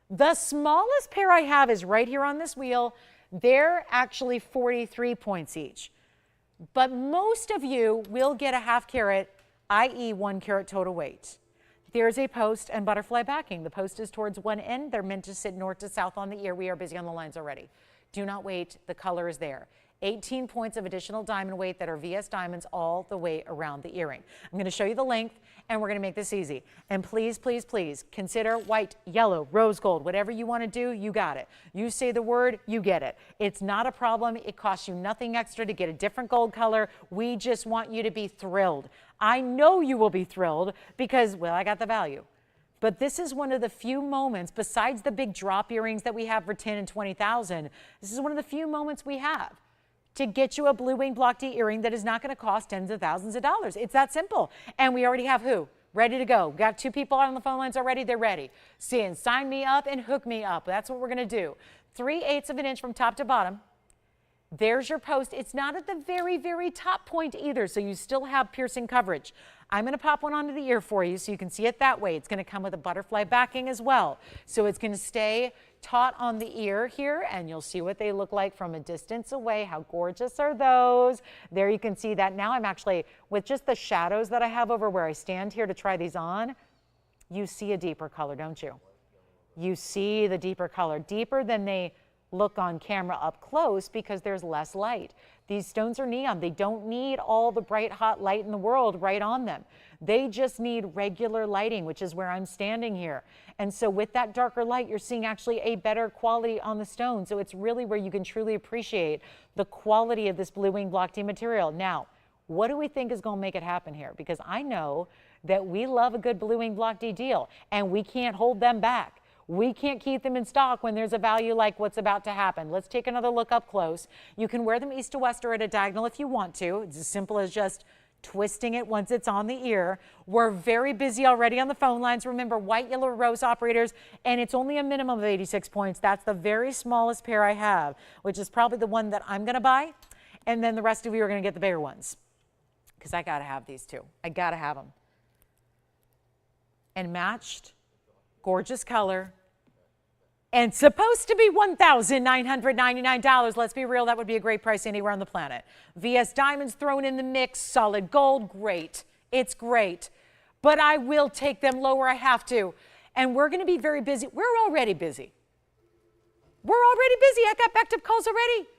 The smallest pair I have is right here on this wheel. They're actually 43 points each. But most of you will get a ½ carat, i.e. 1 carat total weight. There's a post and butterfly backing. The post is towards one end. They're meant to sit north to south on the ear. We are busy on the lines already. Do not wait. The color is there. 18 points of additional diamond weight that are VS diamonds all the way around the earring. I'm going to show you the length, and we're going to make this easy. And please, please, please consider white, yellow, rose gold, whatever you want to do, you got it. You say the word, you get it. It's not a problem. It costs you nothing extra to get a different gold color. We just want you to be thrilled. I know you will be thrilled because, well, I got the value. But this is one of the few moments, besides the big drop earrings that we have for 10 and 20,000, this is one of the few moments we have to get you a Blue Wing Block D earring that is not going to cost tens of thousands of dollars. It's that simple. And we already have who? Ready to go. Got 2 people on the phone lines already. They're ready. Sign me up and hook me up. That's what we're going to do. 3/8 of an inch from top to bottom. There's your post. It's not at the very, very top point either, so you still have piercing coverage. I'm going to pop one onto the ear for you so you can see it that way. It's going to come with a butterfly backing as well. So it's going to stay taut on the ear here, and you'll see what they look like from a distance away. How gorgeous are those? There you can see that. Now I'm actually, with just the shadows that I have over where I stand here to try these on, you see a deeper color, don't you? You see the deeper color, deeper than they look on camera up close because there's less light. These stones are neon. They don't need all the bright hot light in the world right on them. They just need regular lighting, which is where I'm standing here. And so with that darker light, you're seeing actually a better quality on the stone. So it's really where you can truly appreciate the quality of this Blue Wing Block D material. Now, what do we think is going to make it happen here? Because I know that we love a good Blue Wing Block D deal and we can't hold them back. We can't keep them in stock when there's a value like what's about to happen. Let's take another look up close. You can wear them east to west or at a diagonal if you want to. It's as simple as just twisting it once it's on the ear. We're very busy already on the phone lines. Remember, white, yellow, rose operators, and it's only a minimum of 86 points. That's the very smallest pair I have, which is probably the one that I'm going to buy. And then the rest of you are going to get the bigger ones because I got to have these too. I got to have them. And matched, gorgeous color. And supposed to be $1,999. Let's be real, that would be a great price anywhere on the planet. VS Diamonds thrown in the mix, solid gold, great. It's great. But I will take them lower, I have to. And we're going to be very busy. We're already busy. We're already busy. I got backed up calls already.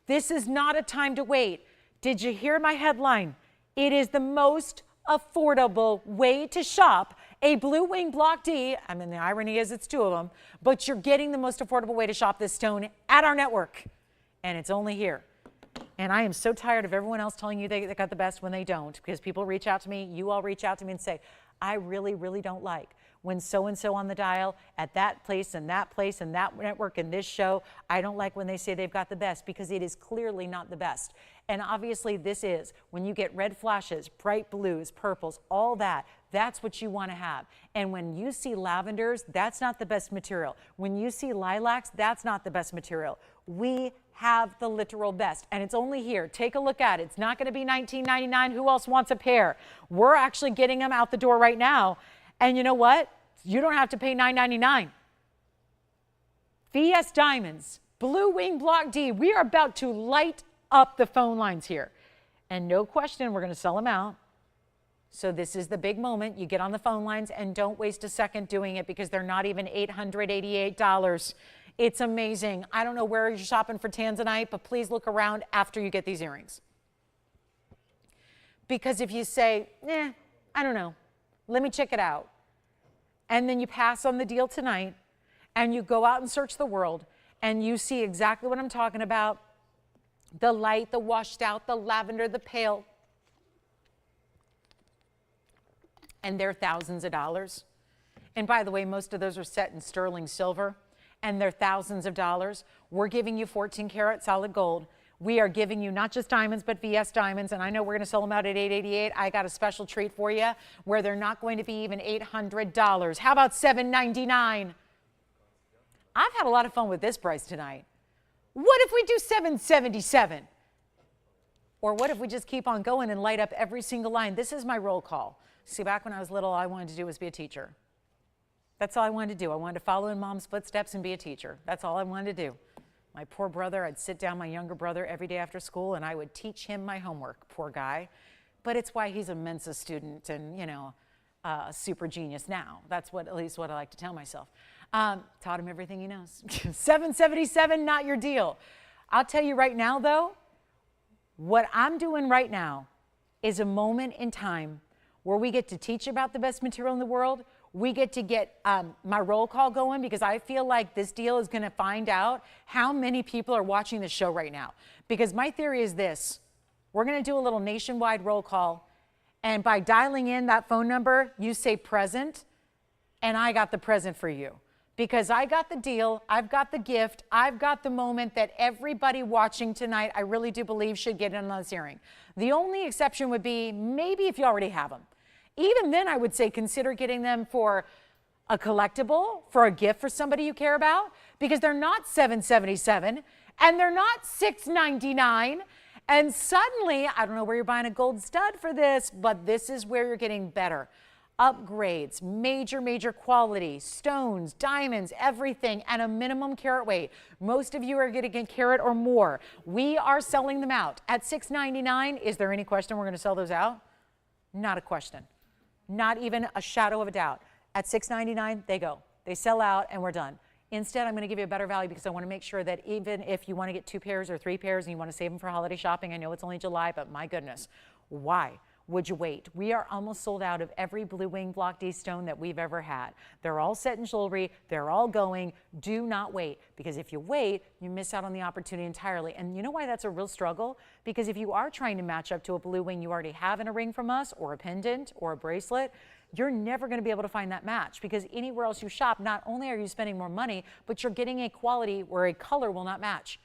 This is not a time to wait. Did you hear my headline? It is the most affordable way to shop a Blue Wing Block D. I mean, the irony is it's two of them, but you're getting the most affordable way to shop this stone at our network, and it's only here. And I am so tired of everyone else telling you they got the best when they don't, because people reach out to me, you all reach out to me and say, I really, really don't like when so-and-so on the dial at that place and that network and this show, I don't like when they say they've got the best, because it is clearly not the best. And obviously this is, when you get red flashes, bright blues, purples, all that, that's what you want to have. And when you see lavenders, that's not the best material. When you see lilacs, that's not the best material. We have the literal best, and it's only here. Take a look at it. It's not going to be $19.99. Who else wants a pair? We're actually getting them out the door right now. And you know what? You don't have to pay $9.99. VS Diamonds, Blue Wing Block D. We are about to light up the phone lines here. And no question, we're going to sell them out. So this is the big moment. You get on the phone lines and don't waste a second doing it, because they're not even $888. It's amazing. I don't know where you're shopping for Tanzanite, but please look around after you get these earrings. Because if you say, I don't know, let me check it out, and then you pass on the deal tonight, and you go out and search the world, and you see exactly what I'm talking about, the light, the washed out, the lavender, the pale, and they're thousands of dollars. And by the way, most of those are set in sterling silver, and they're thousands of dollars. We're giving you 14 karat solid gold. We are giving you not just diamonds, but VS diamonds, and I know we're going to sell them out at $888. I got a special treat for you where they're not going to be even $800. How about $799? I've had a lot of fun with this price tonight. What if we do $777? Or what if we just keep on going and light up every single line? This is my roll call. See, back when I was little, all I wanted to do was be a teacher. That's all I wanted to do. I wanted to follow in Mom's footsteps and be a teacher. That's all I wanted to do. My poor brother, I'd sit down my younger brother every day after school, and I would teach him my homework, poor guy. But it's why he's a Mensa student and, you know, a super genius now. That's what, at least what I like to tell myself. Taught him everything he knows. $777, not your deal. I'll tell you right now, though, what I'm doing right now is a moment in time where we get to teach about the best material in the world. We get to get my roll call going, because I feel like this deal is going to find out how many people are watching the show right now. Because my theory is this: we're going to do a little nationwide roll call, and by dialing in that phone number, you say present, and I got the present for you. Because I got the deal, I've got the gift, I've got the moment that everybody watching tonight, I really do believe, should get in on this earring. The only exception would be maybe if you already have them. Even then, I would say consider getting them for a collectible, for a gift for somebody you care about, because they're not $777 and they're not $699. And suddenly, I don't know where you're buying a gold stud for this, but this is where you're getting better. Upgrades, major quality, stones, diamonds, everything, and a minimum carat weight. Most of you are getting a carat or more. We are selling them out at $699. Is there any question we're going to sell those out? Not a question. Not even a shadow of a doubt. At $699, they go. They sell out, and we're done. Instead, I'm going to give you a better value, because I want to make sure that even if you want to get 2 pairs or 3 pairs and you want to save them for holiday shopping, I know it's only July, but my goodness, why would you wait? We are almost sold out of every Blue Wing Block D stone that we've ever had. They're all set in jewelry. They're all going. Do not wait, because if you wait, you miss out on the opportunity entirely. And you know why that's a real struggle? Because if you are trying to match up to a Blue Wing you already have in a ring from us, or a pendant, or a bracelet, you're never going to be able to find that match, because anywhere else you shop, not only are you spending more money, but you're getting a quality where a color will not match,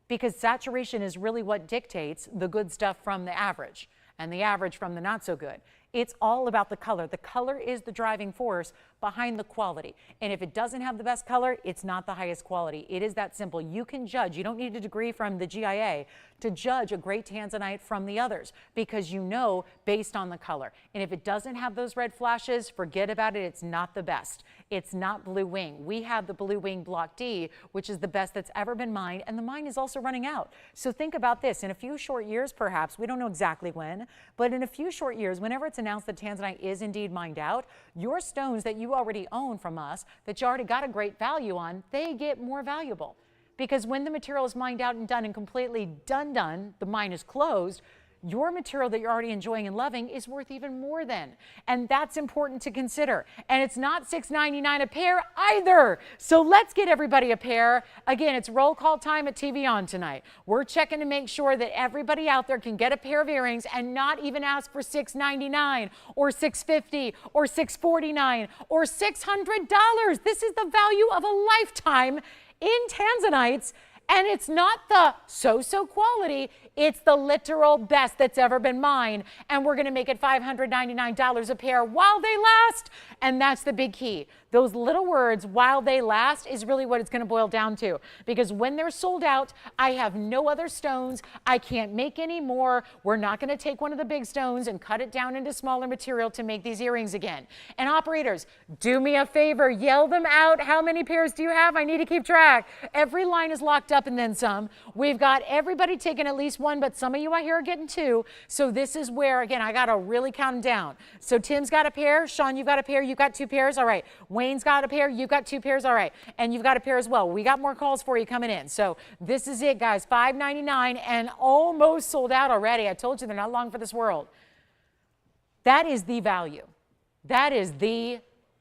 because saturation is really what dictates the good stuff from the average and the average from the not so good. It's all about the color. The color is the driving force behind the quality. And if it doesn't have the best color, it's not the highest quality. It is that simple. You can judge. You don't need a degree from the GIA to judge a great Tanzanite from the others, because you know based on the color. And if it doesn't have those red flashes, forget about it. It's not the best. It's not Blue Wing. We have the Blue Wing Block D, which is the best that's ever been mined, and the mine is also running out. So think about this. In a few short years, perhaps, we don't know exactly when, but in a few short years, whenever it's announced that Tanzanite is indeed mined out, your stones that you already own from us, that you already got a great value on, they get more valuable. Because when the material is mined out and done and completely done, the mine is closed, your material that you're already enjoying and loving is worth even more then. And that's important to consider. And it's not $6.99 a pair either. So let's get everybody a pair. Again, it's roll call time at TVON tonight. We're checking to make sure that everybody out there can get a pair of earrings and not even ask for $6.99 or $6.50 or $6.49 or $600. This is the value of a lifetime in Tanzanites. And it's not the so-so quality, it's the literal best that's ever been mined. And we're gonna make it $599 a pair while they last. And that's the big key. Those little words, while they last, is really what it's gonna boil down to. Because when they're sold out, I have no other stones, I can't make any more. We're not gonna take one of the big stones and cut it down into smaller material to make these earrings again. And operators, do me a favor, yell them out. How many pairs do you have? I need to keep track. Every line is locked up and then some. We've got everybody taking at least one, but some of you out here are getting two. So this is where, again, I got to really count them down. So Tim's got a pair. Sean, you've got a pair. You've got two pairs. All right. Wayne's got a pair. You've got two pairs. All right. And you've got a pair as well. We got more calls for you coming in. So this is it, guys. $5.99 and almost sold out already. I told you they're not long for this world. That is the value. That is the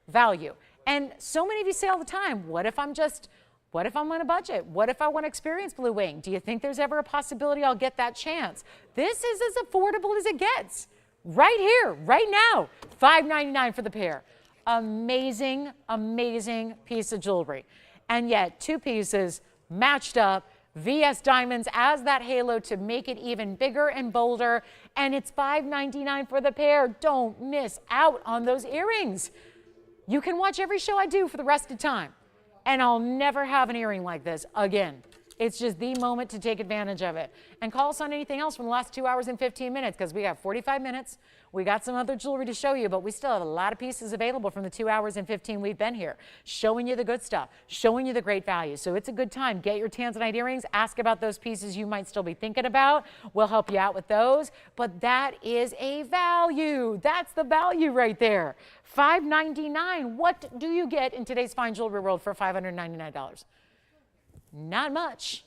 value. And so many of you say all the time, what if I'm on a budget? What if I want to experience Blue Wing? Do you think there's ever a possibility I'll get that chance? This is as affordable as it gets. Right here, right now, $5.99 for the pair. Amazing, amazing piece of jewelry. And yet, two pieces matched up, VS diamonds as that halo to make it even bigger and bolder. And it's $5.99 for the pair. Don't miss out on those earrings. You can watch every show I do for the rest of the time, and I'll never have an earring like this again. It's just the moment to take advantage of it. And call us on anything else from the last 2 hours and 15 minutes, because we got 45 minutes. We got some other jewelry to show you, but we still have a lot of pieces available from the 2 hours and 15 we've been here, showing you the good stuff, showing you the great value. So it's a good time. Get your Tanzanite earrings. Ask about those pieces you might still be thinking about. We'll help you out with those. But that is a value. That's the value right there. $5.99. What do you get in today's fine jewelry world for $599? Not much.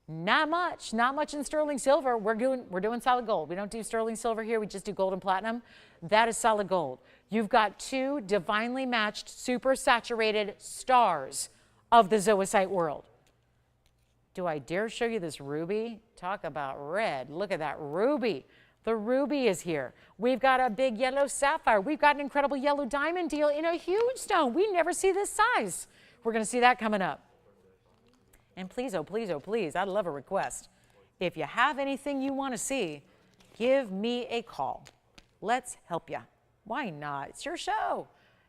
Not much. Not much in sterling silver. We're doing solid gold. We don't do sterling silver here. We just do gold and platinum. That is solid gold. You've got two divinely matched, super saturated stars of the zoisite world. Do I dare show you this ruby? Talk about red. Look at that ruby. The ruby is here. We've got a big yellow sapphire. We've got an incredible yellow diamond deal in a huge stone. We never see this size. We're going to see that coming up. And please, oh please, oh please, I'd love a request. If you have anything you want to see, give me a call. Let's help you. Why not? It's your show.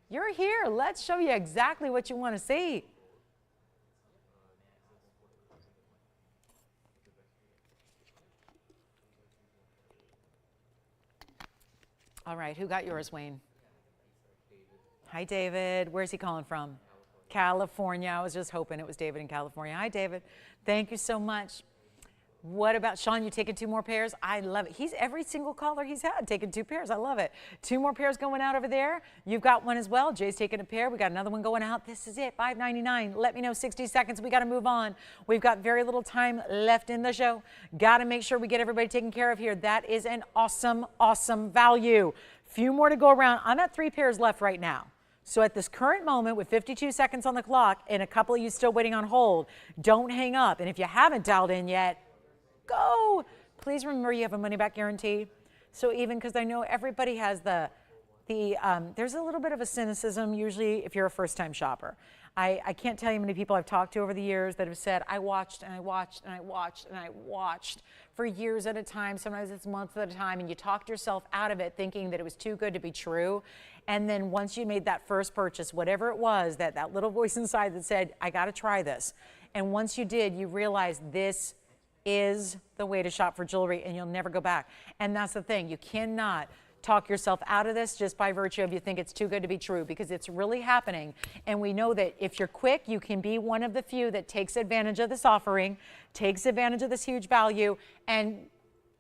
You're here. Let's show you exactly what you want to see. All right, who got yours, Wayne? Hi, David. Where's he calling from? California. I was just hoping it was David in California. Hi, David. Thank you so much. What about Sean? You taking two more pairs? I love it. He's every single caller he's had taking two pairs. I love it. Two more pairs going out over there. You've got one as well. Jay's taking a pair. We got another one going out. This is it. $5.99. Let me know. 60 seconds. We got to move on. We've got very little time left in the show. Got to make sure we get everybody taken care of here. That is an awesome, awesome value. Few more to go around. I'm at 3 pairs left right now. So at this current moment, with 52 seconds on the clock and a couple of you still waiting on hold, don't hang up. And if you haven't dialed in yet, go. Please remember you have a money-back guarantee. So even because I know everybody has the There's a little bit of a cynicism usually if you're a first-time shopper. I can't tell you how many people I've talked to over the years that have said, I watched and I watched and I watched and I watched for years at a time, sometimes it's months at a time, and you talked yourself out of it thinking that it was too good to be true. And then once you made that first purchase, whatever it was, that little voice inside that said, I gotta try this. And once you did, you realized this is the way to shop for jewelry and you'll never go back. And that's the thing, you cannot talk yourself out of this just by virtue of you think it's too good to be true, because it's really happening. And we know that if you're quick, you can be one of the few that takes advantage of this offering, takes advantage of this huge value, and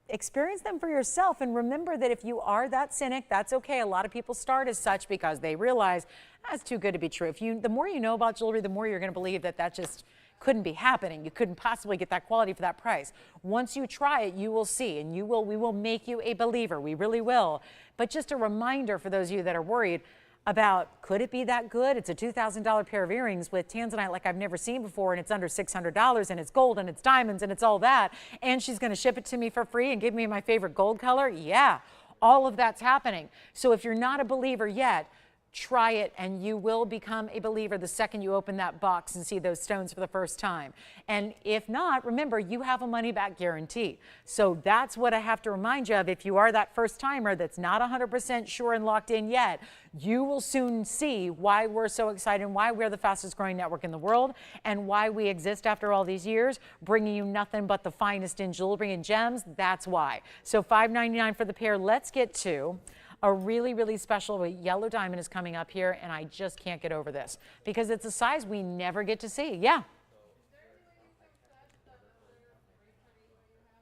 experience them for yourself. And remember that if you are that cynic, that's okay. A lot of people start as such because they realize that's too good to be true. The more you know about jewelry, the more you're going to believe that just couldn't be happening. You couldn't possibly get that quality for that price. Once you try it, you will see, and we will make you a believer. We really will. But just a reminder for those of you that are worried about, could it be that good? It's a $2,000 pair of earrings with Tanzanite like I've never seen before, and it's under $600, and it's gold, and it's diamonds, and it's all that, and she's going to ship it to me for free and give me my favorite gold color? Yeah, all of that's happening. So if you're not a believer yet, try it, and you will become a believer the second you open that box and see those stones for the first time. And if not, remember, you have a money-back guarantee. So that's what I have to remind you of. If you are that first timer that's not 100% sure and locked in yet, you will soon see why we're so excited and why we're the fastest growing network in the world and why we exist after all these years, bringing you nothing but the finest in jewelry and gems. That's why. So $5.99 for the pair. Let's get to a really, really special yellow diamond is coming up here, and I just can't get over this because it's a size we never get to see. Yeah.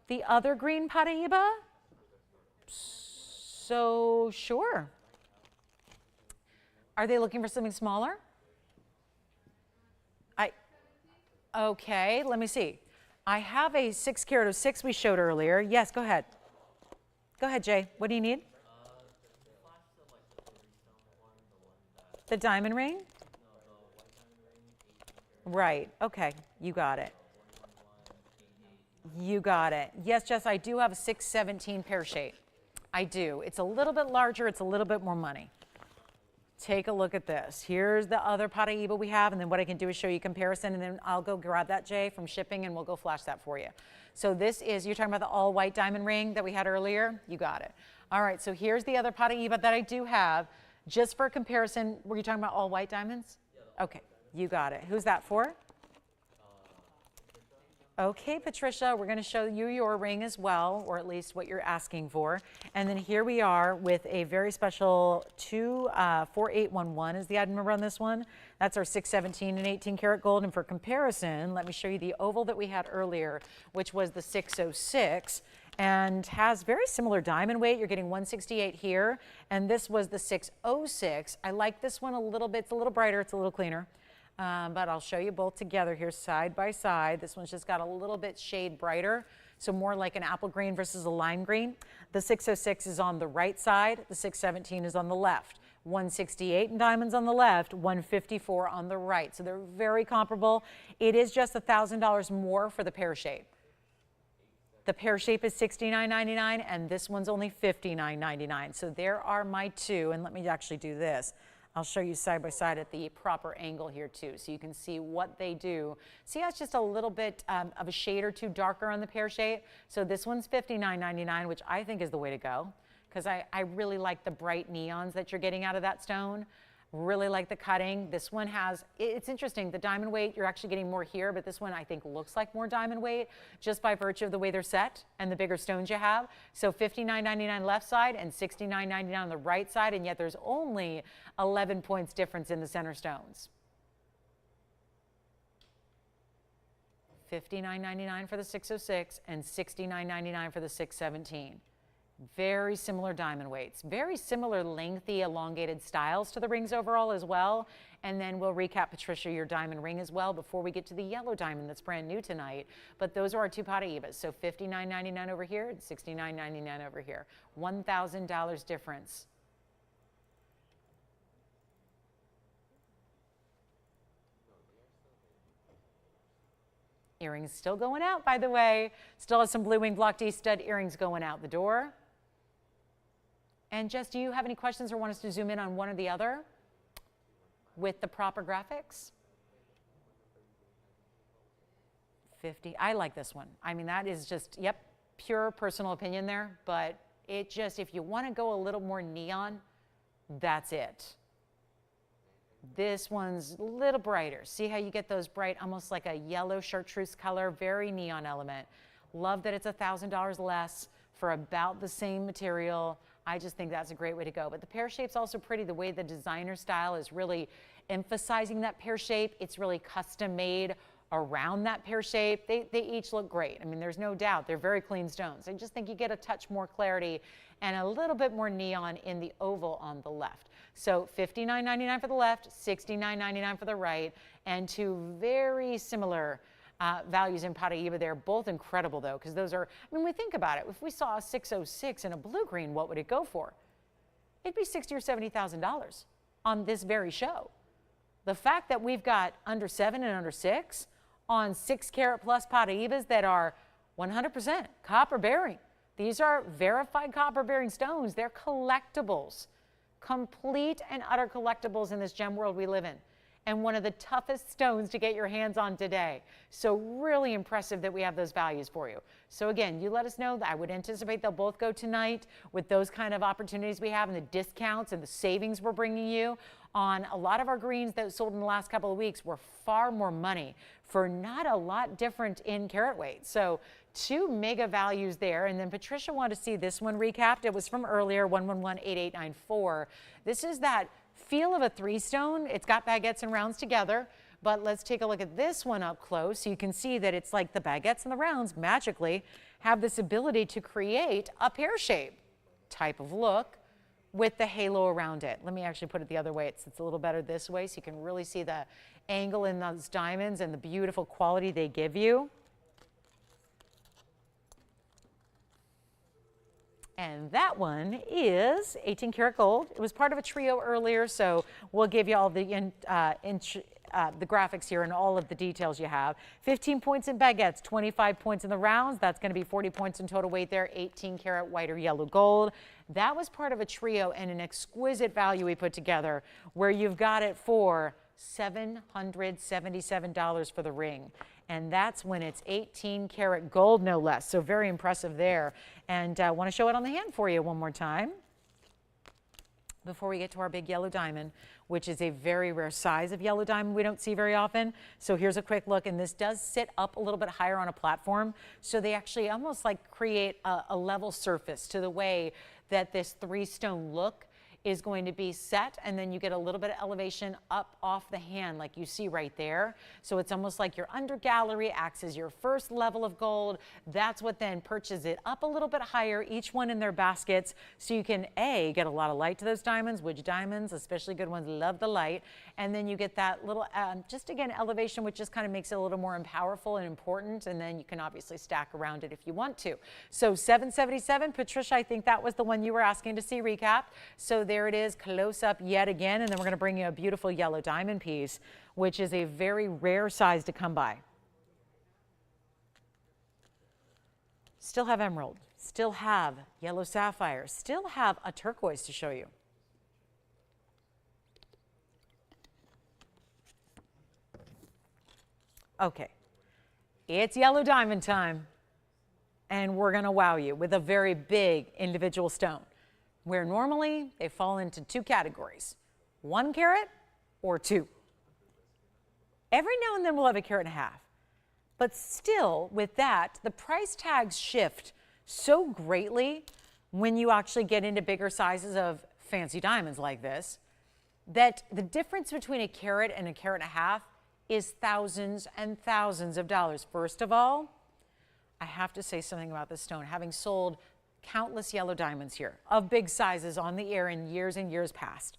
The other green Paraiba? So sure. Are they looking for something smaller? Okay, let me see. I have a 6 carat of 6 we showed earlier. Yes, go ahead. Go ahead, Jay. What do you need? The diamond ring? Right. Okay. You got it. You got it. Yes, Jess, I do have a 617 pear shape. I do. It's a little bit larger. It's a little bit more money. Take a look at this. Here's the other Paraiba we have, and then what I can do is show you comparison, and then I'll go grab that, Jay, from shipping, and we'll go flash that for you. So this is, you're talking about the all-white diamond ring that we had earlier? You got it. All right, so here's the other Paraiba that I do have. Just for comparison, were you talking about all white diamonds? Yeah. Okay, you got it. Who's that for? Okay, Patricia, we're going to show you your ring as well, or at least what you're asking for. And then here we are with a very special 4811 is the item number on this one. That's our 617 and 18 karat gold. And for comparison, let me show you the oval that we had earlier, which was the 606. And has very similar diamond weight. You're getting 168 here, and this was the 606. I like this one a little bit. It's a little brighter. It's a little cleaner, but I'll show you both together here side by side. This one's just got a little bit shade brighter, so more like an apple green versus a lime green. The 606 is on the right side. The 617 is on the left. 168 in diamonds on the left, 154 on the right. So they're very comparable. It is just $1,000 more for the pear shape. The pear shape is $69.99, and this one's only $59.99. So there are my two, and let me actually do this. I'll show you side by side at the proper angle here too, so you can see what they do. See how it's just a little bit of a shade or two darker on the pear shape? So this one's $59.99, which I think is the way to go, because I really like the bright neons that you're getting out of that stone. Really like the cutting. This one has, it's interesting, the diamond weight, you're actually getting more here, but this one I think looks like more diamond weight just by virtue of the way they're set and the bigger stones you have. So $59.99 left side and $69.99 on the right side, and yet there's only 11 points difference in the center stones. $59.99 for the 606 and $69.99 for the 617. Very similar diamond weights, very similar lengthy elongated styles to the rings overall as well. And then we'll recap, Patricia, your diamond ring as well before we get to the yellow diamond that's brand new tonight. But those are our two Paraibas. So $59.99 over here and $69.99 over here. $1,000 difference. Earrings still going out, by the way. Still has some blue wing block D stud earrings going out the door. And Jess, do you have any questions or want us to zoom in on one or the other with the proper graphics? 50. I like this one. I mean, that is just, yep, pure personal opinion there, but it just, if you want to go a little more neon, that's it. This one's a little brighter. See how you get those bright, almost like a yellow chartreuse color, very neon element. Love that it's $1,000 less for about the same material. I just think that's a great way to go. But the pear shape's also pretty. The way the designer style is really emphasizing that pear shape. It's really custom made around that pear shape. They each look great. I mean, there's no doubt. They're very clean stones. I just think you get a touch more clarity and a little bit more neon in the oval on the left. So $59.99 for the left, $69.99 for the right, and two very similar values in Paraiba. They're both incredible though, because those are, I mean, we think about it. If we saw a 606 in a blue green, what would it go for? It'd be $60,000 or $70,000 on this very show. The fact that we've got under 7 and under 6 on 6 carat plus Paraibas that are 100% copper bearing. These are verified copper bearing stones. They're collectibles, complete and utter collectibles in this gem world we live in, and one of the toughest stones to get your hands on today. So really impressive that we have those values for you. So again, you let us know. I would anticipate they'll both go tonight with those kind of opportunities we have and the discounts and the savings we're bringing you on a lot of our greens that sold in the last couple of weeks were far more money for not a lot different in carat weight. So two mega values there. And then Patricia wanted to see this one recapped. It was from earlier, 1118894. This is that feel of a 3-stone. It's got baguettes and rounds together. But let's take a look at this one up close. So you can see that it's like the baguettes and the rounds magically have this ability to create a pear shape type of look with the halo around it. Let me actually put it the other way. It's a little better this way so you can really see the angle in those diamonds and the beautiful quality they give you. And that one is 18 karat gold. It was part of a trio earlier, so we'll give you all the graphics here and all of the details you have. 15 points in baguettes, 25 points in the rounds. That's going to be 40 points in total weight there, 18 karat white or yellow gold. That was part of a trio and an exquisite value we put together where you've got it for $777 for the ring. And that's when it's 18 karat gold, no less. So very impressive there. And I want to show it on the hand for you one more time before we get to our big yellow diamond, which is a very rare size of yellow diamond we don't see very often. So here's a quick look, and this does sit up a little bit higher on a platform. So they actually almost like create a level surface to the way that this 3-stone look is going to be set, and then you get a little bit of elevation up off the hand like you see right there. So it's almost like your under gallery acts as your first level of gold. That's what then perches it up a little bit higher, each one in their baskets, so you can A, get a lot of light to those diamonds, which diamonds, especially good ones, love the light, and then you get that little, just again, elevation, which just kind of makes it a little more powerful and important, and then you can obviously stack around it if you want to. So 777, Patricia, I think that was the one you were asking to see recapped. So there it is, close up yet again, and then we're going to bring you a beautiful yellow diamond piece, which is a very rare size to come by. Still have emerald, still have yellow sapphire, still have a turquoise to show you. Okay, it's yellow diamond time, and we're going to wow you with a very big individual stone, where normally they fall into 2 categories, 1 carat or 2. Every now and then we'll have 1.5 carats, but still with that, the price tags shift so greatly when you actually get into bigger sizes of fancy diamonds like this, that the difference between 1 carat and 1.5 carats is thousands and thousands of dollars. First of all, I have to say something about this stone. Having sold countless yellow diamonds here of big sizes on the air in years and years past.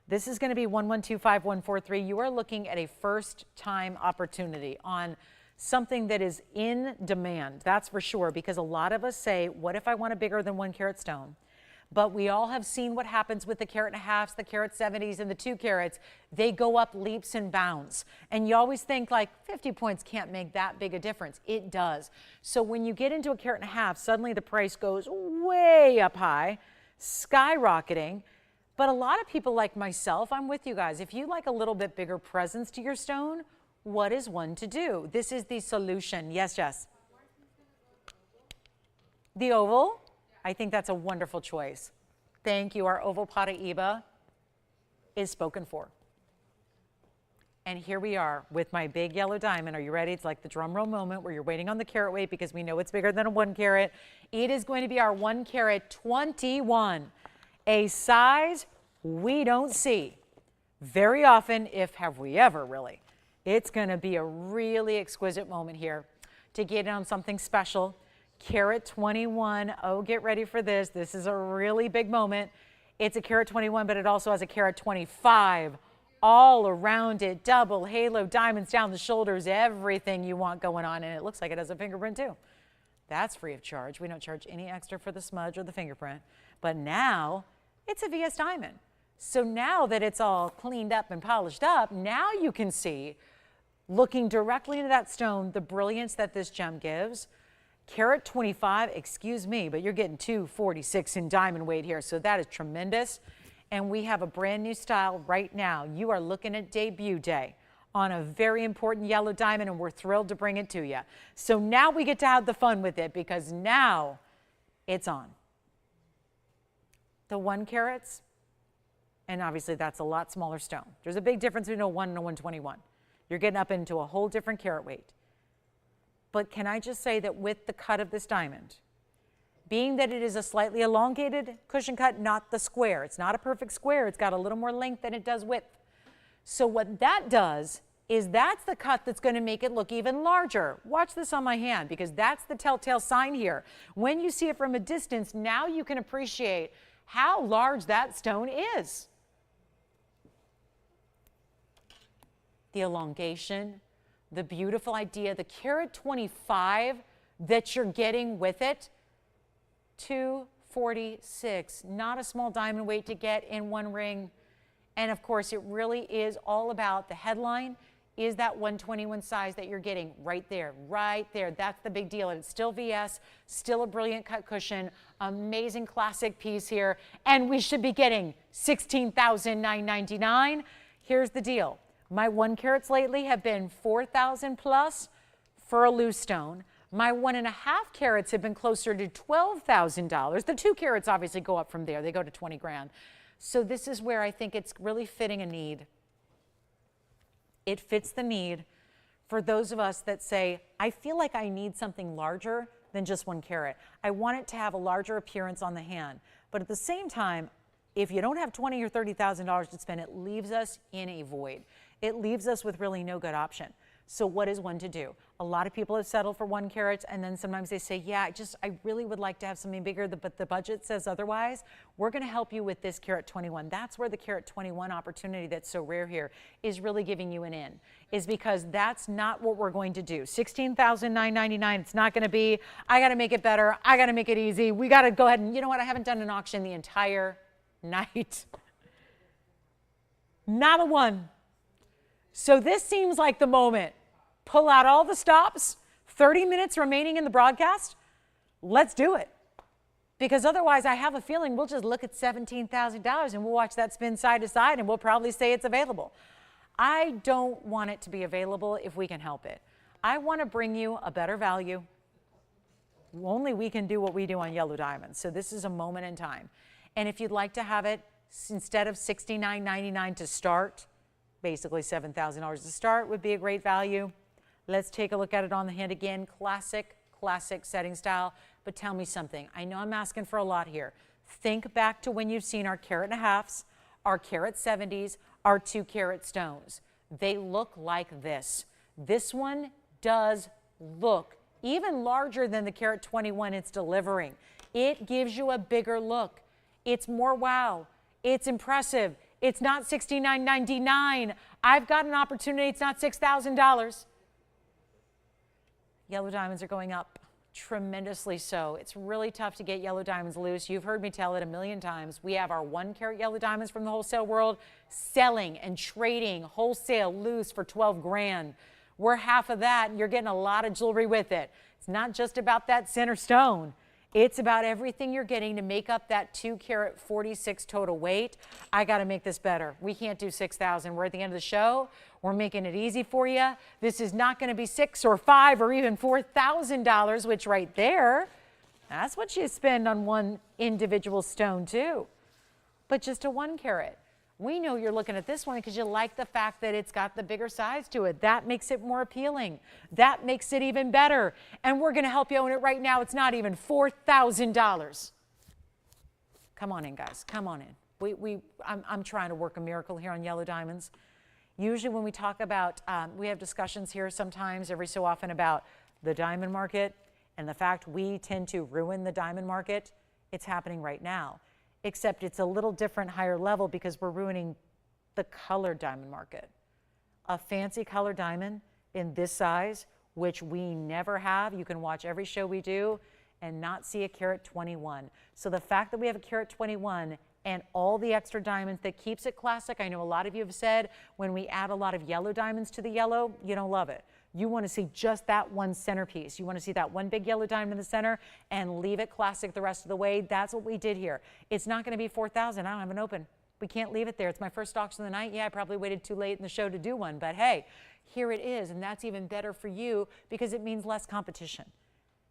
This is going to be 1125143. You are looking at a first-time opportunity on something that is in demand, that's for sure, because a lot of us say, what if I want a bigger than 1 carat stone? But we all have seen what happens with the 1.5 carats, the 70s, and the 2 carats. They go up leaps and bounds. And you always think like 50 points can't make that big a difference. It does. So when you get into 1.5 carats, suddenly the price goes way up high. skyrocketing. But a lot of people like myself, I'm with you guys. If you like a little bit bigger presence to your stone, what is one to do? This is the solution. Yes, Jess? The oval? I think that's a wonderful choice. Thank you. Our oval Paraiba is spoken for. And here we are with my big yellow diamond. Are you ready? It's like the drum roll moment where you're waiting on the carat weight because we know it's bigger than a 1 carat. It is going to be our 1 carat 21, a size we don't see very often, if have we ever really. It's going to be a really exquisite moment here to get on something special. Carat 21. Oh, get ready for this. This is a really big moment. It's a carat 21, but it also has a carat 25 all around it. Double halo diamonds down the shoulders, everything you want going on. And it looks like it has a fingerprint too. That's free of charge. We don't charge any extra for the smudge or the fingerprint. But now it's a VS diamond. So now that it's all cleaned up and polished up, now you can see, looking directly into that stone, the brilliance that this gem gives. Carat 25, excuse me, but you're getting 246 in diamond weight here. So that is tremendous. And we have a brand new style right now. You are looking at debut day on a very important yellow diamond, and we're thrilled to bring it to you. So now we get to have the fun with it because now it's on. The 1 carats, and obviously that's a lot smaller stone. There's a big difference between a 1 and a 121. You're getting up into a whole different carat weight. But can I just say that with the cut of this diamond, being that it is a slightly elongated cushion cut, not the square. It's not a perfect square. It's got a little more length than it does width. So what that does is that's the cut that's going to make it look even larger. Watch this on my hand because that's the telltale sign here. When you see it from a distance, now you can appreciate how large that stone is. The elongation, the beautiful idea, the carat 25 that you're getting with it, 246, not a small diamond weight to get in 1 ring. And of course, it really is all about the headline is that 121 size that you're getting right there, right there. That's the big deal. And it's still VS, still a brilliant cut cushion, amazing classic piece here. And we should be getting $16,999. Here's the deal. My 1 carats lately have been $4,000 plus for a loose stone. My 1.5 carats have been closer to $12,000. The 2 carats obviously go up from there. They go to 20 grand. So this is where I think it's really fitting a need. It fits the need for those of us that say, I feel like I need something larger than just 1 carat. I want it to have a larger appearance on the hand. But at the same time, if you don't have $20,000 or $30,000 to spend, it leaves us in a void. It leaves us with really no good option. So what is one to do? A lot of people have settled for 1 carat, and then sometimes they say, yeah, I really would like to have something bigger, but the budget says otherwise. We're going to help you with this carat 21. That's where the carat 21 opportunity that's so rare here is really giving you an in, is because that's not what we're going to do. $16,999, it's not going to be, I got to make it better, I got to make it easy, we got to go ahead and, you know what, I haven't done an auction the entire night. Not a one. So this seems like the moment. Pull out all the stops, 30 minutes remaining in the broadcast. Let's do it. Because otherwise I have a feeling we'll just look at $17,000 and we'll watch that spin side to side and we'll probably say it's available. I don't want it to be available if we can help it. I want to bring you a better value. Only we can do what we do on yellow diamonds. So this is a moment in time. And if you'd like to have it, instead of $69.99 to start, basically $7,000 to start would be a great value. Let's take a look at it on the hand again. Classic setting style. But tell me something. I know I'm asking for a lot here. Think back to when you've seen our carat and a halves, our carat 70s, our 2 carat stones. They look like this. This one does look even larger than the carat 21 it's delivering. It gives you a bigger look. It's more wow. It's impressive. It's not $69.99. I've got an opportunity. It's not $6,000. Yellow diamonds are going up tremendously so. It's really tough to get yellow diamonds loose. You've heard me tell it a million times. We have our 1 carat yellow diamonds from the wholesale world selling and trading wholesale loose for 12 grand. We're half of that and you're getting a lot of jewelry with it. It's not just about that center stone. It's about everything you're getting to make up that 2 carat 46 total weight. I got to make this better. We can't do 6,000. We're at the end of the show. We're making it easy for you. This is not going to be $6,000 or $5,000 or even $4,000, which right there, that's what you spend on one individual stone too. But just a 1 carat. We know you're looking at this one because you like the fact that it's got the bigger size to it. That makes it more appealing. That makes it even better. And we're going to help you own it right now. It's not even $4,000. Come on in, guys. Come on in. I'm trying to work a miracle here on yellow diamonds. Usually when we talk about, we have discussions here sometimes every so often about the diamond market and the fact we tend to ruin the diamond market. It's happening right now. Except it's a little different, higher level because we're ruining the colored diamond market. A fancy colored diamond in this size, which we never have. You can watch every show we do and not see a carat 21. So the fact that we have a carat 21 and all the extra diamonds that keeps it classic. I know a lot of you have said when we add a lot of yellow diamonds to the yellow, you don't love it. You want to see just that one centerpiece. You want to see that one big yellow diamond in the center and leave it classic the rest of the way. That's what we did here. It's not going to be 4,000. I don't have an open. We can't leave it there. It's my first auction of the night. Yeah, I probably waited too late in the show to do one, but hey, here it is. And that's even better for you because it means less competition.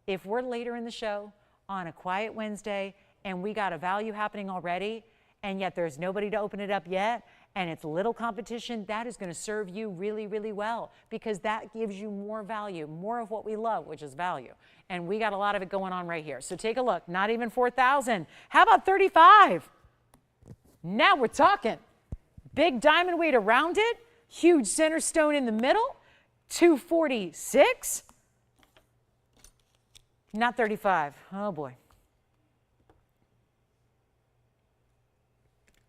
If we're later in the show on a quiet Wednesday and we got a value happening already, and yet there's nobody to open it up yet, and it's little competition, that is going to serve you really, really well because that gives you more value, more of what we love, which is value. And we got a lot of it going on right here. So take a look. Not even 4,000. How about 35? Now we're talking. Big diamond weight around it, huge center stone in the middle, 246. Not 35. Oh boy.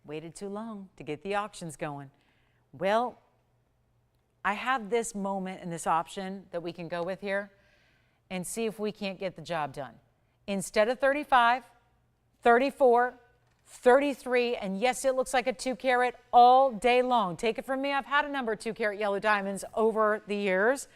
Waited too long to get the auctions going. Well, I have this moment and this option that we can go with here and see if we can't get the job done. Instead of 35, 34, 33, and yes, it looks like a 2 carat all day long. Take it from me, I've had a number of 2 carat yellow diamonds over the years.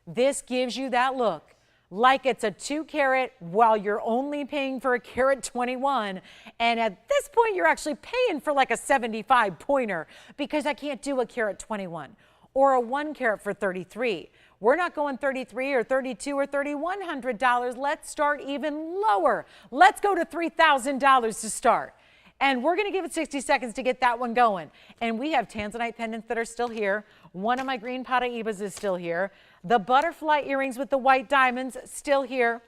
This gives you that look. Like it's a 2 carat while you're only paying for a carat 21. And at this point, you're actually paying for like a 75 pointer because I can't do a carat 21 or a 1 carat for 33. We're not going 33 or 32 or $3,100. Let's start even lower. Let's go to $3,000 to start. And we're going to give it 60 seconds to get that one going. And we have Tanzanite pendants that are still here. One of my green Paraibas is still here. The butterfly earrings with the white diamonds still here.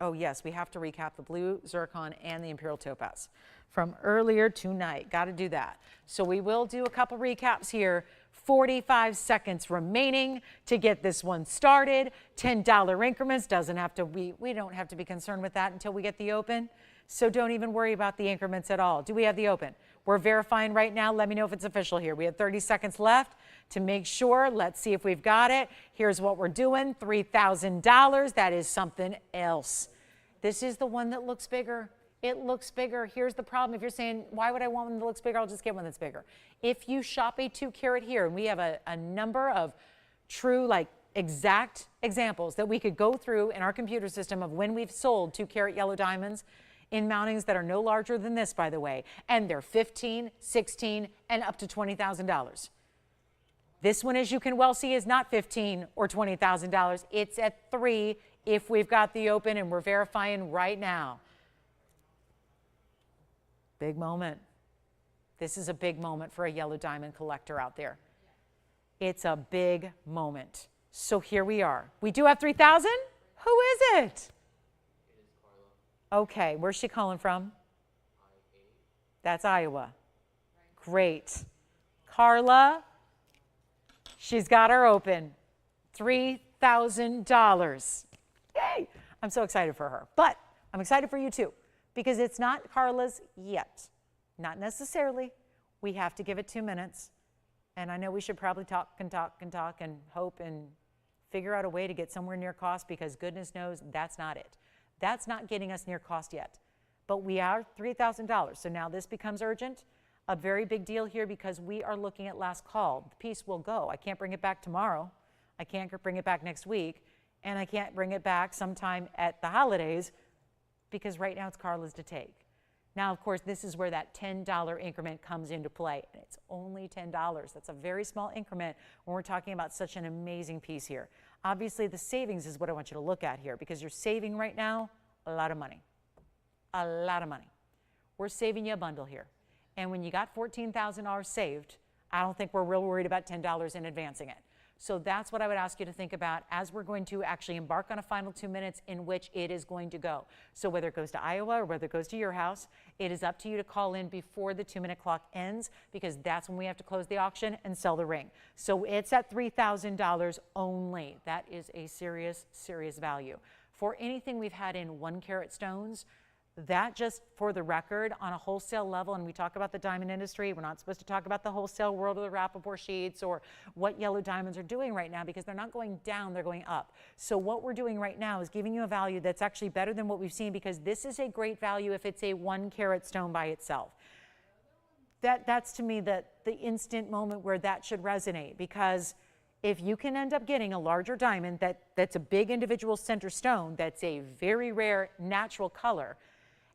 Oh yes, we have to recap the blue zircon and the Imperial topaz from earlier tonight. Got to do that. So we will do a couple recaps here. 45 seconds remaining to get this one started. $10 increments. Doesn't have to be, we don't have to be concerned with that until we get the open. So don't even worry about the increments at all. Do we have the open? We're verifying right now. Let me know if it's official here. We have 30 seconds left to make sure. Let's see if we've got it. Here's what we're doing. $3,000. That is something else. This is the one that looks bigger. It looks bigger. Here's the problem. If you're saying, why would I want one that looks bigger? I'll just get one that's bigger. If you shop a 2 carat here, and we have a number of true, like exact examples that we could go through in our computer system of when we've sold 2 carat yellow diamonds in mountings that are no larger than this, by the way, and they're $15,000, $16,000, and up to $20,000. This one, as you can well see, is not $15,000 or $20,000. It's at $3,000 if we've got the open, and we're verifying right now. Big moment. This is a big moment for a yellow diamond collector out there. It's a big moment. So here we are. We do have 3,000? Who is it? It is Carla. Okay, where's she calling from? That's Iowa. Great. Carla, she's got her open. $3,000. Yay! I'm so excited for her. But I'm excited for you too, because it's not Carla's yet. Not necessarily. We have to give it 2 minutes. And I know we should probably talk and talk and talk and hope and figure out a way to get somewhere near cost, because goodness knows that's not it. That's not getting us near cost yet. But we are $3,000. So now this becomes urgent. A very big deal here because we are looking at last call. The piece will go. I can't bring it back tomorrow. I can't bring it back next week. And I can't bring it back sometime at the holidays because right now it's Carla's to take. Now, of course, this is where that $10 increment comes into play. And it's only $10. That's a very small increment when we're talking about such an amazing piece here. Obviously, the savings is what I want you to look at here because you're saving right now a lot of money. A lot of money. We're saving you a bundle here. And when you got $14,000 saved, I don't think we're real worried about $10 in advancing it. So that's what I would ask you to think about as we're going to actually embark on a final 2 minutes in which it is going to go. So whether it goes to Iowa or whether it goes to your house, it is up to you to call in before the 2-minute clock ends because that's when we have to close the auction and sell the ring. So it's at $3,000 only. That is a serious, serious value. For anything we've had in 1-carat stones, that just for the record on a wholesale level, and we talk about the diamond industry, we're not supposed to talk about the wholesale world of the Rappaport sheets or what yellow diamonds are doing right now because they're not going down, they're going up. So what we're doing right now is giving you a value that's actually better than what we've seen because this is a great value if it's a 1-carat stone by itself. That's to me the instant moment where that should resonate because if you can end up getting a larger diamond that's a big individual center stone that's a very rare natural color,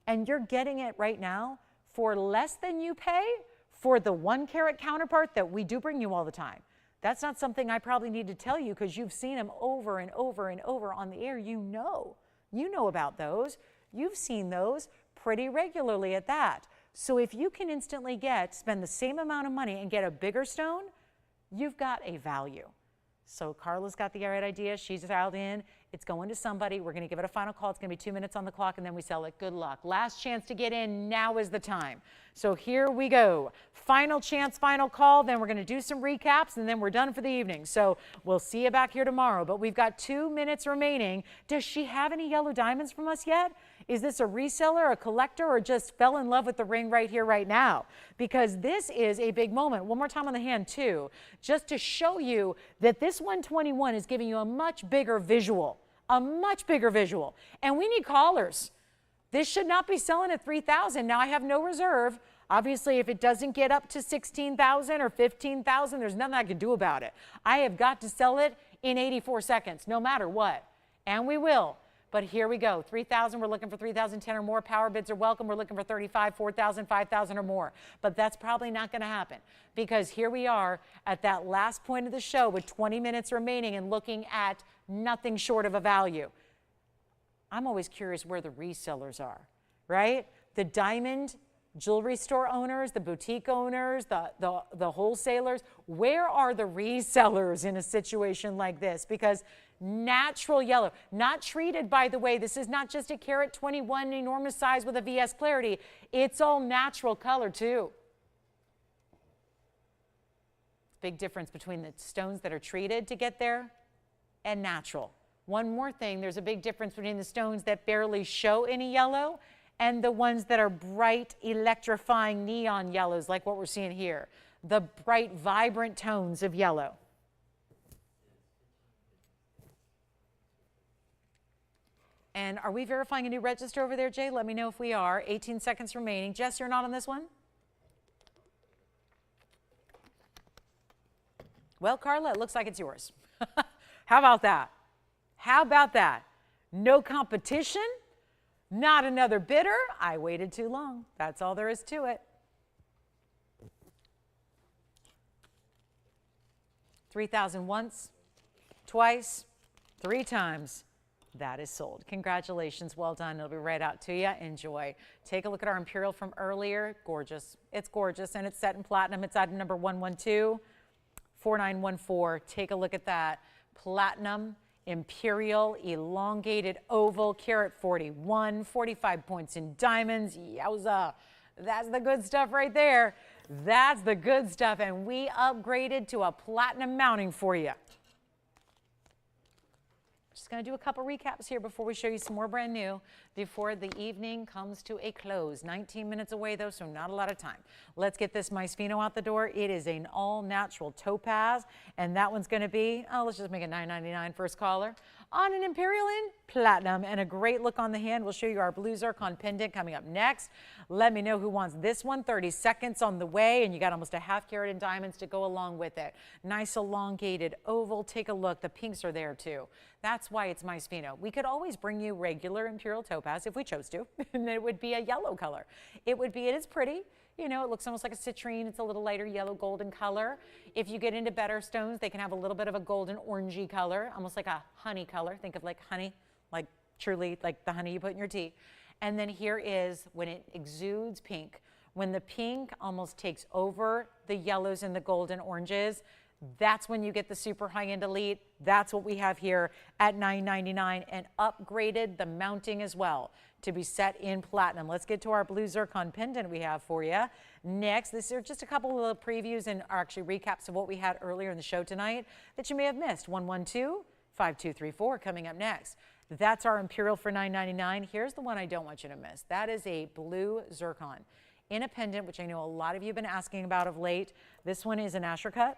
and you're getting it right now for less than you pay for the 1-carat counterpart that we do bring you all the time. That's not something I probably need to tell you because you've seen them over and over and over on the air. You know about those. You've seen those pretty regularly at that. So if you can instantly spend the same amount of money and get a bigger stone, you've got a value. So Carla's got the right idea. She's dialed in. It's going to somebody. We're going to give it a final call. It's going to be 2 minutes on the clock, and then we sell it. Good luck. Last chance to get in. Now is the time. So here we go. Final chance, final call. Then we're going to do some recaps, and then we're done for the evening. So we'll see you back here tomorrow. But we've got 2 minutes remaining. Does she have any yellow diamonds from us yet? Is this a reseller, a collector, or just fell in love with the ring right here, right now? Because this is a big moment. One more time on the hand, too, just to show you that this 121 is giving you a much bigger visual. A much bigger visual. And we need callers. This should not be selling at $3,000. Now I have no reserve. Obviously, if it doesn't get up to $16,000 or $15,000, there's nothing I can do about it. I have got to sell it in 84 seconds, no matter what. And we will. But here we go. 3,000, we're looking for 3,010 or more. Power bids are welcome. We're looking for 35, 4,000, 5,000 or more. But that's probably not going to happen because here we are at that last point of the show with 20 minutes remaining and looking at nothing short of a value. I'm always curious where the resellers are, right? The diamond jewelry store owners, the boutique owners, the wholesalers, where are the resellers in a situation like this? Because natural yellow, not treated, by the way, this is not just a carat 21 enormous size with a VS clarity. It's all natural color too. Big difference between the stones that are treated to get there and natural. One more thing, there's a big difference between the stones that barely show any yellow and the ones that are bright, electrifying neon yellows like what we're seeing here. The bright, vibrant tones of yellow. And are we verifying a new register over there, Jay? Let me know if we are. 18 seconds remaining. Jess, you're not on this one? Well, Carla, it looks like it's yours. How about that? How about that? No competition? Not another bidder? I waited too long. That's all there is to it. 3,000 once, twice, 3 times. That is sold. Congratulations. Well done. It'll be right out to you. Enjoy. Take a look at our Imperial from earlier. Gorgeous. It's gorgeous, and it's set in platinum. It's item number 112-4914. Take a look at that. Platinum, Imperial, elongated oval, carat 41, 45 points in diamonds. Yowza. That's the good stuff right there. That's the good stuff. And we upgraded to a platinum mounting for you. Just going to do a couple recaps here before we show you some more brand new before the evening comes to a close. 19 minutes away though, so not a lot of time. Let's get this my sphene out the door. It is an all natural topaz, and that one's going to be, let's just make it $9.99 first caller. on an Imperial in platinum, and a great look on the hand. We'll show you our blue zircon pendant coming up next. Let me know who wants this one. 30 seconds on the way, and you got almost a ½ carat in diamonds to go along with it. Nice elongated oval. Take a look. The pinks are there too. That's why it's my sphene. We could always bring you regular Imperial topaz if we chose to, and it would be a yellow color. It is pretty. You know, it looks almost like a citrine. It's a little lighter yellow golden color. If you get into better stones, they can have a little bit of a golden orangey color, almost like a honey color. Think of like honey, like truly like the honey you put in your tea. And then here is when it exudes pink. When the pink almost takes over the yellows and the golden oranges, that's when you get the super high-end elite. That's what we have here at $9.99, and upgraded the mounting as well to be set in platinum. Let's get to our blue zircon pendant we have for you next. These are just a couple of previews and actually recaps of what we had earlier in the show tonight that you may have missed. 112-5234 coming up next. That's our Imperial for $9.99. Here's the one I don't want you to miss. That is a blue zircon in a pendant, which I know a lot of you have been asking about of late. This one is an asher cut,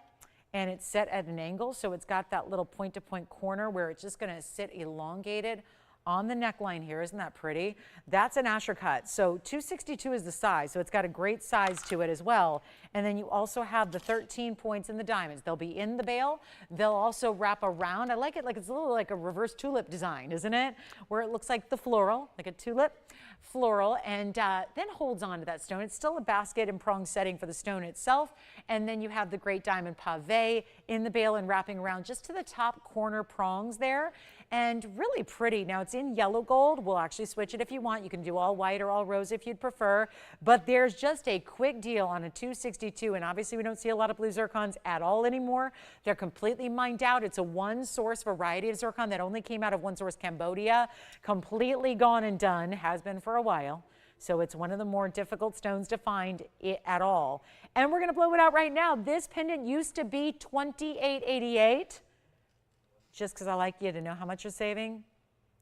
and it's set at an angle, so it's got that little point-to-point corner where it's just going to sit elongated on the neckline here. Isn't that pretty? That's an asher cut. So 262 is the size, so it's got a great size to it as well. And then you also have the 13 points in the diamonds. They'll be in the bail. They'll also wrap around. I like it like it's a little like a reverse tulip design, isn't it? Where it looks like the floral, like a tulip floral, and then holds on to that stone. It's still a basket and prong setting for the stone itself. And then you have the great diamond pave in the bail and wrapping around just to the top corner prongs there. And really pretty. Now it's in yellow gold. We'll actually switch it if you want. You can do all white or all rose if you'd prefer. But there's just a quick deal on a 262. And obviously we don't see a lot of blue zircons at all anymore. They're completely mined out. It's a one source variety of zircon that only came out of one source, Cambodia. Completely gone and done. Has been for a while. So it's one of the more difficult stones to find at all. And we're going to blow it out right now. This pendant used to be $28.88. Just because I like you to know how much you're saving,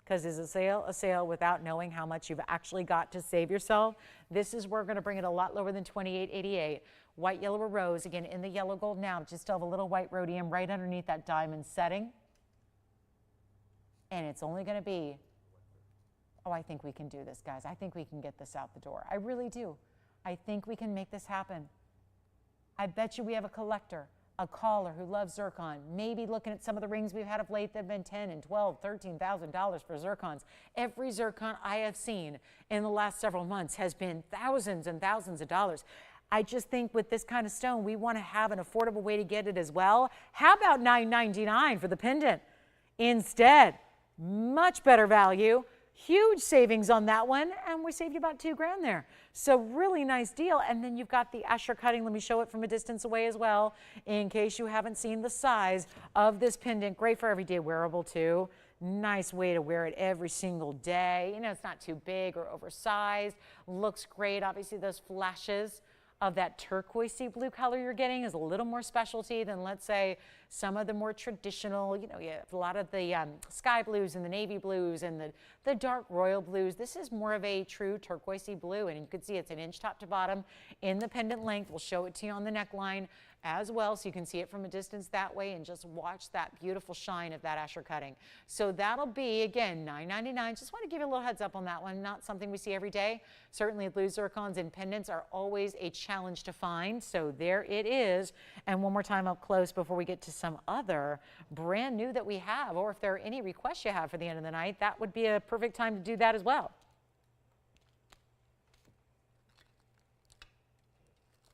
because is a sale without knowing how much you've actually got to save yourself. This is where we're going to bring it a lot lower than $28.88. White, yellow, or rose, again in the yellow gold now, just still have a little white rhodium right underneath that diamond setting. And it's only going to be, oh, I think we can do this, guys. I think we can get this out the door. I really do. I think we can make this happen. I bet you we have a collector, a caller who loves zircon, maybe looking at some of the rings we've had of late that have been $10,000 and $12,000, $13,000 for zircons. Every zircon I have seen in the last several months has been thousands and thousands of dollars. I just think with this kind of stone, we want to have an affordable way to get it as well. How about $9.99 for the pendant instead? Much better value. Huge savings on that one, and we saved you about $2,000 there. So really nice deal. And then you've got the asher cutting. Let me show it from a distance away as well, in case you haven't seen the size of this pendant. Great for everyday wearable too. Nice way to wear it every single day. You know, it's not too big or oversized. Looks great. Obviously, those flashes of that turquoisey blue color you're getting is a little more specialty than, let's say, some of the more traditional, you know, you have a lot of the sky blues and the navy blues and the dark royal blues. This is more of a true turquoisey blue, and you can see it's an inch top to bottom in the pendant length. We'll show it to you on the neckline as well, so you can see it from a distance that way and just watch that beautiful shine of that asher cutting. So that'll be, again, $9.99. Just want to give you a little heads up on that one. Not something we see every day. Certainly blue zircons and pendants are always a challenge to find. So there it is. And one more time up close before we get to some other brand new that we have, or if there are any requests you have for the end of the night, that would be a perfect time to do that as well.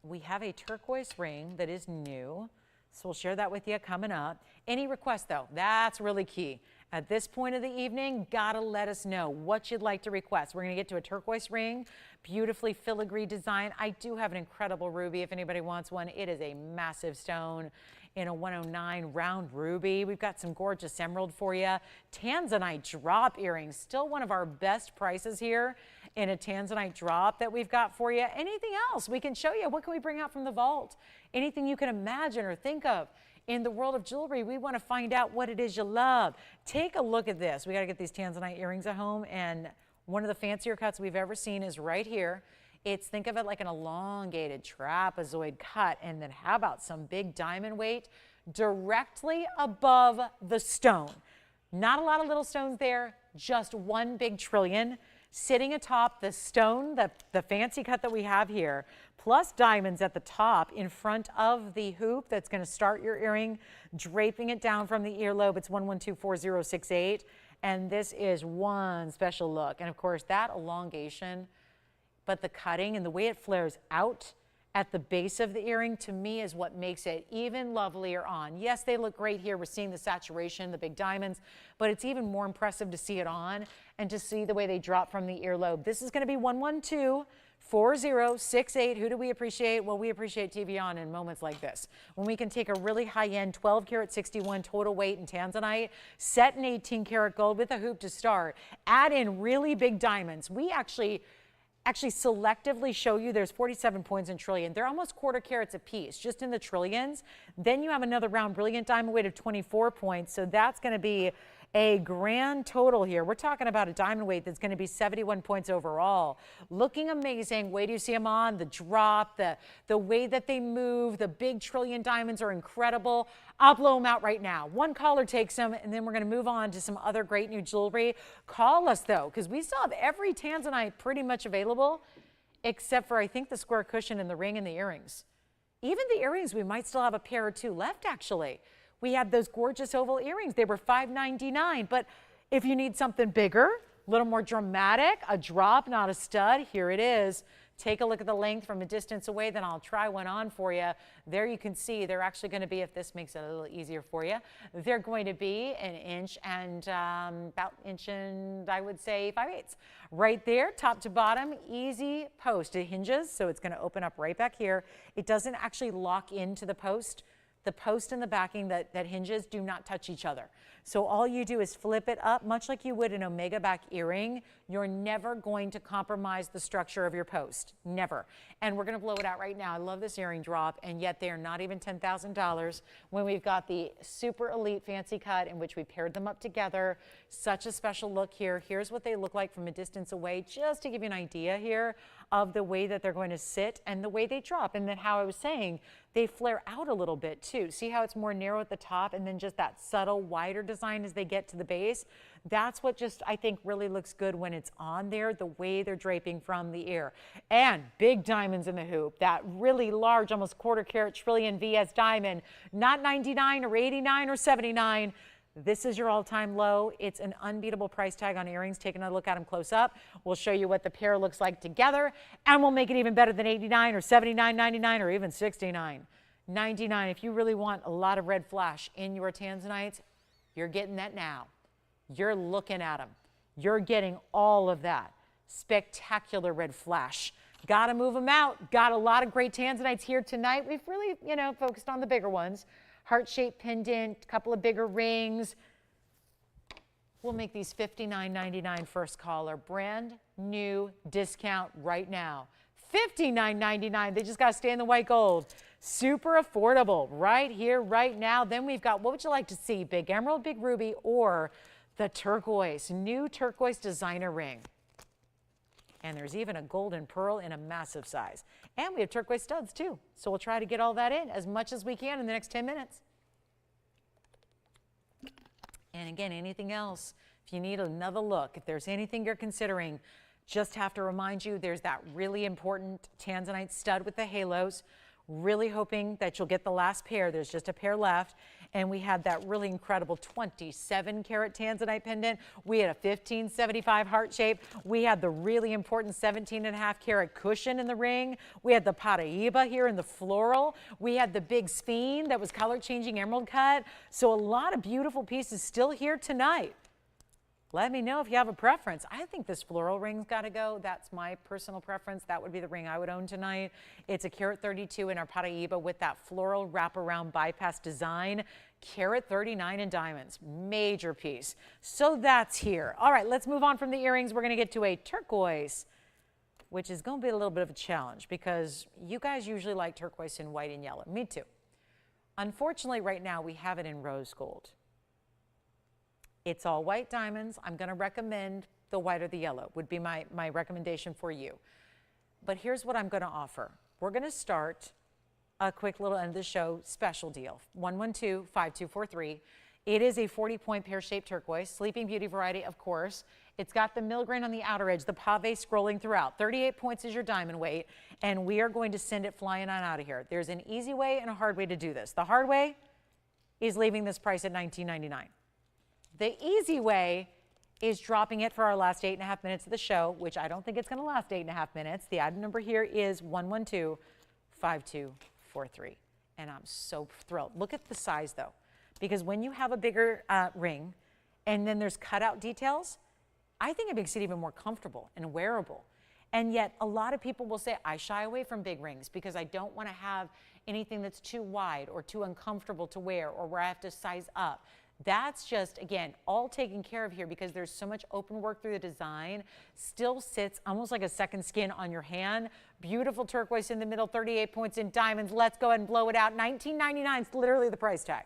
We have a turquoise ring that is new, so we'll share that with you coming up. Any requests, though, that's really key. At this point of the evening, gotta let us know what you'd like to request. We're gonna get to a turquoise ring, beautifully filigree design. I do have an incredible ruby if anybody wants one. It is a massive stone in a 109 round ruby. We've got some gorgeous emerald for you. Tanzanite drop earrings, still one of our best prices here in a Tanzanite drop that we've got for you. Anything else we can show you? What can we bring out from the vault? Anything you can imagine or think of in the world of jewelry. We want to find out what it is you love. Take a look at this. We got to get these Tanzanite earrings at home, and one of the fancier cuts we've ever seen is right here. It's, think of it like an elongated trapezoid cut, and then how about some big diamond weight directly above the stone. Not a lot of little stones there, just one big trillion sitting atop the stone, the fancy cut that we have here, plus diamonds at the top in front of the hoop that's going to start your earring, draping it down from the earlobe. It's 1124068, and this is one special look. And of course, that elongation, but the cutting and the way it flares out at the base of the earring, to me, is what makes it even lovelier on. Yes, they look great here. We're seeing the saturation, the big diamonds, but it's even more impressive to see it on and to see the way they drop from the earlobe. This is going to be 1124068. Who do we appreciate? Well, we appreciate TVON in moments like this, when we can take a really high-end 12 karat 61 total weight in Tanzanite, set in 18 karat gold with a hoop to start, add in really big diamonds. We actually selectively show you there's 47 points in trillion. They're almost quarter carats a piece, just in the trillions. Then you have another round brilliant diamond weight of 24 points. So that's going to be a grand total here. We're talking about a diamond weight that's going to be 71 points overall. Looking amazing. Wait till you see them on. The drop, the way that they move, the big trillion diamonds are incredible. I'll blow them out right now. One caller takes them, and then we're going to move on to some other great new jewelry. Call us, though, because we still have every Tanzanite pretty much available, except for, I think, the square cushion and the ring and the earrings. Even the earrings, we might still have a pair or two left, actually. We had those gorgeous oval earrings. They were $5.99, but if you need something bigger, a little more dramatic, a drop, not a stud, here it is. Take a look at the length from a distance away, then I'll try one on for you. There you can see they're actually going to be, if this makes it a little easier for you, they're going to be an inch and about inch and, I would say, 5/8. Right there, top to bottom, easy post. It hinges, so it's going to open up right back here. It doesn't actually lock into the post. The post and the backing that hinges do not touch each other. So all you do is flip it up, much like you would an omega back earring. You're never going to compromise the structure of your post, never. And we're gonna blow it out right now. I love this earring drop, and yet they're not even $10,000 when we've got the super elite fancy cut in which we paired them up together. Such a special look here. Here's what they look like from a distance away, just to give you an idea here of the way that they're going to sit and the way they drop. And then how I was saying, they flare out a little bit too. See how it's more narrow at the top and then just that subtle wider design as they get to the base? That's what just, I think, really looks good when it's on there, the way they're draping from the ear. And big diamonds in the hoop, that really large, almost quarter carat trillion VS diamond, not 99 or 89 or 79. This is your all-time low. It's an unbeatable price tag on earrings. Take another look at them close up. We'll show you what the pair looks like together, and we'll make it even better than 89 or 79.99 or even 69.99. If you really want a lot of red flash in your Tanzanites, you're getting that now. You're looking at them. You're getting all of that spectacular red flash. Got to move them out. Got a lot of great Tanzanites here tonight. We've really, focused on the bigger ones. Heart-shaped pendant, couple of bigger rings. We'll make these $59.99 first caller. Brand new discount right now. $59.99. They just got to stay in the white gold. Super affordable right here, right now. Then we've got, what would you like to see? Big emerald, big ruby, or the turquoise. New turquoise designer ring. And there's even a golden pearl in a massive size. And we have turquoise studs too. So we'll try to get all that in as much as we can in the next 10 minutes. And again, anything else, if you need another look, if there's anything you're considering, just have to remind you there's that really important Tanzanite stud with the halos. Really hoping that you'll get the last pair. There's just a pair left. And we had that really incredible 27 karat Tanzanite pendant. We had a 1575 heart shape. We had the really important 17.5 karat cushion in the ring. We had the Paraiba here in the floral. We had the big sphene that was color changing emerald cut. So a lot of beautiful pieces still here tonight. Let me know if you have a preference. I think this floral ring's got to go. That's my personal preference. That would be the ring I would own tonight. It's a carat 32 in our Paraiba with that floral wraparound bypass design. Carat 39 in diamonds. Major piece. So that's here. All right, let's move on from the earrings. We're going to get to a turquoise, which is going to be a little bit of a challenge because you guys usually like turquoise in white and yellow. Me too. Unfortunately, right now we have it in rose gold. It's all white diamonds. I'm going to recommend the white or the yellow would be my recommendation for you. But here's what I'm going to offer. We're going to start a quick little end of the show special deal. 112-5243. It is a 40-point pear-shaped turquoise, Sleeping Beauty variety, of course. It's got the milligrain on the outer edge, the pave scrolling throughout. 38 points is your diamond weight, and we are going to send it flying on out of here. There's an easy way and a hard way to do this. The hard way is leaving this price at $19.99. The easy way is dropping it for our last 8.5 minutes of the show, which I don't think it's going to last 8.5 minutes. The item number here is 1125243, and I'm so thrilled. Look at the size, though, because when you have a bigger ring and then there's cutout details, I think it makes it even more comfortable and wearable. And yet a lot of people will say, I shy away from big rings because I don't want to have anything that's too wide or too uncomfortable to wear or where I have to size up. That's just, again, all taken care of here because there's so much open work through the design. Still sits almost like a second skin on your hand. Beautiful turquoise in the middle, 38 points in diamonds. Let's go ahead and blow it out. $19.99 is literally the price tag.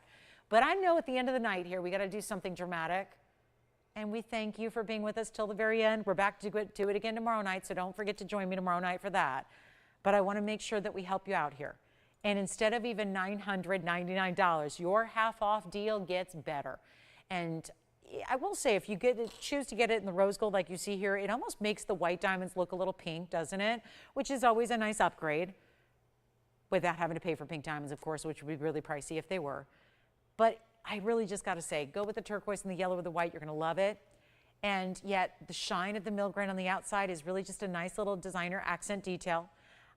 But I know at the end of the night here, we got to do something dramatic. And we thank you for being with us till the very end. We're back to do it again tomorrow night, so don't forget to join me tomorrow night for that. But I want to make sure that we help you out here. And instead of even $999, your half-off deal gets better. And I will say, if you choose to get it in the rose gold like you see here, it almost makes the white diamonds look a little pink, doesn't it? Which is always a nice upgrade, without having to pay for pink diamonds, of course, which would be really pricey if they were. But I really just got to say, go with the turquoise and the yellow with the white. You're going to love it. And yet the shine of the milligrain on the outside is really just a nice little designer accent detail.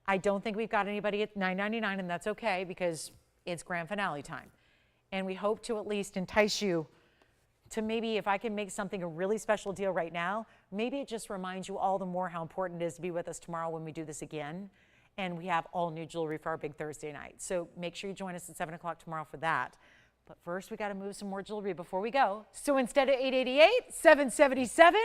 I don't think we've got anybody at $9.99, and that's okay because it's grand finale time. And we hope to at least entice you to maybe, if I can make something a really special deal right now, maybe it just reminds you all the more how important it is to be with us tomorrow when we do this again. And we have all new jewelry for our big Thursday night. So make sure you join us at 7 o'clock tomorrow for that. But first, we got to move some more jewelry before we go. So instead of $888, $777,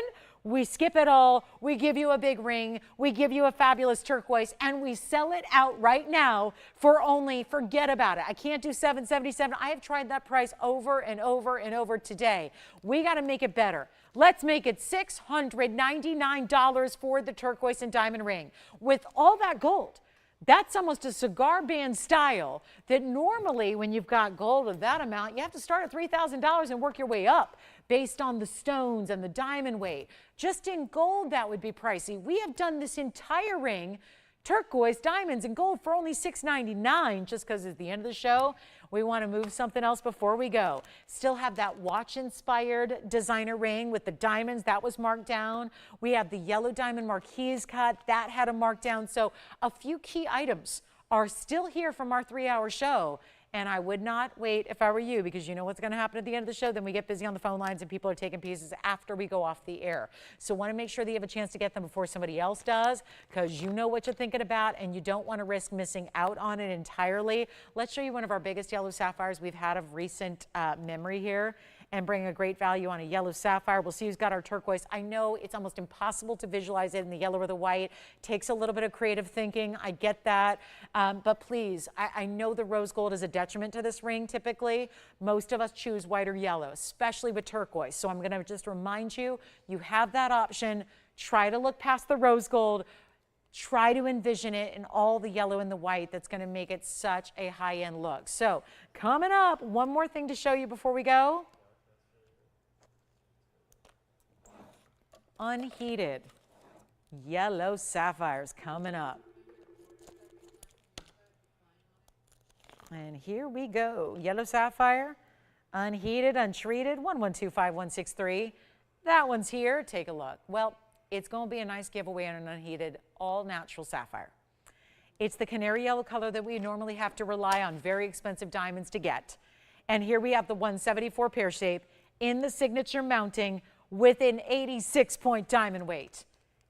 we skip it all. We give you a big ring. We give you a fabulous turquoise, and we sell it out right now for only, forget about it. I can't do $777. I have tried that price over and over and over today. We got to make it better. Let's make it $699 for the turquoise and diamond ring. With all that gold, that's almost a cigar band style that normally when you've got gold of that amount, you have to start at $3,000 and work your way up based on the stones and the diamond weight. Just in gold, that would be pricey. We have done this entire ring, turquoise, diamonds, and gold for only $699 just because at the end of the show, we want to move something else before we go. Still have that watch-inspired designer ring with the diamonds. That was marked down. We have the yellow diamond marquise cut. That had a markdown. So a few key items are still here from our 3-hour show. And I would not wait if I were you, because you know what's going to happen at the end of the show. Then we get busy on the phone lines and people are taking pieces after we go off the air. So want to make sure that you have a chance to get them before somebody else does, because you know what you're thinking about and you don't want to risk missing out on it entirely. Let's show you one of our biggest yellow sapphires we've had of recent memory here, and bring a great value on a yellow sapphire. We'll see who's got our turquoise. I know it's almost impossible to visualize it in the yellow or the white. Takes a little bit of creative thinking. I get that. But please, I know the rose gold is a detriment to this ring typically. Most of us choose white or yellow, especially with turquoise. So I'm going to just remind you, you have that option. Try to look past the rose gold. Try to envision it in all the yellow and the white. That's going to make it such a high-end look. So coming up, one more thing to show you before we go. Unheated yellow sapphires coming up. And here we go. Yellow sapphire, unheated, untreated, 1125163. That one's here. Take a look. Well, it's going to be a nice giveaway on an unheated, all-natural sapphire. It's the canary yellow color that we normally have to rely on very expensive diamonds to get. And here we have the 174 pear shape in the signature mounting with an 86-point diamond weight.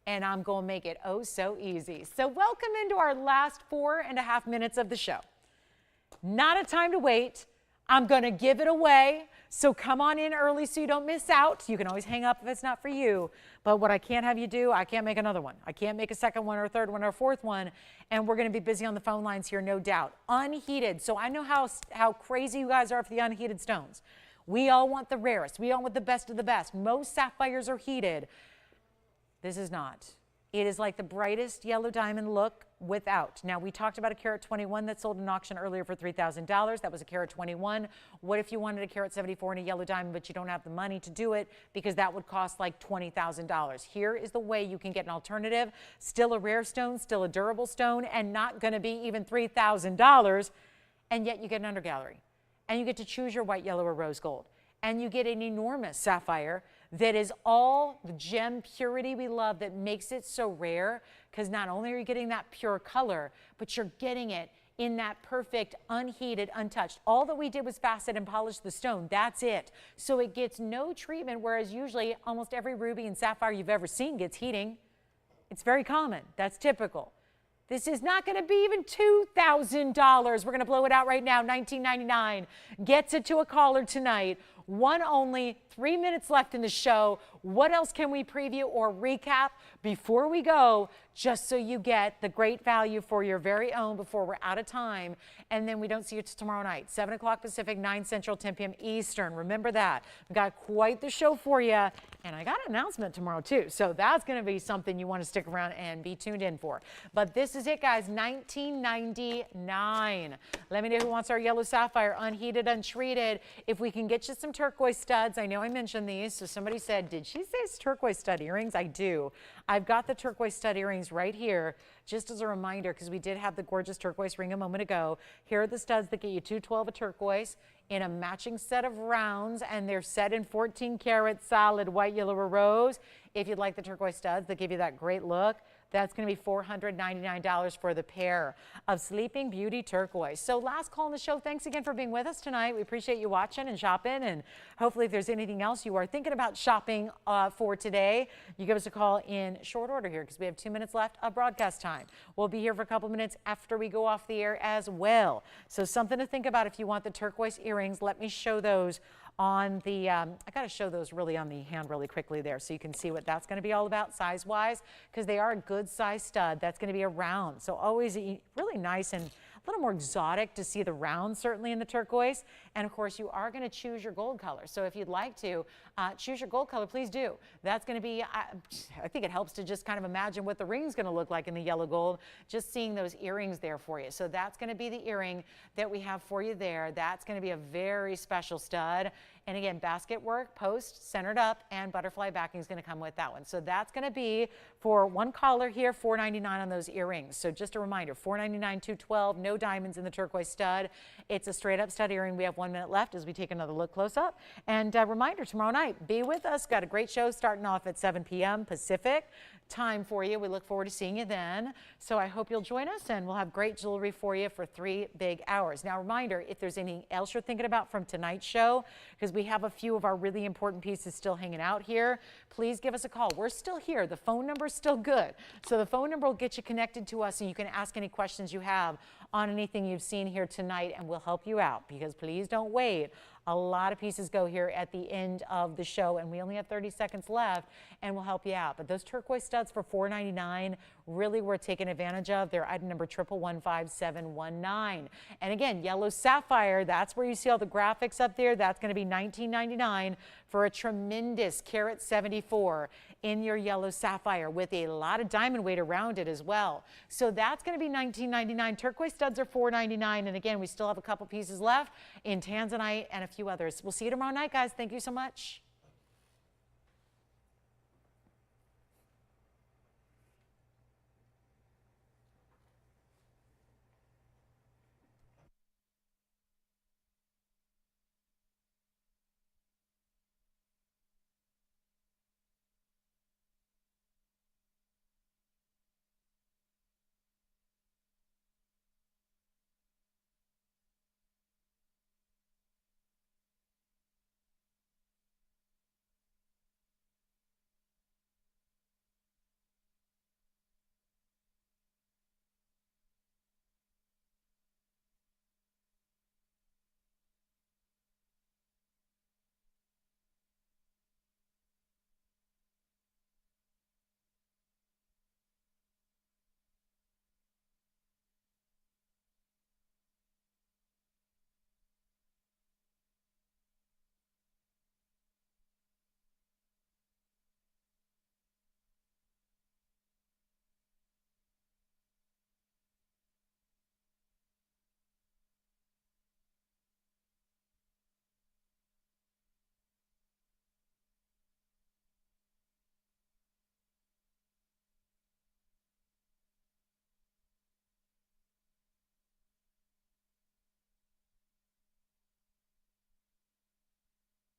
And I'm going to make it oh so easy. So welcome into our last 4.5 minutes of the show. Not a time to wait. I'm going to give it away. So come on in early so you don't miss out. You can always hang up if it's not for you. But what I can't have you do, I can't make another one. I can't make a second one or a third one or a fourth one. And we're going to be busy on the phone lines here, no doubt. Unheated. So I know how crazy you guys are for the unheated stones. We all want the rarest. We all want the best of the best. Most sapphires are heated. This is not. It is like the brightest yellow diamond look without. Now, we talked about a carat 21 that sold in auction earlier for $3,000. That was a carat 21. What if you wanted a carat 74 and a yellow diamond, but you don't have the money to do it because that would cost like $20,000? Here is the way you can get an alternative. Still a rare stone, still a durable stone, and not going to be even $3,000. And yet you get an undergallery. And you get to choose your white, yellow, or rose gold. And you get an enormous sapphire that is all the gem purity we love that makes it so rare, because not only are you getting that pure color, but you're getting it in that perfect, unheated, untouched. All that we did was facet and polish the stone. That's it. So it gets no treatment, whereas usually almost every ruby and sapphire you've ever seen gets heating. It's very common. That's typical. This is not going to be even $2,000. We're going to blow it out right now. $19.99 gets it to a caller tonight. One only, 3 minutes left in the show. What else can we preview or recap before we go, just so you get the great value for your very own before we're out of time? And then we don't see you tomorrow night, 7 o'clock Pacific, 9 Central, 10 p.m. Eastern. Remember that. We've got quite the show for you. And I got an announcement tomorrow, too. So that's going to be something you want to stick around and be tuned in for. But this is it, guys, $19.99. Let me know who wants our yellow sapphire, unheated, untreated. If we can get you some turquoise studs. I know I mentioned these. So somebody said, did she say it's turquoise stud earrings? I do. I've got the turquoise stud earrings right here, just as a reminder, because we did have the gorgeous turquoise ring a moment ago. Here are the studs that get you 212 of turquoise in a matching set of rounds, and they're set in 14 karat solid white, yellow, or rose. If you'd like the turquoise studs that give you that great look, that's going to be $499 for the pair of Sleeping Beauty turquoise. So last call on the show. Thanks again for being with us tonight. We appreciate you watching and shopping. And hopefully if there's anything else you are thinking about shopping for today, you give us a call in short order here, because we have 2 minutes left of broadcast time. We'll be here for a couple minutes after we go off the air as well. So something to think about if you want the turquoise earrings. Let me show those on the, I got to show those really on the hand really quickly there so you can see what that's going to be all about size-wise, because they are a good size stud. That's going to be a round. So always really nice and a little more exotic to see the round, certainly in the turquoise. And of course, you are going to choose your gold color. So if you'd like to choose your gold color, please do. That's going to be, I think it helps to just kind of imagine what the ring's going to look like in the yellow gold, just seeing those earrings there for you. So that's going to be the earring that we have for you there. That's going to be a very special stud. And again, basket work, post, centered up, and butterfly backing is going to come with that one. So that's going to be for one caller here, $499 on those earrings. So just a reminder, $499, $212, no diamonds in the turquoise stud. It's a straight up stud earring. We have 1 minute left as we take another look close up. And a reminder, tomorrow night, be with us. Got a great show starting off at 7 p.m. Pacific time for you. We look forward to seeing you then. So I hope you'll join us, and we'll have great jewelry for you for 3 big hours. Now, reminder, if there's anything else you're thinking about from tonight's show, because we have a few of our really important pieces still hanging out here, please give us a call. We're still here. The phone number is still good. So the phone number will get you connected to us, and you can ask any questions you have on anything you've seen here tonight, and we'll help you out, because please don't wait. A lot of pieces go here at the end of the show, and we only have 30 seconds left, and we'll help you out. But those turquoise studs for $499, really worth taking advantage of. They're item number 1115719. And again, yellow sapphire, that's where you see all the graphics up there. That's going to be $19.99 for a tremendous carat 74 in your yellow sapphire with a lot of diamond weight around it as well. So that's going to be $19.99. Turquoise studs are $499. And again, we still have a couple pieces left in Tanzanite and a few others. We'll see you tomorrow night, guys. Thank you so much.